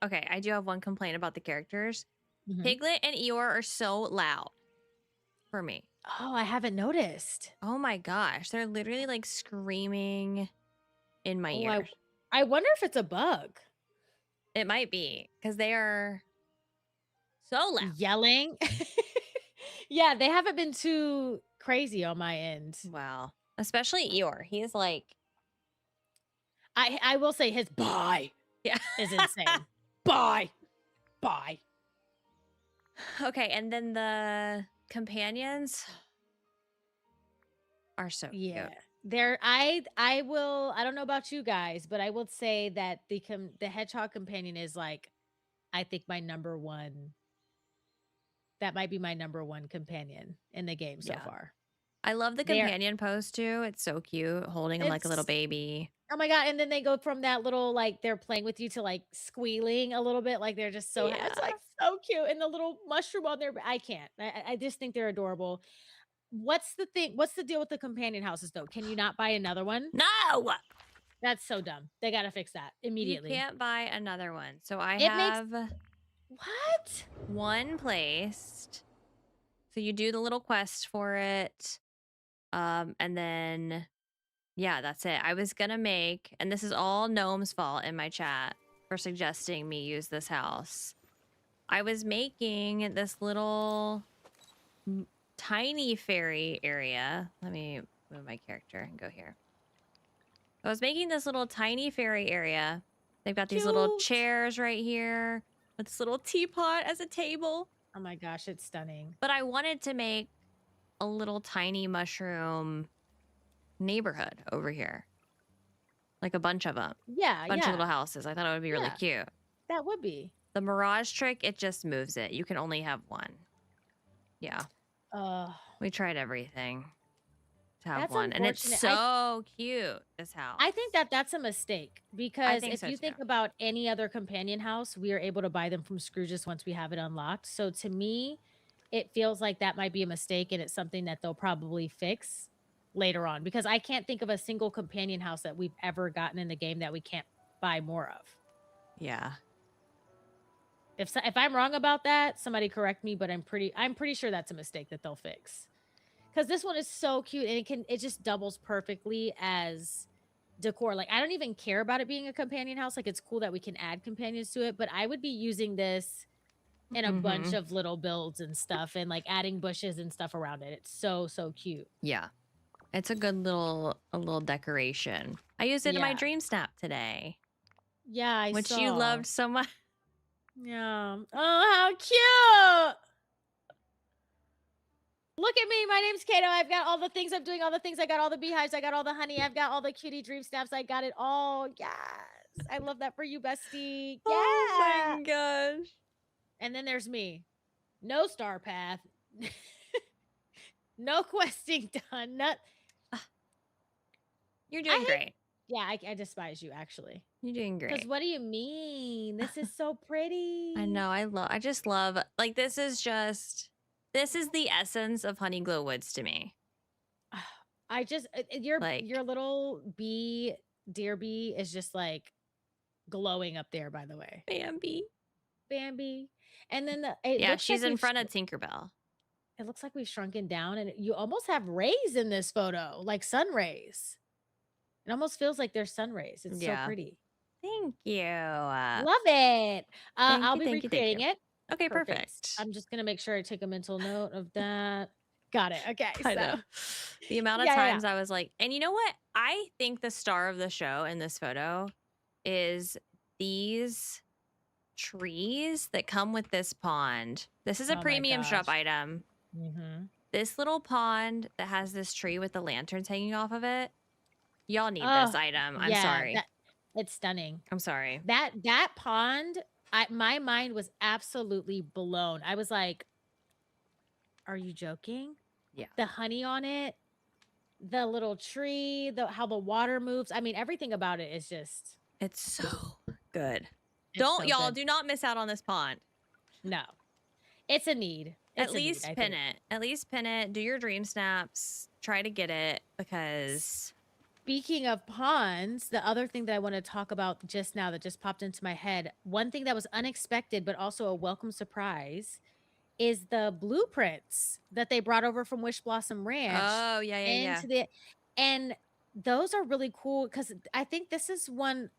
okay, I do have one complaint about the characters. Mhm. Piglet and Eeyore are so loud for me. Oh, I haven't noticed. Oh my gosh, they're literally like screaming in my Oh, ears. I wonder if it's a bug. It might be because they are so loud. Yelling? Yeah, they haven't been too crazy on my end. Wow. Especially Eeyore. He's like, I will say his bye yeah. is insane. Bye. Bye. Okay, and then the companions are so Yeah. cute. I don't know about you guys, but I would say that the hedgehog companion is like I think my number one that might be my number one companion in the game so Yeah. far. I love the They're companion pose too. It's so cute, holding him like a little it's baby. Oh my god, and then they go from that little, like, they're playing with you to, like, squealing a little bit, like, they're just so it's, Yeah. like, so cute, and the little mushroom on their I can't. I just think they're adorable. What's the deal with the companion houses, though? Can you not buy another one? No! That's so dumb. They gotta fix that You immediately. can't buy another one. So I It makes have What? one placed. So you do the little quest for it. And then yeah, that's it. I was gonna make, and this is all Gnome's fault in my chat for suggesting me use this house. I was making this little tiny fairy area. Let me move my character and go here. I was making this little tiny fairy area. They've got these little Cute. chairs right here with this little teapot as a table. Oh my gosh, it's stunning. But I wanted to make a little tiny mushroom neighborhood over here. Like a bunch of them. Yeah, Bunch of little yeah, houses. I thought it would be really yeah, cute. that would be. The Mirage trick, it just moves it. You can only have one. Yeah. Uh, We tried everything to have that's one. And it's unfortunate. so cute, this house. I think that that's a mistake I because think if so you too. think about any other companion house, we are able to buy them from Scrooge's once we have it unlocked. So to me, it feels like that might be a mistake and it's something that they'll probably fix later on because I can't think of a single companion house that we've ever gotten in the game that we can't buy more of. Yeah. If I'm wrong about that, somebody correct me, but I'm pretty sure that's a mistake that they'll fix. Cuz this one is so cute and it just doubles perfectly as decor. Like I don't even care about it being a companion house. Like it's cool that we can add companions to it, but I would be using this in a bunch Mm-hmm. of little builds and stuff and like adding bushes and stuff around it. It's so cute. Yeah. It's a good little decoration. I used it in my Yeah. dream snap today, Yeah, I which you saw. loved so much. Yeah. Oh, how cute. Look at me. My name's Kato. I've got all the things. I'm doing all the things. I got all the beehives. I got all the honey. I've got all the cutie dream snaps. I got it all. Yes. I love that for you, bestie. Oh Yeah. my gosh. And then there's me. No star path. No questing done. Not You're I doing hate great. Yeah, I despise you actually. You're doing Because great. what do you mean? This is so pretty. I know. I just love, like, this is the essence of Honeyglow Woods to me. I just Like, your little bee, deer bee is just like glowing up there, by the way. Bambi. Bambi. And then it Yeah, looks she's like in front of Tinkerbell. it looks like we've shrunken down and you almost have rays in this photo, like sun rays. It almost feels like there's sun rays. It's so Yeah. pretty. Thank you. Love it. Thank I'll you, be thank you, thank recreating you. it. Okay, Perfect. perfect. I'm just gonna make sure I take a mental note of that. Got it. Okay, I so know. The amount of yeah, yeah, yeah. times I was like, and you know what? I think the star of the show in this photo is these trees that come with this pond. This is a Oh my premium shop gosh. item. Mhm. This little pond that has this tree with the lanterns hanging off of it. Y'all need this Oh, item. I'm yeah, sorry. that it's stunning. I'm sorry. That pond, my mind was absolutely blown. I was like, "Are you joking?" Yeah. The honey on it, the little tree, the how the water moves. I mean, everything about it is just It's so good. it's Don't so y'all good. do not miss out on this pond. No. It's a need. At It's a need, least I pin think. it. At least pin it. Do your dream snaps. Try to get it because Speaking of ponds, the other thing that I want to talk about just now that just popped into my head, one thing that was unexpected but also a welcome surprise is the blueprints that they brought over from Wish Blossom Ranch oh yeah, yeah, yeah. into the and those are really cool because I think this is one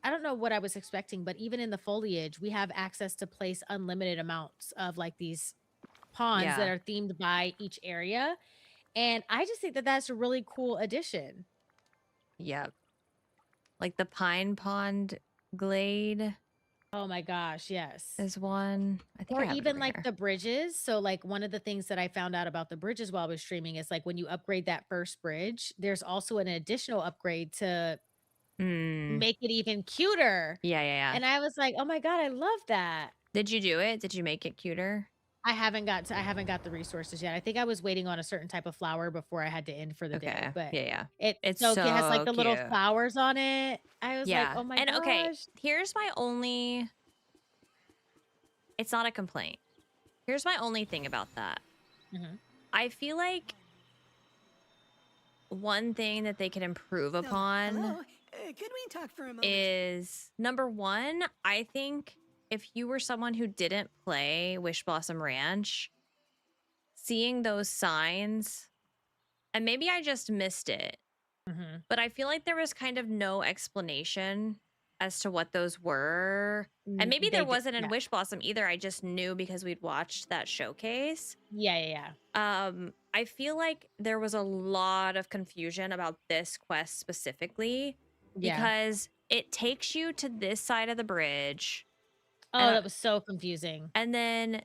I don't know what I was expecting, but even in the foliage, we have access to place unlimited amounts of like these ponds that Yeah. are themed by each area. And I just think that that's a really cool addition. Yep. Like the Pine Pond Glade Oh my gosh, yes. is one. I think Or I have it even over like here. the bridges. So, like, one of the things that I found out about the bridges while I was streaming is like when you upgrade that first bridge, there's also an additional upgrade to Mm. make it even cuter. Yeah, yeah, yeah. And I was like, "Oh my god, I love that." Did you do it? Did you make it cuter? I haven't got the resources yet. I think I was waiting on a certain type of flower before I had to end for the day, Okay. but Yeah, yeah. it's It's so it has like so the little cute. flowers on it. I was like, Yeah. "Oh my And okay, gosh." here's my only it's not a complaint. Here's my only thing about that. Mhm. I feel like one thing that they can improve Oh, upon hello. Could we talk for a moment? is number one, I think if you were someone who didn't play Wish Blossom Ranch, seeing those signs, and maybe I just missed it, Mhm. but I feel like there was kind of no explanation as to what those were. And maybe there They did, wasn't in yeah. Wish Blossom either. I just knew because we'd watched that showcase. Yeah, yeah, yeah. I feel like there was a lot of confusion about this quest specifically Yeah. because it takes you to this side of the bridge Oh, and that was so confusing. and then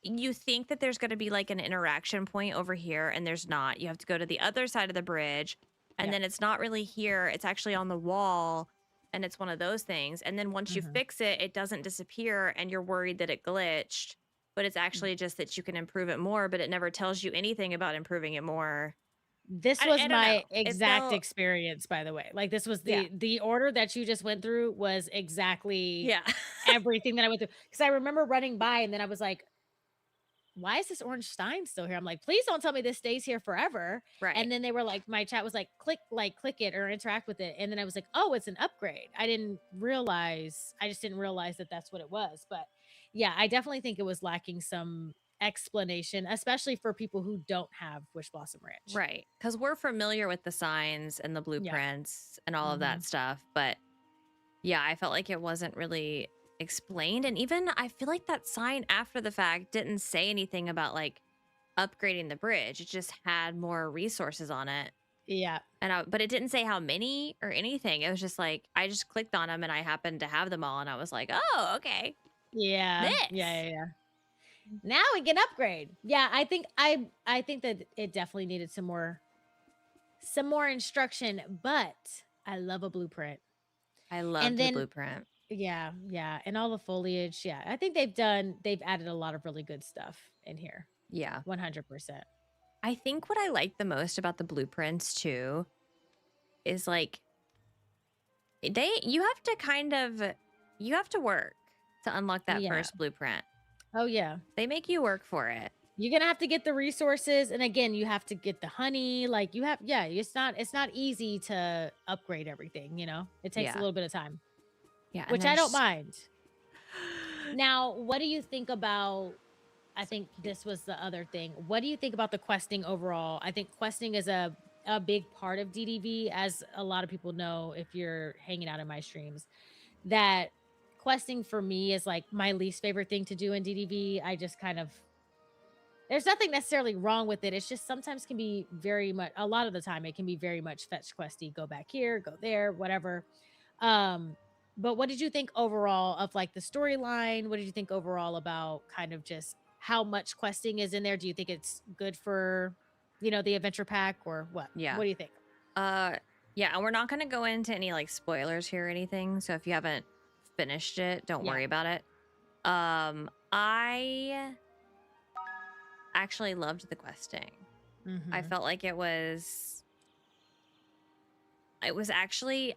you think that there's going to be like an interaction point over here and there's not. You have to go to the other side of the bridge and Yep. then it's not really here. It's actually on the wall and it's one of those things. And then once you Mhm. fix it, it doesn't disappear and you're worried that it glitched, but it's actually just that you can improve it more, but it never tells you anything about improving it more. This I was I don't my know. It exact felt experience, by the way. Like, this was yeah. the order that you just went through was exactly Yeah. everything that I went through. Because I remember running by and then I was like, "Why is this orange sign still here?" I'm like, "Please don't tell me this stays here forever." Right. And then they were like my chat was click it or interact with it." And then I was like, "Oh, it's an upgrade." I just didn't realize that that's what it was. But yeah, I definitely think it was lacking some explanation, especially for people who don't have Wish Blossom Ranch. Right. Cuz we're familiar with the signs and the Yeah. blueprints and all of that Mhm. stuff, but yeah, I felt like it wasn't really explained and even I feel like that sign after the fact didn't say anything about like upgrading the bridge. It just had more resources on it. Yeah. But it didn't say how many or anything. It was just like I just clicked on them and I happened to have them all and I was like, "Oh, okay. Yeah. Yeah, This." yeah, yeah. Now we can upgrade. Yeah, I think that it definitely needed some more instruction, but I love a blueprint. I And loved the then blueprint. yeah, yeah, and all the foliage, yeah. I think they've added a lot of really good stuff in here. Yeah. 100%. I think what I like the most about the blueprints too is like you have to kind of you have to work to unlock that Yeah. first blueprint. Oh, yeah. They make you work for it. You're gonna have to get the resources, and again, you have to get the honey, like, you have yeah, it's not easy to upgrade everything, you know? It takes a Yeah. little bit of time, Yeah, and which I don't there's mind. Now, what do you think about I think this was the other thing. What do you think about the questing overall? I think questing is a big part of DDV, as a lot of people know if you're hanging out in my streams. That questing for me is like my least favorite thing to do in DDV. I just kind of there's nothing necessarily wrong with it. It's just sometimes can be very much a lot of the time it can be very much fetch questy. Go back here, go there, whatever. Um, but what did you think overall of like the storyline? What did you think overall about kind of just how much questing is in there? Do you think it's good for, the adventure pack or what? yeah. What do you think? Uh yeah, and we're not going to go into any like spoilers here or anything, so if you haven't finished it, don't Yeah. worry about it. I actually loved the questing. I Hmm. felt like it was actually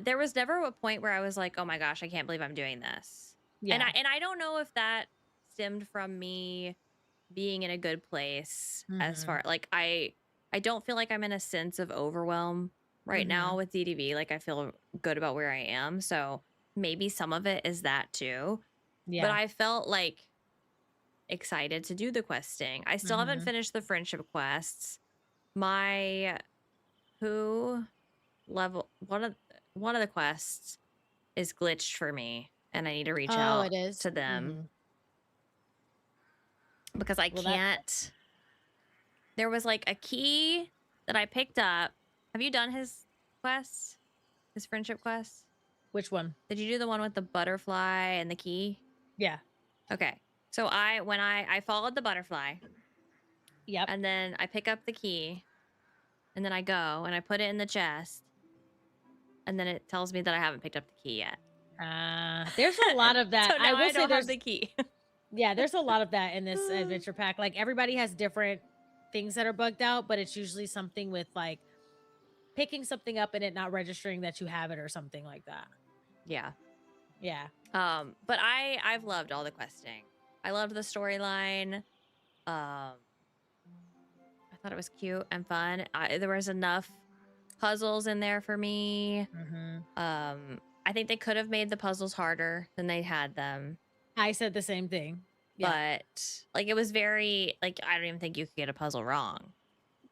there was never a point where I was like, "Oh my gosh, I can't believe I'm doing this." And I Yeah. and I don't know if that stemmed from me being in a good place as Hmm. far like I don't feel like I'm in a sense of overwhelm right now Hmm. with DDV. Like I feel good about where I am. So maybe some of it is that too. But Yeah. I felt like excited to do the questing. I still haven't Hmm. finished the friendship quests. My who level one of the quests is glitched for me and I need to reach Oh, out it is. to them Hmm. because I Well, that can't there was like a key that I picked up. Have you done his quest? His friendship quest? Which one? Did you do the one with the butterfly and the key? Yeah. Okay. So I followed the butterfly Yep. and then I pick up the key and then I go and I put it in the chest and then it tells me that I haven't picked up the key yet. There's a lot of that. So now I will I say don't have there's the key. yeah, there's a lot of that in this adventure pack. Like everybody has different things that are bugged out, but it's usually something with like picking something up and it not registering that you have it or something like that. Yeah. Yeah. But I've loved all the questing. I loved the storyline. I thought it was cute and fun. There was enough puzzles in there for me. Mm-hmm. I think they could have made the puzzles harder than they had them. I said the same thing. Yeah. But like it was very like I don't even think you could get a puzzle wrong.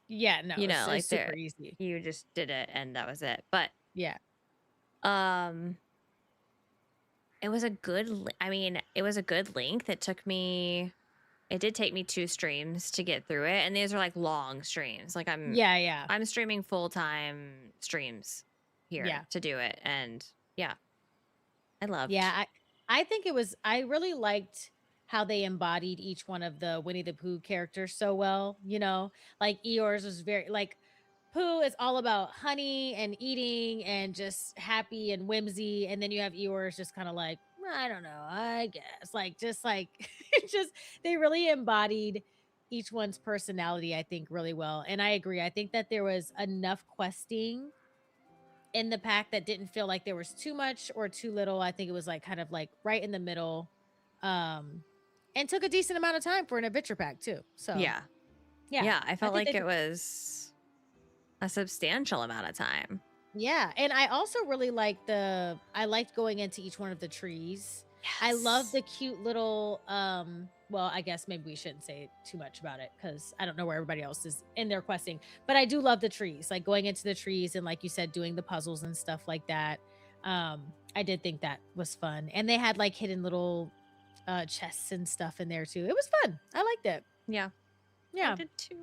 Yeah, no, You know, like it's super easy. you just did it and that was it. But Yeah. it was a good it was a good length. It did take me 2 streams to get through it, and these are like long streams. Like Yeah. I'm streaming full-time streams here to do it, and yeah. I loved. Yeah, I think I really liked how they embodied each one of the Winnie the Pooh characters so well, you know? Like Eeyore's was very like Pooh is all about honey and eating and just happy and whimsy, and then you have Eeyore's just kind of like, I don't know, I guess. Like just like just they really embodied each one's personality, I think, really well. And I agree. I think that there was enough questing in the pack that didn't feel like there was too much or too little. I think it was like kind of like right in the middle. And took a decent amount of time for an adventure pack too. So Yeah. I felt like it was a substantial amount of time. Yeah, and I also really liked going into each one of the trees. Yes. I love the cute little well, I guess maybe we shouldn't say too much about it because I don't know where everybody else is in their questing, but I do love the trees, like going into the trees and like you said, doing the puzzles and stuff like that. I did think that was fun. And they had like hidden little chests and stuff in there too. It was fun. I liked it. Yeah. Yeah. I did too.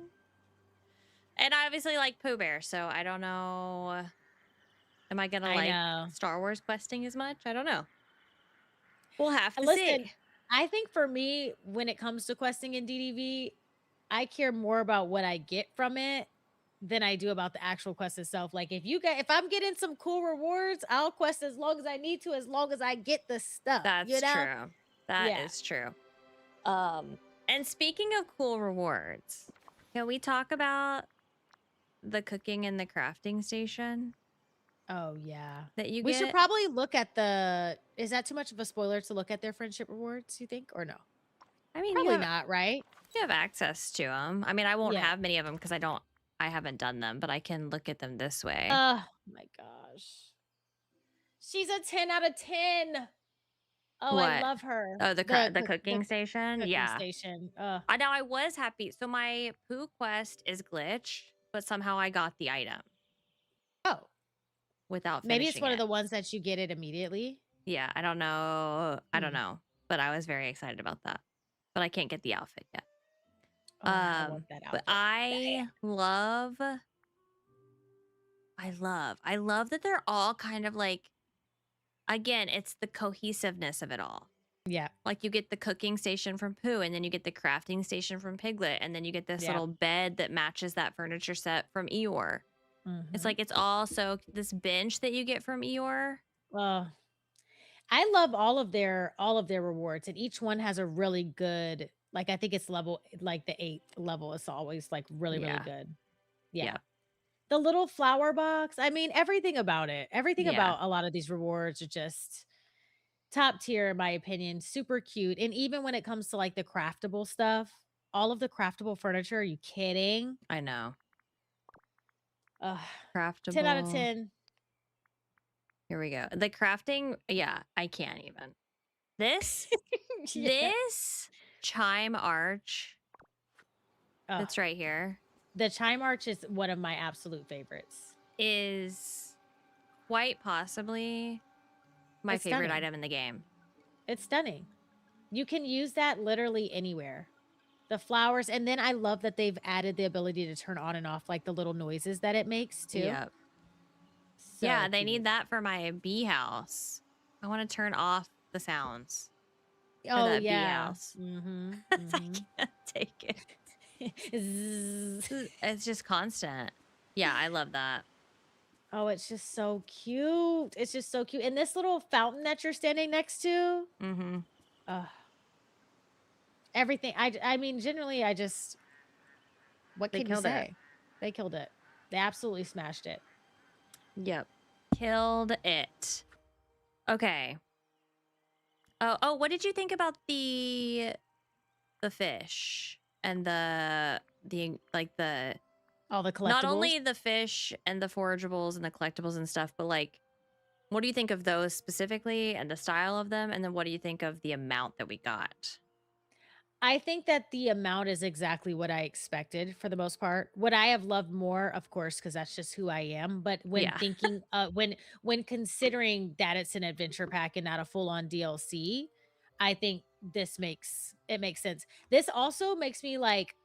And I obviously like Pooh Bear, so I don't know. Am I gonna like Star Wars questing as much? I don't know. We'll have to see. I think for me, when it comes to questing in DDV, I care more about what I get from it than I do about the actual quest itself. Like if I'm getting some cool rewards, I'll quest as long as I need to, as long as I get the stuff. That's true. That is true. And speaking of cool rewards, can we talk about the cooking and the crafting station? Oh yeah. That you We should probably look at is that too much of a spoiler to look at their friendship rewards, you think, or no? I mean, probably not, right? You have access to them. I mean, I won't have many of them because I haven't done them, but I can look at them this way. Oh my gosh. She's a 10 out of 10. Oh, what? I love her. Oh, the cooking station? Cooking station. Now I was happy. So my Pooh quest is glitch, but somehow I got the item. Oh. Without maybe it's one of the ones that you get it immediately. Yeah, I don't know. I don't know. But I was very excited about that. But I can't get the outfit yet. I want that outfit. But I love that they're all kind of like, again, it's the cohesiveness of it all. Yeah. Like you get the cooking station from Pooh, and then you get the crafting station from Piglet, and then you get this little bed that matches that furniture set from Eeyore. It's like it's also this bench that you get from Eeyore. I love all of their rewards, and each one has a really good, like I think it's level like the 8th level is always like really good. Yeah. The little flower box. I mean, everything about it. Everything about a lot of these rewards are just top tier in my opinion. Super cute. And even when it comes to like the craftable stuff, all of the craftable furniture, are you kidding? I know. Craftable. 10 out of 10. Here we go. The crafting, I can't even. This this chime arch that's right here. The chime arch is one of my absolute favorites. Is quite possibly my favorite item in the game. It's stunning. You can use that literally anywhere. the flowers, and then I love that they've added the ability to turn on and off like the little noises that it makes too. Yep. So Yeah, they need cute. that for my bee house. I want to turn off the sounds for Oh that bee yeah. house. Mm-hmm. I Mm-hmm. can't take it. Zzz. It's just constant. Yeah, I love that. Oh, it's just so cute. It's just so cute. And this little fountain that you're standing next to, Mm-hmm. uh, everything. I mean, generally, I just what They can you killed it. say? They killed it. They absolutely smashed it. Yep. Killed it. Okay. Oh, what did you think about the fish and the like the All the not collectibles. only the fish and the forageables and the collectibles and stuff, but like what do you think of those specifically and the style of them? And then what do you think of the amount that we got? I think that the amount is exactly what I expected for the most part. What I have loved more, of course, because that's just who I am. But when Yeah. thinking, when considering that it's an adventure pack and not a full on DLC, I think this makes sense. This also makes me like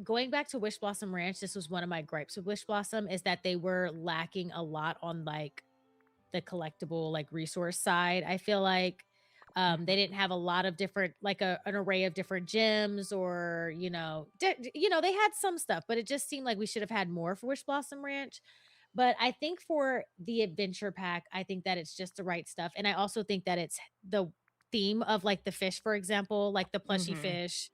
going back to Wish Blossom Ranch. This was one of my gripes with Wish Blossom is that they were lacking a lot on like the collectible like resource side. I feel like they didn't have a lot of different like an array of different gems or they had some stuff, but it just seemed like we should have had more for Wish Blossom Ranch. But I think for the adventure pack, I think that it's just the right stuff, and I also think that it's the theme of like the fish, for example, like the plushy Mm-hmm. fish,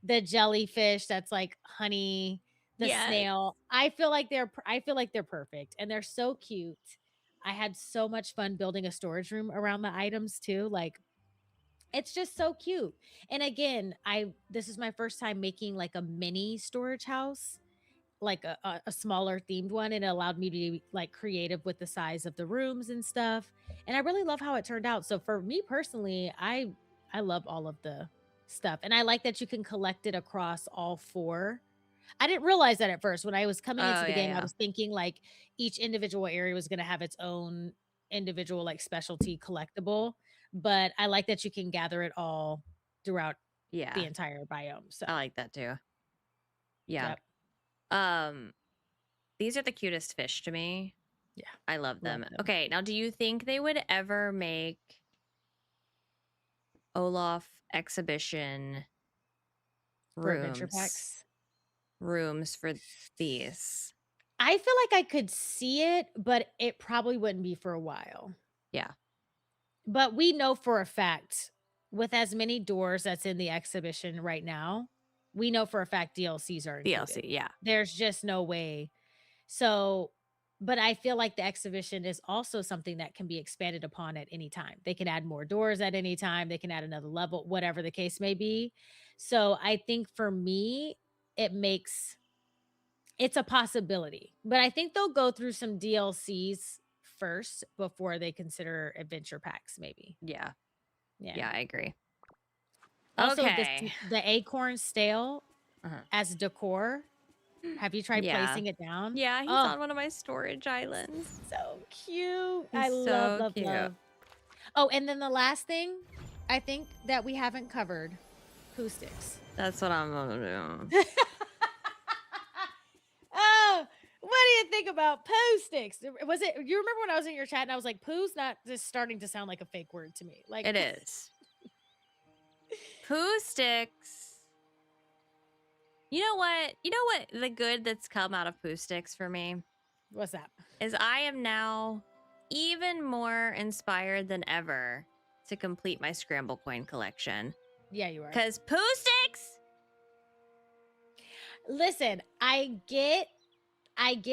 the jellyfish that's like honey, the Yes. snail. I feel like they're perfect and they're so cute. I had so much fun building a storage room around the items too. Like it's just so cute. And again, I this is my first time making like a mini storage house, like a smaller themed one, and it allowed me to be like creative with the size of the rooms and stuff. And I really love how it turned out. So for me personally, I love all of the stuff. And I like that you can collect it across all four. I didn't realize that at first. When I was coming Oh into the yeah, game, I yeah. was thinking like each individual area was going to have its own individual like specialty collectible, but I like that you can gather it all throughout the Yeah. entire biome. So, I like that too. Yeah. yep. Um these are the cutest fish to me. Yeah. I love Love them. them. Okay, now do you think they would ever make Olaf exhibition For adventure rooms packs. rooms for these? I feel like I could see it, but it probably wouldn't be for a while. Yeah. But we know for a fact, with as many doors that's in the exhibition right now, we know for a fact DLCs are included. DLC, yeah. There's just no way. So, but I feel like the exhibition is also something that can be expanded upon at any time. They can add more doors at any time, they can add another level, whatever the case may be. So, I think for me, it makes it's a possibility. But I think they'll go through some DLCs first before they consider adventure packs maybe. Yeah. Yeah. Yeah, I agree. Also, Okay. the acorn stale Uh-huh. as decor. Have you tried Yeah. placing it down? Yeah, he's Oh, on one of my storage islands. so cute. He's I love, so love, cute. love. Oh, and then the last thing I think that we haven't covered, poo sticks. That's what I'm gonna do. Oh, what do you think about poo sticks? Was it you remember when I was in your chat and I was like, poo's not just starting to sound like a fake word to me. Like It is. Poo sticks. You know what? You know what the good that's come out of poo sticks for me What's that? is I am now even more inspired than ever to complete my scramble coin collection. Yeah, you are. Because poo sticks? Listen, I get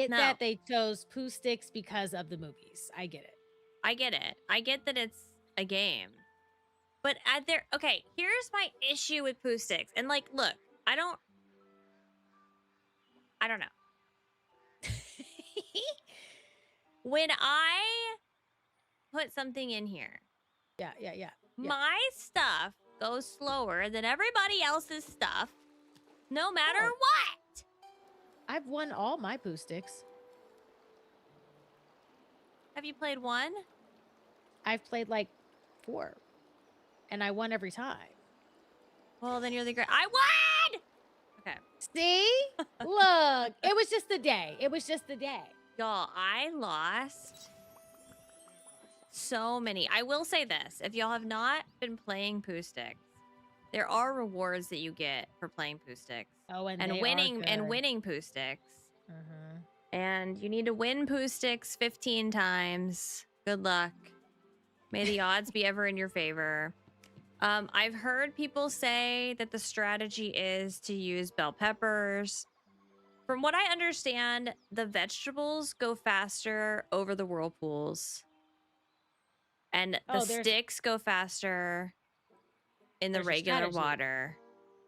No. that they chose poo sticks because of the movies. I get it. I get it. I get that it's a game. But okay, here's my issue with poo sticks. And like, look, I don't know. When I put something in here, Yeah. my stuff goes slower than everybody else's stuff, no matter Oh. what. I've won all my poo sticks. Have you played one? I've played like 4. And I won every time. Well, then you're the great. I won! See? Look, it was just the day. It was just the day. Y'all, I lost so many. I will say this. If y'all have not been playing Poo Sticks, there are rewards that you get for playing Poo Sticks. Oh, and and they winning are and good. winning Poo Sticks. Mhm. And you need to win Poo Sticks 15 times. Good luck. May the odds be ever in your favor. I've heard people say that the strategy is to use bell peppers. From what I understand, the vegetables go faster over the whirlpools, and the Oh, sticks go faster in the there's a regular strategy. water.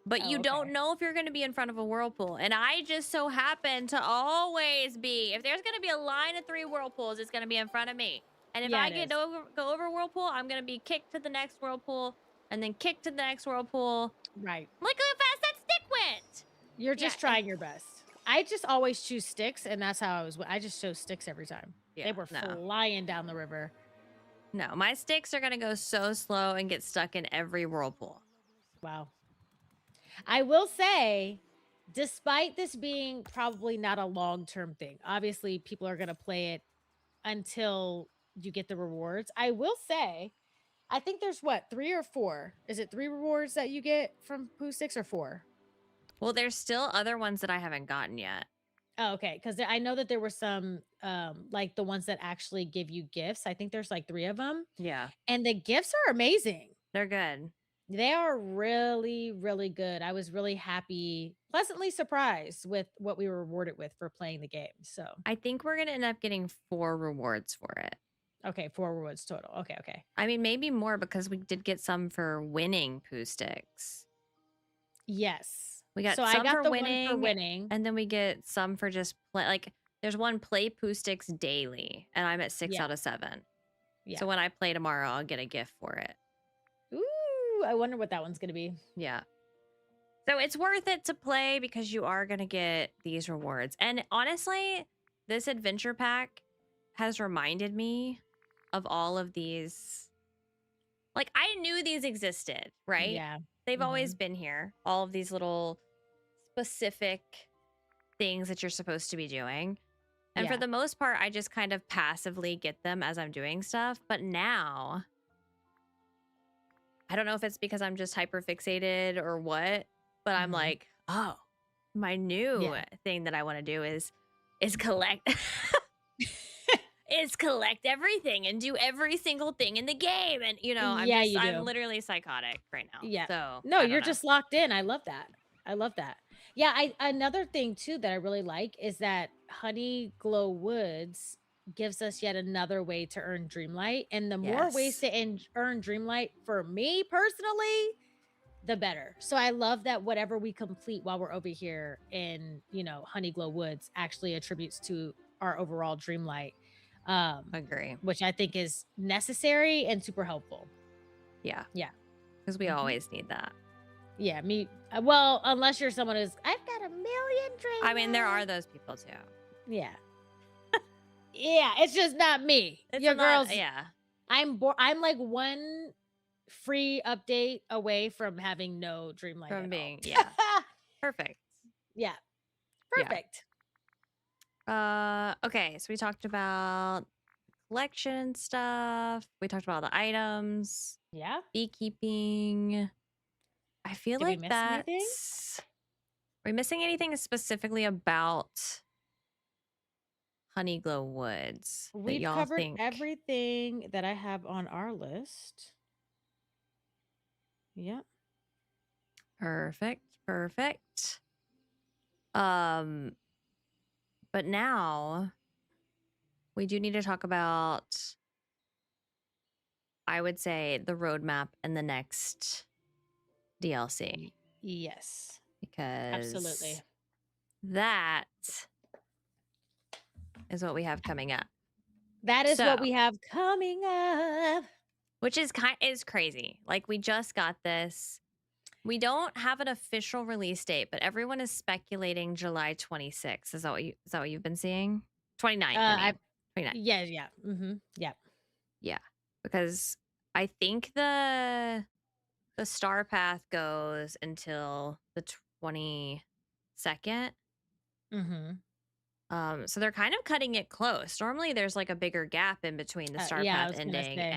But Oh, you don't okay. know if you're going to be in front of a whirlpool. And I just so happen to always be. If there's going to be a line of 3 whirlpools, it's going to be in front of me. And if Yeah, I it is. go over a whirlpool, I'm going to be kicked to the next whirlpool and then kicked to the next whirlpool. Right. Look how fast that stick went. You're Yeah. just trying your best. I just always choose sticks, and that's how I just chose sticks every time. Yeah, They were flying down the river. No, my sticks are going to go so slow and get stuck in every whirlpool. Wow. I will say, despite this being probably not a long-term thing, obviously people are going to play it until you get the rewards. I will say, I think there's what, 3 or 4? Is it 3 rewards that you get from Pooh Sticks or 4? Well, there's still other ones that I haven't gotten yet. Oh, okay. Because I know that there were some, like the ones that actually give you gifts. I think there's like 3 of them. Yeah, And the gifts are amazing. they're good. They are really, really good. I was really happy, pleasantly surprised with what we were rewarded with for playing the game. So, I think we're going to end up getting 4 rewards for it. okay, 4 rewards total. Okay, okay. I mean, maybe more because we did get some for winning Poo Sticks. Yes. We got So some I got for the winning, one for winning. and then we get some for just play. Like, there's one play Poo Sticks daily, and I'm at 6 Yeah. out of 7. Yeah. So when I play tomorrow, I'll get a gift for it. Ooh, I wonder what that one's going to be. Yeah. So it's worth it to play because you are going to get these rewards. And honestly, this adventure pack has reminded me of all of these. Like, I knew these existed, right? Yeah. They've always been here. All of these little specific things that you're supposed to be doing. And for Yeah. the most part, I just kind of passively get them as I'm doing stuff. But now, I don't know if it's because I'm just hyper fixated or what, but I'm like, oh, my new thing that I want to do is collect is collect everything and do every single thing in the game. And I'm literally psychotic right now. Yeah. So No, you're just locked in. I love that. I love that. Yeah, another thing too that I really like is that Honeyglow Woods gives us yet another way to earn Dreamlight. And the more ways to earn Dreamlight for me personally, the better. So I love that whatever we complete while we're over here in, Honeyglow Woods actually attributes to our overall Dreamlight. Agree. Which I think is necessary and super helpful. Yeah. Yeah. Because we always need that. Yeah, well, unless you're someone who's, I've got a million dreams. I mean, there are those people too. Yeah. Yeah, it's just not me. It's Your not, girls. yeah. I'm like one free update away from having no Dreamlight From at being, all. yeah. Perfect. Yeah. Perfect. Okay, so we talked about collection stuff. We talked about the items. Yeah. Beekeeping. I feel Did we like miss that's... anything? Are we missing anything specifically about Honeyglow Woods that We've y'all covered think? everything that I have on our list. Yep. Perfect. But now we do need to talk about, I would say, the roadmap and the next DLC. Yes. Because Absolutely. that is what we have coming up. That is what we have coming up. Which is crazy. Like, we just got this. We don't have an official release date, but everyone is speculating July 26th. Is that what you've been seeing? 29th, I mean. 29th. Yeah. Mm-hmm. Yeah. Yeah. Because I think the Star Path goes until the 27th. 2nd. Mhm. So they're kind of cutting it close. Normally there's like a bigger gap in between the Star Yeah, I Path was gonna ending say.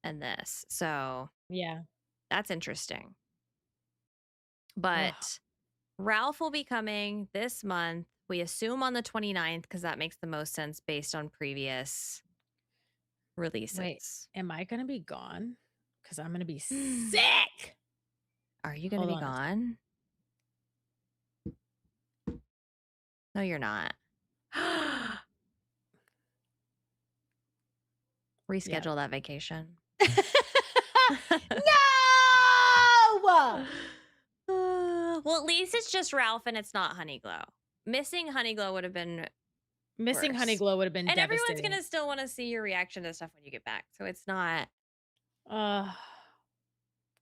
and this. So Yeah. that's interesting. Ugh. But Ralph will be coming this month. We assume on the 29th because that makes the most sense based on previous Wait, releases. am I gonna be gone? Because I'm gonna be sick. Are you going to Hold be on. gone? No, you're not. Yeah. Reschedule that vacation. No! Well, at least it's just Ralph and it's not Honeyglow. Missing Honeyglow would have been Missing worse. Honeyglow would have been And everyone's devastating. gonna still want to see your reaction to stuff when you get back. So it's not. Oh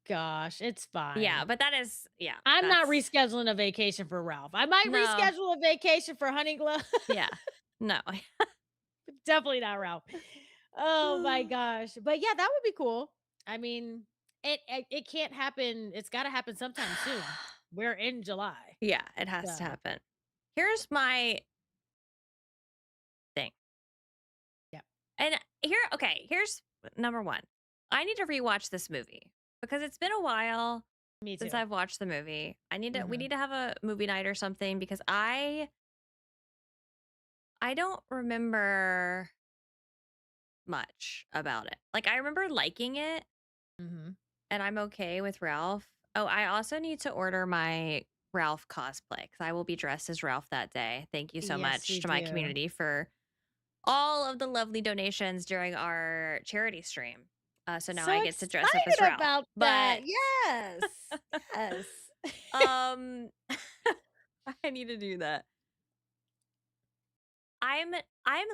gosh, it's Yeah, fine. but that is I'm not that's rescheduling a vacation for Ralph. I might no. reschedule a vacation for Honeyglow. Yeah. No. Definitely not Ralph. Oh my gosh. But yeah, that would be cool. I mean, it can't happen. It's got to happen sometime soon. We're in July. Yeah, it has to So, happen. Here's my thing. yeah. And here's number 1. I need to rewatch this movie because it's been a while Me since too. I've watched the movie. We Mhm. need to have a movie night or something because I don't remember much about it. Like I remember liking it Mhm. and I'm okay with Ralph. Oh, I also need to order my Ralph cosplay because I will be dressed as Ralph that day. Thank you so Yes, much you to my do. community for all of the lovely donations during our charity stream. So now So I get to dress up as excited Ralph. about that. But Yes. Yes. um I need to do that. I'm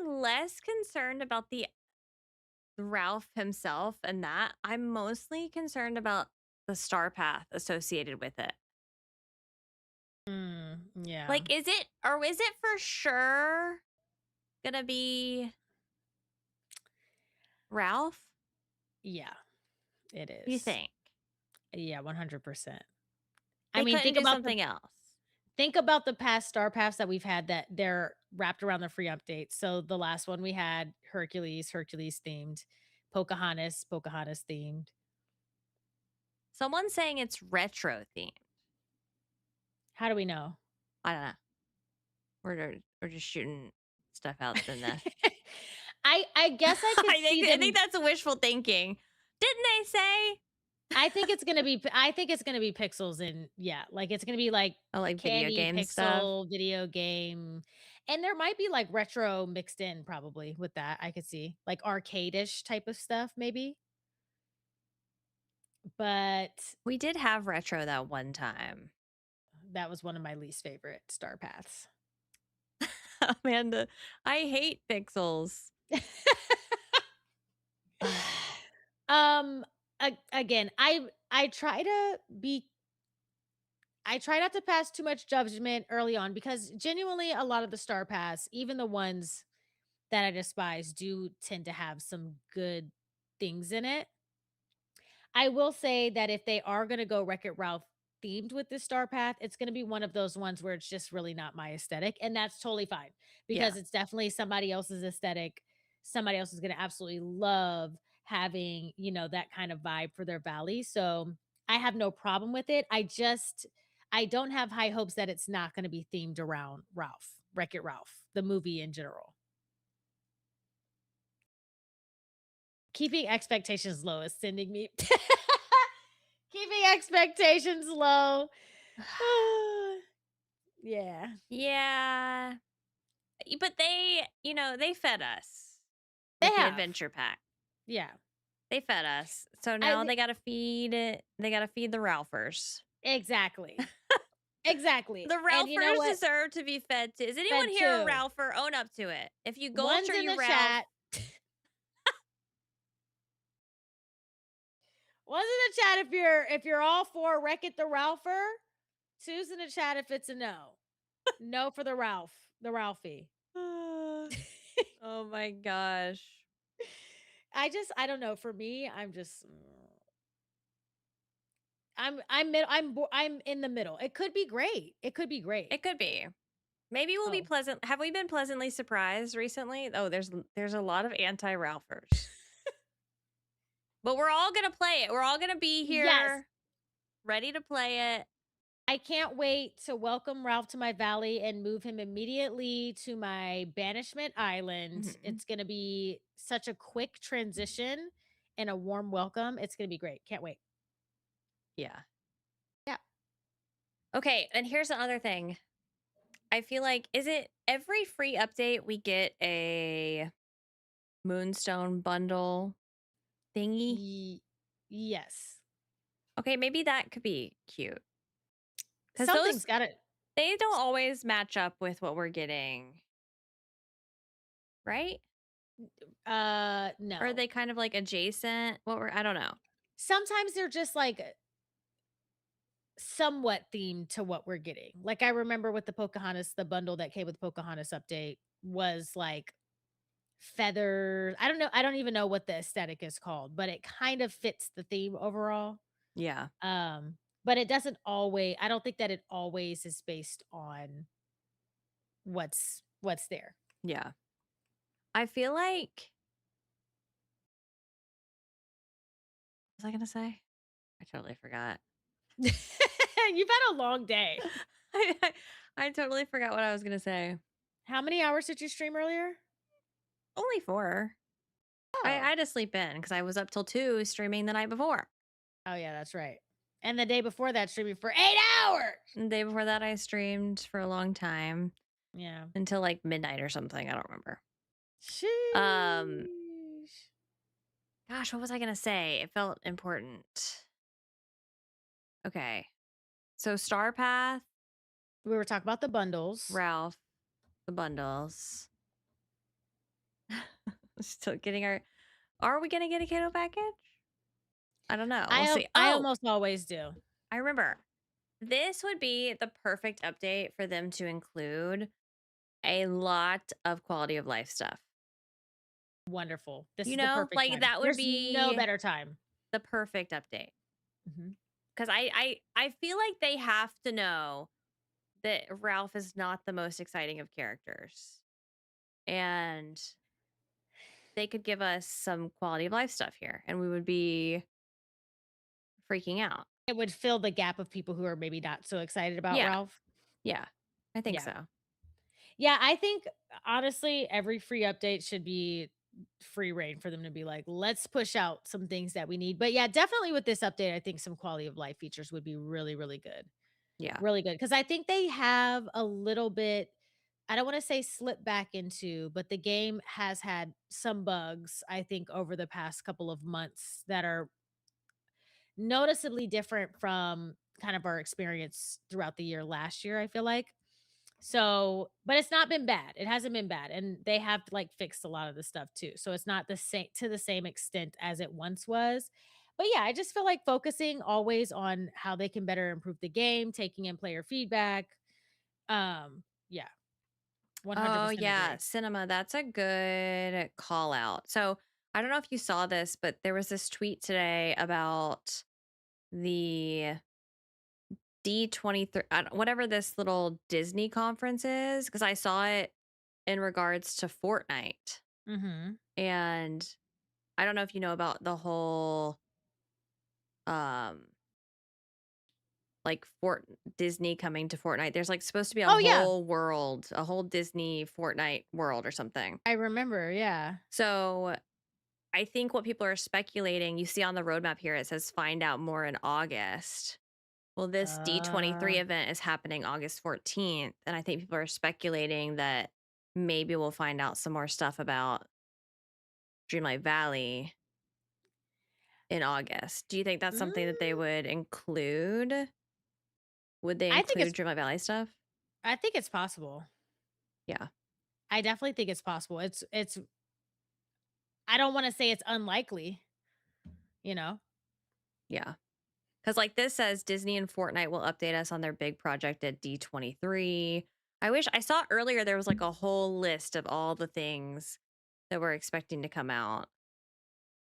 less concerned about the Ralph himself and that. I'm mostly concerned about the star path associated with it. Yeah. Like, is it for sure gonna be Ralph? Yeah, it You is. think Yeah, 100%. I they mean, couldn't do something else? think about the past star paths that we've had that they're wrapped around the free updates. So the last one we had Hercules themed, Pocahontas themed. Someone's saying it's retro themed. How do we know? I don't know. We're just shooting stuff out in the. I guess I could see I think them. that's a wishful thinking. Didn't they say? I think it's gonna be pixels and yeah, like it's gonna be like Oh, like video candy game stuff. pixel video game. And there might be like retro mixed in probably with that. I could see like arcade-ish type of stuff, maybe. But We did have retro that one time. that was one of my least favorite star paths. Amanda, I hate pixels. um again, I try not to pass too much judgment early on because genuinely a lot of the star paths, even the ones that I despise, do tend to have some good things in it. I will say that if they are gonna go Wreck-It Ralph themed with this star path, it's gonna be one of those ones where it's just really not my aesthetic, and that's totally fine Yeah. because it's definitely somebody else's aesthetic. Somebody else is gonna absolutely love having, that kind of vibe for their valley, so I have no problem with it. I don't have high hopes that it's not gonna be themed around Ralph, Wreck-It Ralph, the movie in general. Keeping expectations low is sending me keeping expectations low. Yeah. Yeah. But they fed us They with the have. adventure pack. Yeah. They fed us. So I now thi they gotta feed the Ralphers. Exactly. Exactly. The And you know Ralphers what? deserve to be fed too. Is anyone Fed here a 2. Ralpher? Own up to it. If you Gulch One's or in you the Ralph, chat. One's in the chat if you're all for Wreck-It the Ralpher. Two's in the chat if it's a no. No for the Ralphie. oh my gosh. I don't know. For me, I'm in the middle. It could be great. It could be great. It could be. Maybe we'll be Oh. pleasant. Have we been pleasantly surprised recently? Oh, there's a lot of anti-Ralphers. But we're all gonna play it. We're all gonna be Yes. here, ready to play it. I can't wait to welcome Ralph to my valley and move him immediately to my banishment island. Mhm. It's going to be such a quick transition and a warm welcome. It's going to be great. Can't wait. Yeah. Yeah. Okay, and here's the other thing. I feel like is it every free update we get a Moonstone bundle thingy? Ye- yes. Okay, maybe that could be cute. Cuz Something's those got to. they don't always match up with what we're getting, right? Or are No. they kind of like adjacent? I don't know. Sometimes they're just like somewhat themed to what we're getting. Like I remember with the Pocahontas, the bundle that came with Pocahontas update was like feather. I don't know. I don't even know what the aesthetic is called, but it kind of fits the theme overall. Yeah. But it doesn't always I don't think that it always is based on what's there. Yeah. I feel like what was I going to say? I totally forgot. You've had a long day. I, I, I totally forgot what I was going to say. How many hours did you stream earlier? Only 4. I Oh. had to sleep in because I was up till 2 streaming the night before. Oh yeah, that's right. And the day before that streaming for 8 hours. And the day before that, I streamed for a long time Yeah. until like midnight or something. I don't remember. Sheesh. Gosh, what was I going to say? It felt important. Okay. So Star Path, We were talking about the bundles. Ralph, the bundles. Still getting are we going to get a Kato package? I don't know. We'll see. I Oh, almost always do. I remember. This would be the perfect update for them to include a lot of quality of life stuff. Wonderful. This You is the know, perfect like time. that would There's no be better time. the perfect update. Mhm. Because I feel like they have to know that Ralph is not the most exciting of characters. And they could give us some quality of life stuff here and we would be freaking out. It would fill the gap of people who are maybe not so excited about Yeah. Ralph. Yeah. I think Yeah. so. Yeah, I think honestly, every free update should be free reign for them to be like, let's push out some things that we need. But yeah, definitely with this update, I think some quality of life features would be really, really good. Yeah. Really good. Cause I think they have a little bit, I don't want to say slip back into, but the game has had some bugs, I think, over the past couple of months that are noticeably different from kind of our experience throughout the year last year, I feel like. So, but it's not been bad. It hasn't been bad. And they have like fixed a lot of the stuff too. So it's not the same to the same extent as it once was. But yeah, I just feel like focusing always on how they can better improve the game, taking in player feedback. Yeah, Oh 100% yeah, agree. cinema. That's a good call out. So I don't know if you saw this, but there was this tweet today about the D23, whatever this little Disney conference is, because I saw it in regards to Fortnite. Mhm. And I don't know if you know about the whole um like Fort Disney coming to Fortnite. There's like supposed to be a Oh yeah, whole world, a whole Disney Fortnite world or something. I remember, yeah. So I think what people are speculating, you see on the roadmap here, it says find out more in August. Well, this Uh D23 event is happening August 14th. And I think people are speculating that maybe we'll find out some more stuff about Dreamlight Valley in August. Do you think that's something that they mm, would include? Would they I think include Dreamlight Valley stuff? it's possible. Yeah. I definitely think it's possible. It's I don't want to say it's unlikely, you know. Yeah. Because like this says Disney and Fortnite will update us on their big project at D23. I wish I saw earlier there was like a whole list of all the things that we're expecting to come out.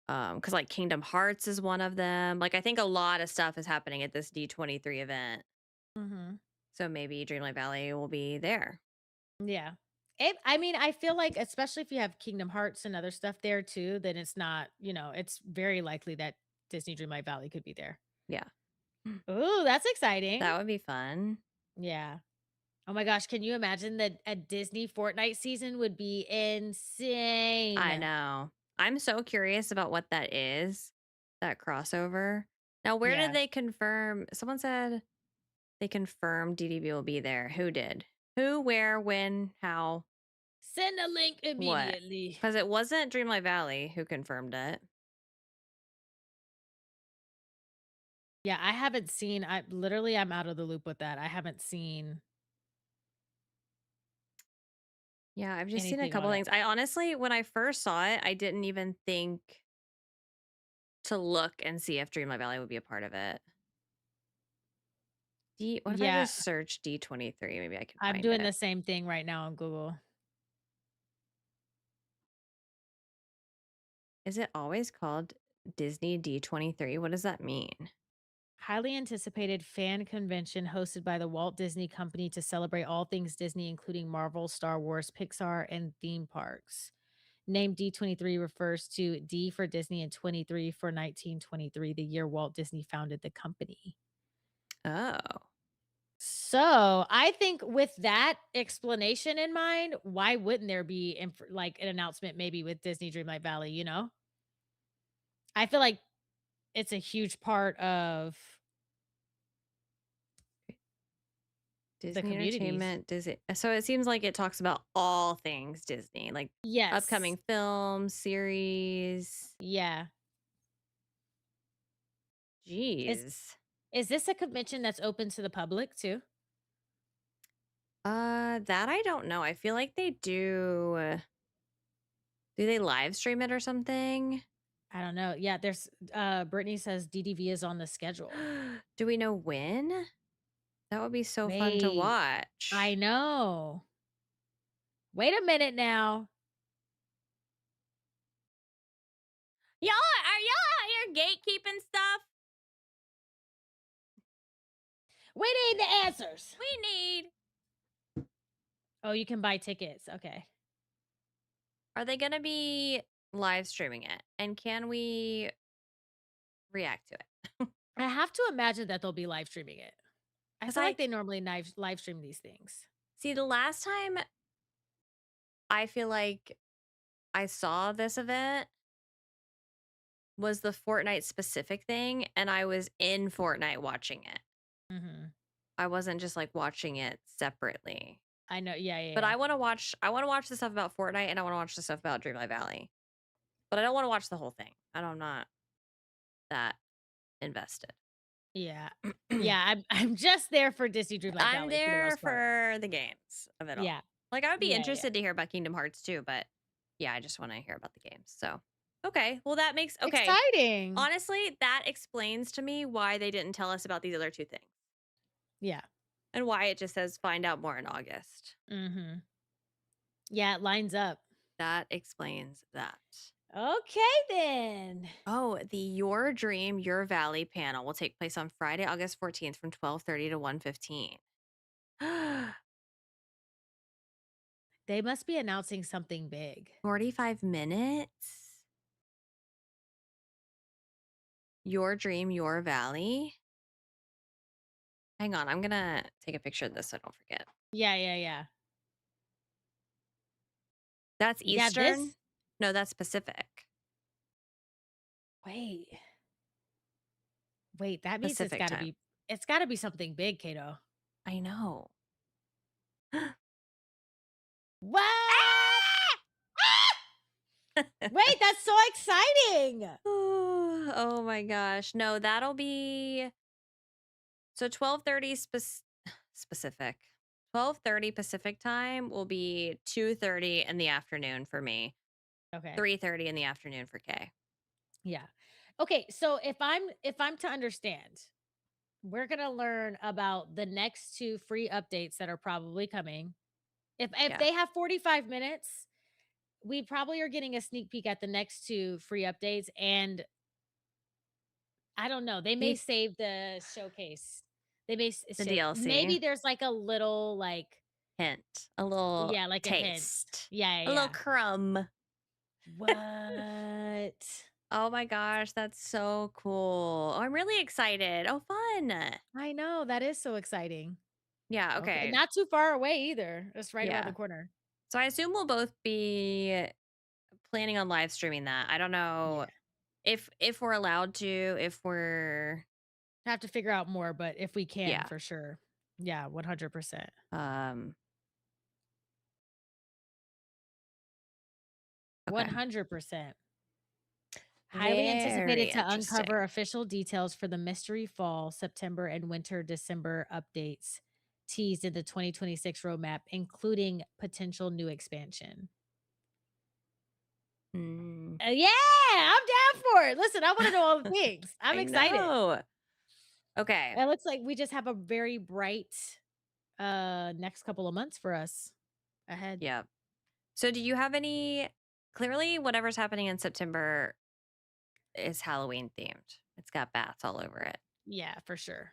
Because like Kingdom Hearts is one of them. Like I think a lot of stuff is happening at this D23 event. Mhm. So maybe Dreamlight Valley will be there. Yeah. I mean, I feel like especially if you have Kingdom Hearts and other stuff there too, then it's not, it's very likely that Disney Dreamlight Valley could be there. Yeah. Mm. Ooh, that's exciting. That would be fun. Yeah. Oh my gosh, can you imagine that a Disney Fortnite season would be I insane? know. I'm so curious about what that is, that crossover. Now, where did Yeah. they confirm? Someone said they confirmed DDB will be there. Who did? Who, where, when, how, Send a link what? immediately. Because it wasn't Dreamlight Valley who confirmed it. Yeah, I haven't seen I'm out of the loop with that. I haven't seen Yeah, I've just seen a anything on couple it. things. I honestly, when I first saw it, I didn't even think to look and see if Dreamlight Valley would be a part of it. What if I Yeah, just search D23? Maybe I can I'm find doing it. the same thing right now on Google. Is it always called Disney D23? What does that mean? Highly anticipated fan convention hosted by the Walt Disney Company to celebrate all things Disney, including Marvel, Star Wars, Pixar, and theme parks. Name D23 refers to D for Disney and 23 for 1923, the year Walt Disney founded the company. Oh. So I think with that explanation in mind, why wouldn't there be like an announcement maybe with Disney Dreamlight Valley? I feel like it's a huge part of the Disney communities. Entertainment, Disney. So it seems like it talks about all things Disney, like Yes. upcoming films, series. Yeah. Is Jeez. is this a convention that's open to the public too? That I don't know. I feel like they do. Do they live stream it or something? I don't know. Yeah, there's Brittany says DDV is on the schedule. Do we know when? That would be so fun to Wait. I watch. know. Wait a minute now. Are y'all out here gatekeeping stuff? We need the answers. We need. Oh, you can buy tickets. Okay. Are they going to be live streaming it? And can we react to it? I have to imagine that they'll be live streaming it. I Because feel like I they normally live stream these things. see the last time I feel like I saw this event was the Fortnite specific thing, and I was in Fortnite watching it. Mhm. I wasn't just like watching it separately. I know. Yeah, yeah, But yeah. I want to watch the stuff about Fortnite and I want to watch the stuff about Dreamlight Valley. But I don't want to watch the whole thing. I'm not that invested. Yeah. Yeah, I'm just there for Disney Dreamlight I'm Valley for the there most part. for the games of it all. Yeah. Like I would be Yeah, yeah. interested to hear about Kingdom Hearts too, but yeah, I just want to hear about the games. So, okay. Well, that makes okay. Exciting. Honestly, that explains to me why they didn't tell us about these other two things Yeah. and why it just says find out more in August. Mhm. Yeah, it lines up. That explains that. Okay then. Oh, the Your Dream, Your Valley panel will take place on Friday, August 14th from 12:30 to 1:15. They must be announcing something big. 45 minutes? Your Dream, Your Valley? Hang on, I'm gonna take a picture of this so I don't forget. Yeah, yeah, yeah. That's Yeah, Eastern? this No, that's Pacific. wait. Wait, that means Pacific time. it's gotta be something big, Kato. I know. What? Wait, that's so exciting. Oh my gosh. No, that'll be so 12:30 specific. 12:30 Pacific time will be 2:30 in the afternoon for me. Okay. 3:30 in the afternoon for Kay. Yeah. Okay, so if I'm to understand, we're gonna learn about the next two free updates that are probably coming. If Yeah. they have 45 minutes, we probably are getting a sneak peek at the next 2 free updates, and I don't know, they Do may you save the showcase. They may s the save DLC maybe there's, like, a little, like hint, a little yeah, like a hint. taste, Yeah, yeah, a little yeah. crumb. What? Oh my gosh, that's so cool. Oh, I'm really excited. Oh, fun. I know, that is so exciting. Yeah, Okay, okay. not too far away either. It's right around the Yeah. corner. So I assume we'll both be planning on live streaming that. I don't know Yeah. if we're allowed to, if we're Have to figure out more, but if we can, yeah. for sure. Yeah, 100%. Um, okay. 100%. Highly anticipated Very to uncover interesting. official details for the mystery fall, September, and winter December updates teased in the 2026 roadmap, including potential new expansion. Mm. Yeah, I'm down for it. Listen, I want to know all the things. I'm I excited. know. Okay. It looks like we just have a very bright next couple of months for us ahead. Yeah. So do you have any clearly whatever's happening in September is Halloween themed. It's got bats all over it. Yeah, for sure.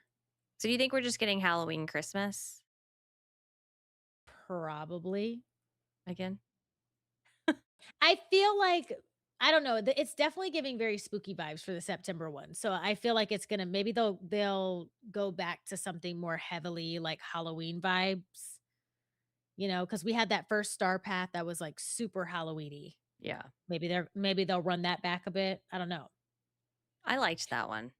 So do you think we're just getting Halloween Christmas Probably. again? I feel like I don't know, it's definitely giving very spooky vibes for the September one, so I feel like it's gonna maybe they'll go back to something more heavily like Halloween vibes, because we had that first Star Path that was, like, super Halloweeny. Yeah. Maybe they'll run that back a bit, I don't know. I liked that one,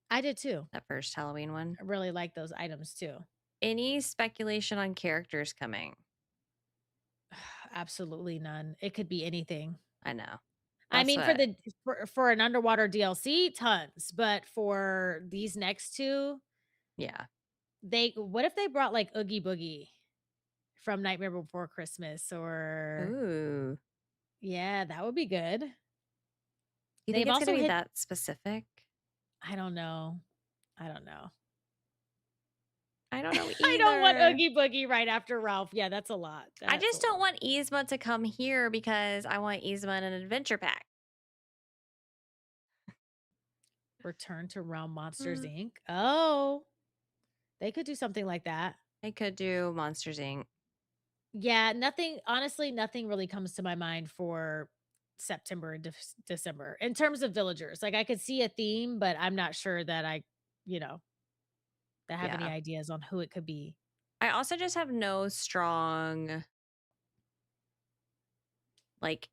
I did too. that first Halloween one. I really like those items too. Any speculation on characters coming? Absolutely none. It could be anything. I know. I That's mean, what for an underwater DLC, tons, but for these next 2, yeah. they what if they brought, like, Oogie Boogie from Nightmare Before Christmas or Ooh. yeah, that would be good. Do you think They've it's gonna also be hit that specific? I don't know. I don't know. I don't know I don't want either. Oogie Boogie right after Ralph. Yeah, that's a lot. I That's a just don't lot. want Yzma to come here because I want Yzma in an adventure pack. Return to Realm Monsters, Mm. Inc. Oh, they could do something like that. I could do Monsters Inc. Yeah, nothing honestly, nothing really comes to my mind for September and December in terms of villagers. Like I could see a theme, but I'm not sure that you know, that have any Yeah. ideas on who it could be. I also just have no strong like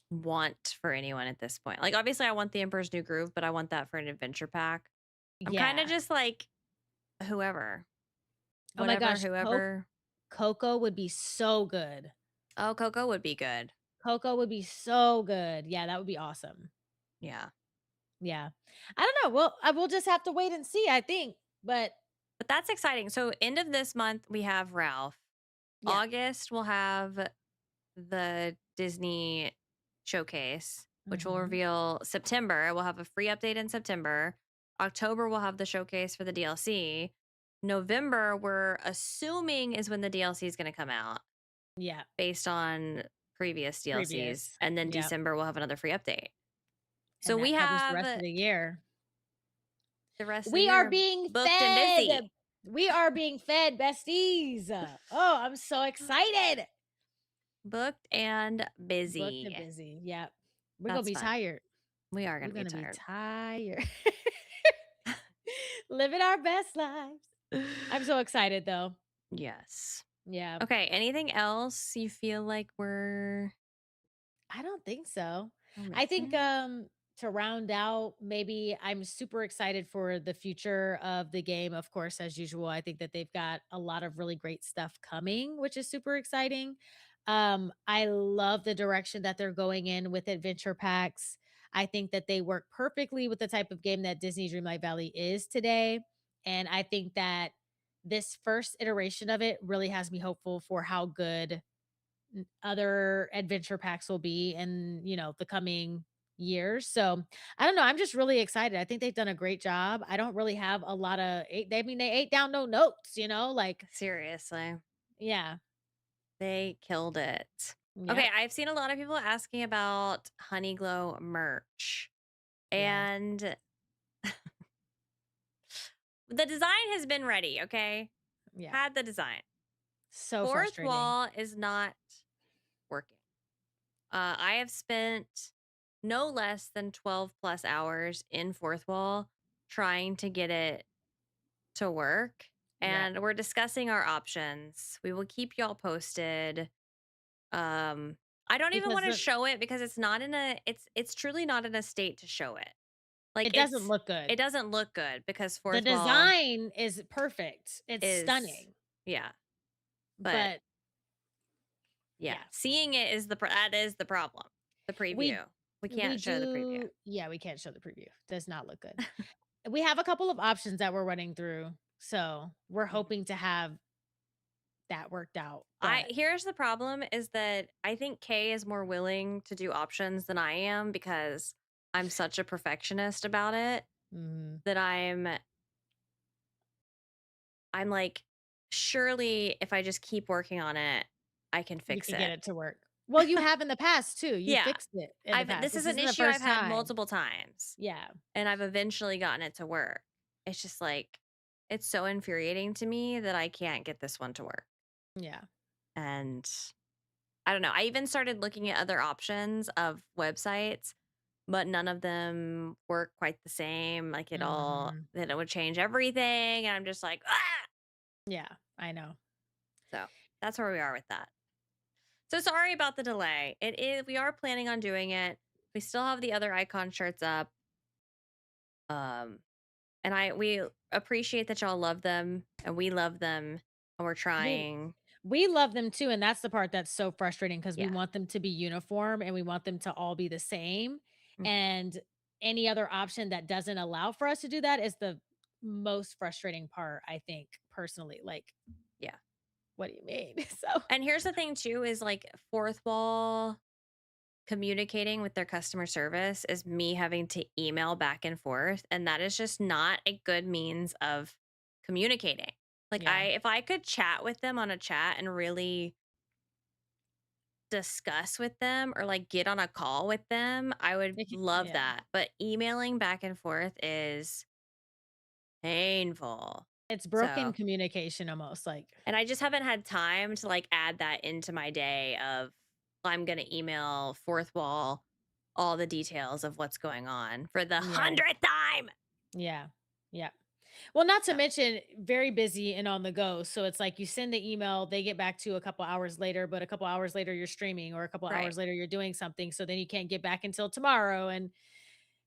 want for anyone at this point. Like obviously I want the Emperor's New Groove, but I want that for an adventure pack. I'm kind of Yeah. just like whoever. Oh my Whatever, gosh, whoever. Coco would be so good. Oh, Coco would be good. Coco would be so good. Yeah, that would be awesome. Yeah. Yeah. I don't know. Well, I will just have to wait and see, I think. But But that's exciting. So end of this month we have Ralph. yeah. August we'll have the Disney showcase, which will Mhm. reveal September. We'll have a free update in September. October we'll have the showcase for the DLC. November we're assuming is when the DLC is going to come out Yeah. based on previous DLCs, Previous. and then Yep. December we'll have another free update. So And we that covers the have rest of the year. the rest of the We are year being booked and fed. busy. We are being fed, besties. Oh, I'm so excited. Booked and Booked and busy. busy. Yep. We're gonna That's be fun. tired. We are going We're to be gonna be tired. tired. Living our best lives. I'm so excited though. Yes. Yeah. Okay, anything else you feel like I don't think so. we're I think missing? to round out, maybe I'm super excited for the future of the game. Of course, as usual, I think that they've got a lot of really great stuff coming, which is super exciting. I love the direction that they're going in with adventure packs. I think that they work perfectly with the type of game that Disney Dreamlight Valley is today. And I think that this first iteration of it really has me hopeful for how good other adventure packs will be in, the coming years. So, I don't know, I'm just really excited. I think they've done a great job. I don't really have a lot of they ate down no notes, like Seriously. yeah. They killed it. Okay, Yep. I've seen a lot of people asking about Honeyglow merch. Yeah. And the design has been ready, okay? Yeah. Had the design. So Fourth frustrating. wall is not working. I have spent no less than 12 plus hours in fourth wall trying to get it to work. Yep. And we're discussing our options. We will keep y'all posted. Um, I don't even Because want to show it because it's truly not in a state to show it. Like it doesn't look it good. doesn't look good because The fourth wall design is perfect. It's is stunning. yeah, but But yeah, yeah, seeing it is that is the problem. The we preview. We we can't show the preview. do yeah, we can't show the preview. Does not look good. We have a couple of options that we're running through. So, we're Mhm. hoping to have that worked out, I but here's the problem is that I think Kay is more willing to do options than I am because I'm such a perfectionist about it mhm, that I'm like surely if I just keep working on it, I can you fix can get it. it to work. Well, you have in the past too. You Yeah. fixed it in the I've past. this is This an isn't the issue I've first had time. multiple times Yeah. and I've eventually gotten it to work. It's just like it's so infuriating to me that I can't get this one to work. Yeah. And I don't know. I even started looking at other options of websites, but none of them work quite the same. Like Mhm. that it would change everything. And I'm just like, ah. Yeah, I know. So that's where we are with that. So sorry about the delay. We are planning on doing it. We still have the other icon shirts up. Um, and we appreciate that y'all love them and we love them and we're We trying. we love them too, and that's the part that's so frustrating because we Yeah. want them to be uniform and we want them to all be the same, Mhm. and any other option that doesn't allow for us to do that is the most frustrating part, I think, personally, like, Yeah. "What do you mean?" So And here's the thing too is like fourth wall communicating with their customer service is me having to email back and forth and that is just not a good means of communicating. Like yeah. if I could chat with them on a chat and really discuss with them or like get on a call with them, I would love Yeah. that. But emailing back and forth is painful. It's broken So, communication almost, like and I just haven't had time to like add that into my day of I'm going to email fourth wall all the details of what's going on for the yeah, 100th time. yeah, yeah. Well, not to So, mention very busy and on the go. So it's like you send the email, they get back to you a couple hours later, but a couple hours later you're streaming or a couple right. hours later you're doing something. So then you can't get back until tomorrow. And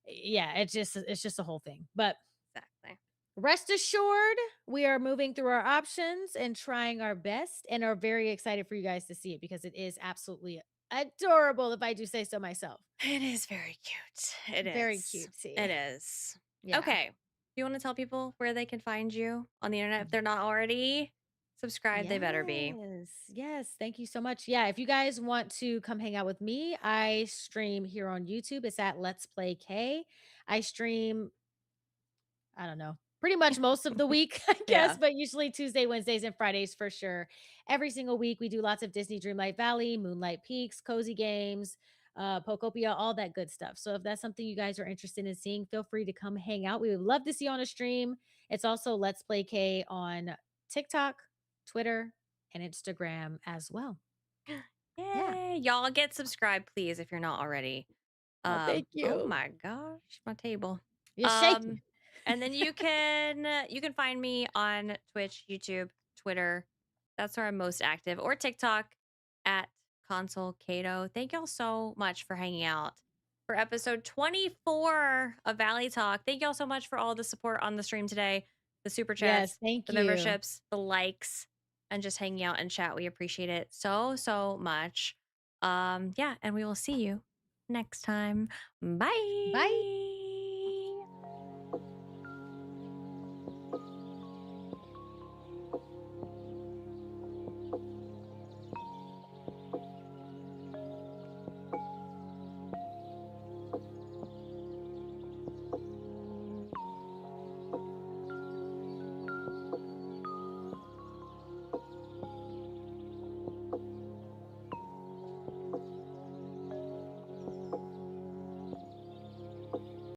yeah, it's just a whole thing. But Exactly. rest assured, we are moving through our options and trying our best and are very excited for you guys to see it because it is absolutely adorable, if I do say so myself. It is very cute. It Very is. cutesy. It is. Yeah. Okay. Do you want to tell people where they can find you on the internet if they're not already subscribed? They better be. Yes. Yes. Thank you so much. Yeah. If you guys want to come hang out with me, I stream here on YouTube. It's at Let's Play K. I stream, I don't know, pretty much most of the week, I guess, Yeah. but usually Tuesday, Wednesdays, and Fridays for sure. Every single week, we do lots of Disney Dreamlight Valley, Moonlight Peaks, Cozy Games, Pokopia, all that good stuff. So if that's something you guys are interested in seeing, feel free to come hang out. We would love to see you on a stream. It's also Let's Play K on TikTok, Twitter, and Instagram as well. Yeah. Yay. Y'all get subscribed, please, if you're not already. Oh, thank Oh you. my gosh, my table. You're shaking. Um, and then you can find me on Twitch, YouTube, Twitter. That's where I'm most active, or TikTok at Console Cato. Thank y'all so much for hanging out for episode 24 of Valley Talk. Thank y'all so much for all the support on the stream today, the super Yes. chats, Thank the you. memberships, the likes, and just hanging out and chat. We appreciate it so much. Yeah, and we will see you next time. Bye. Bye.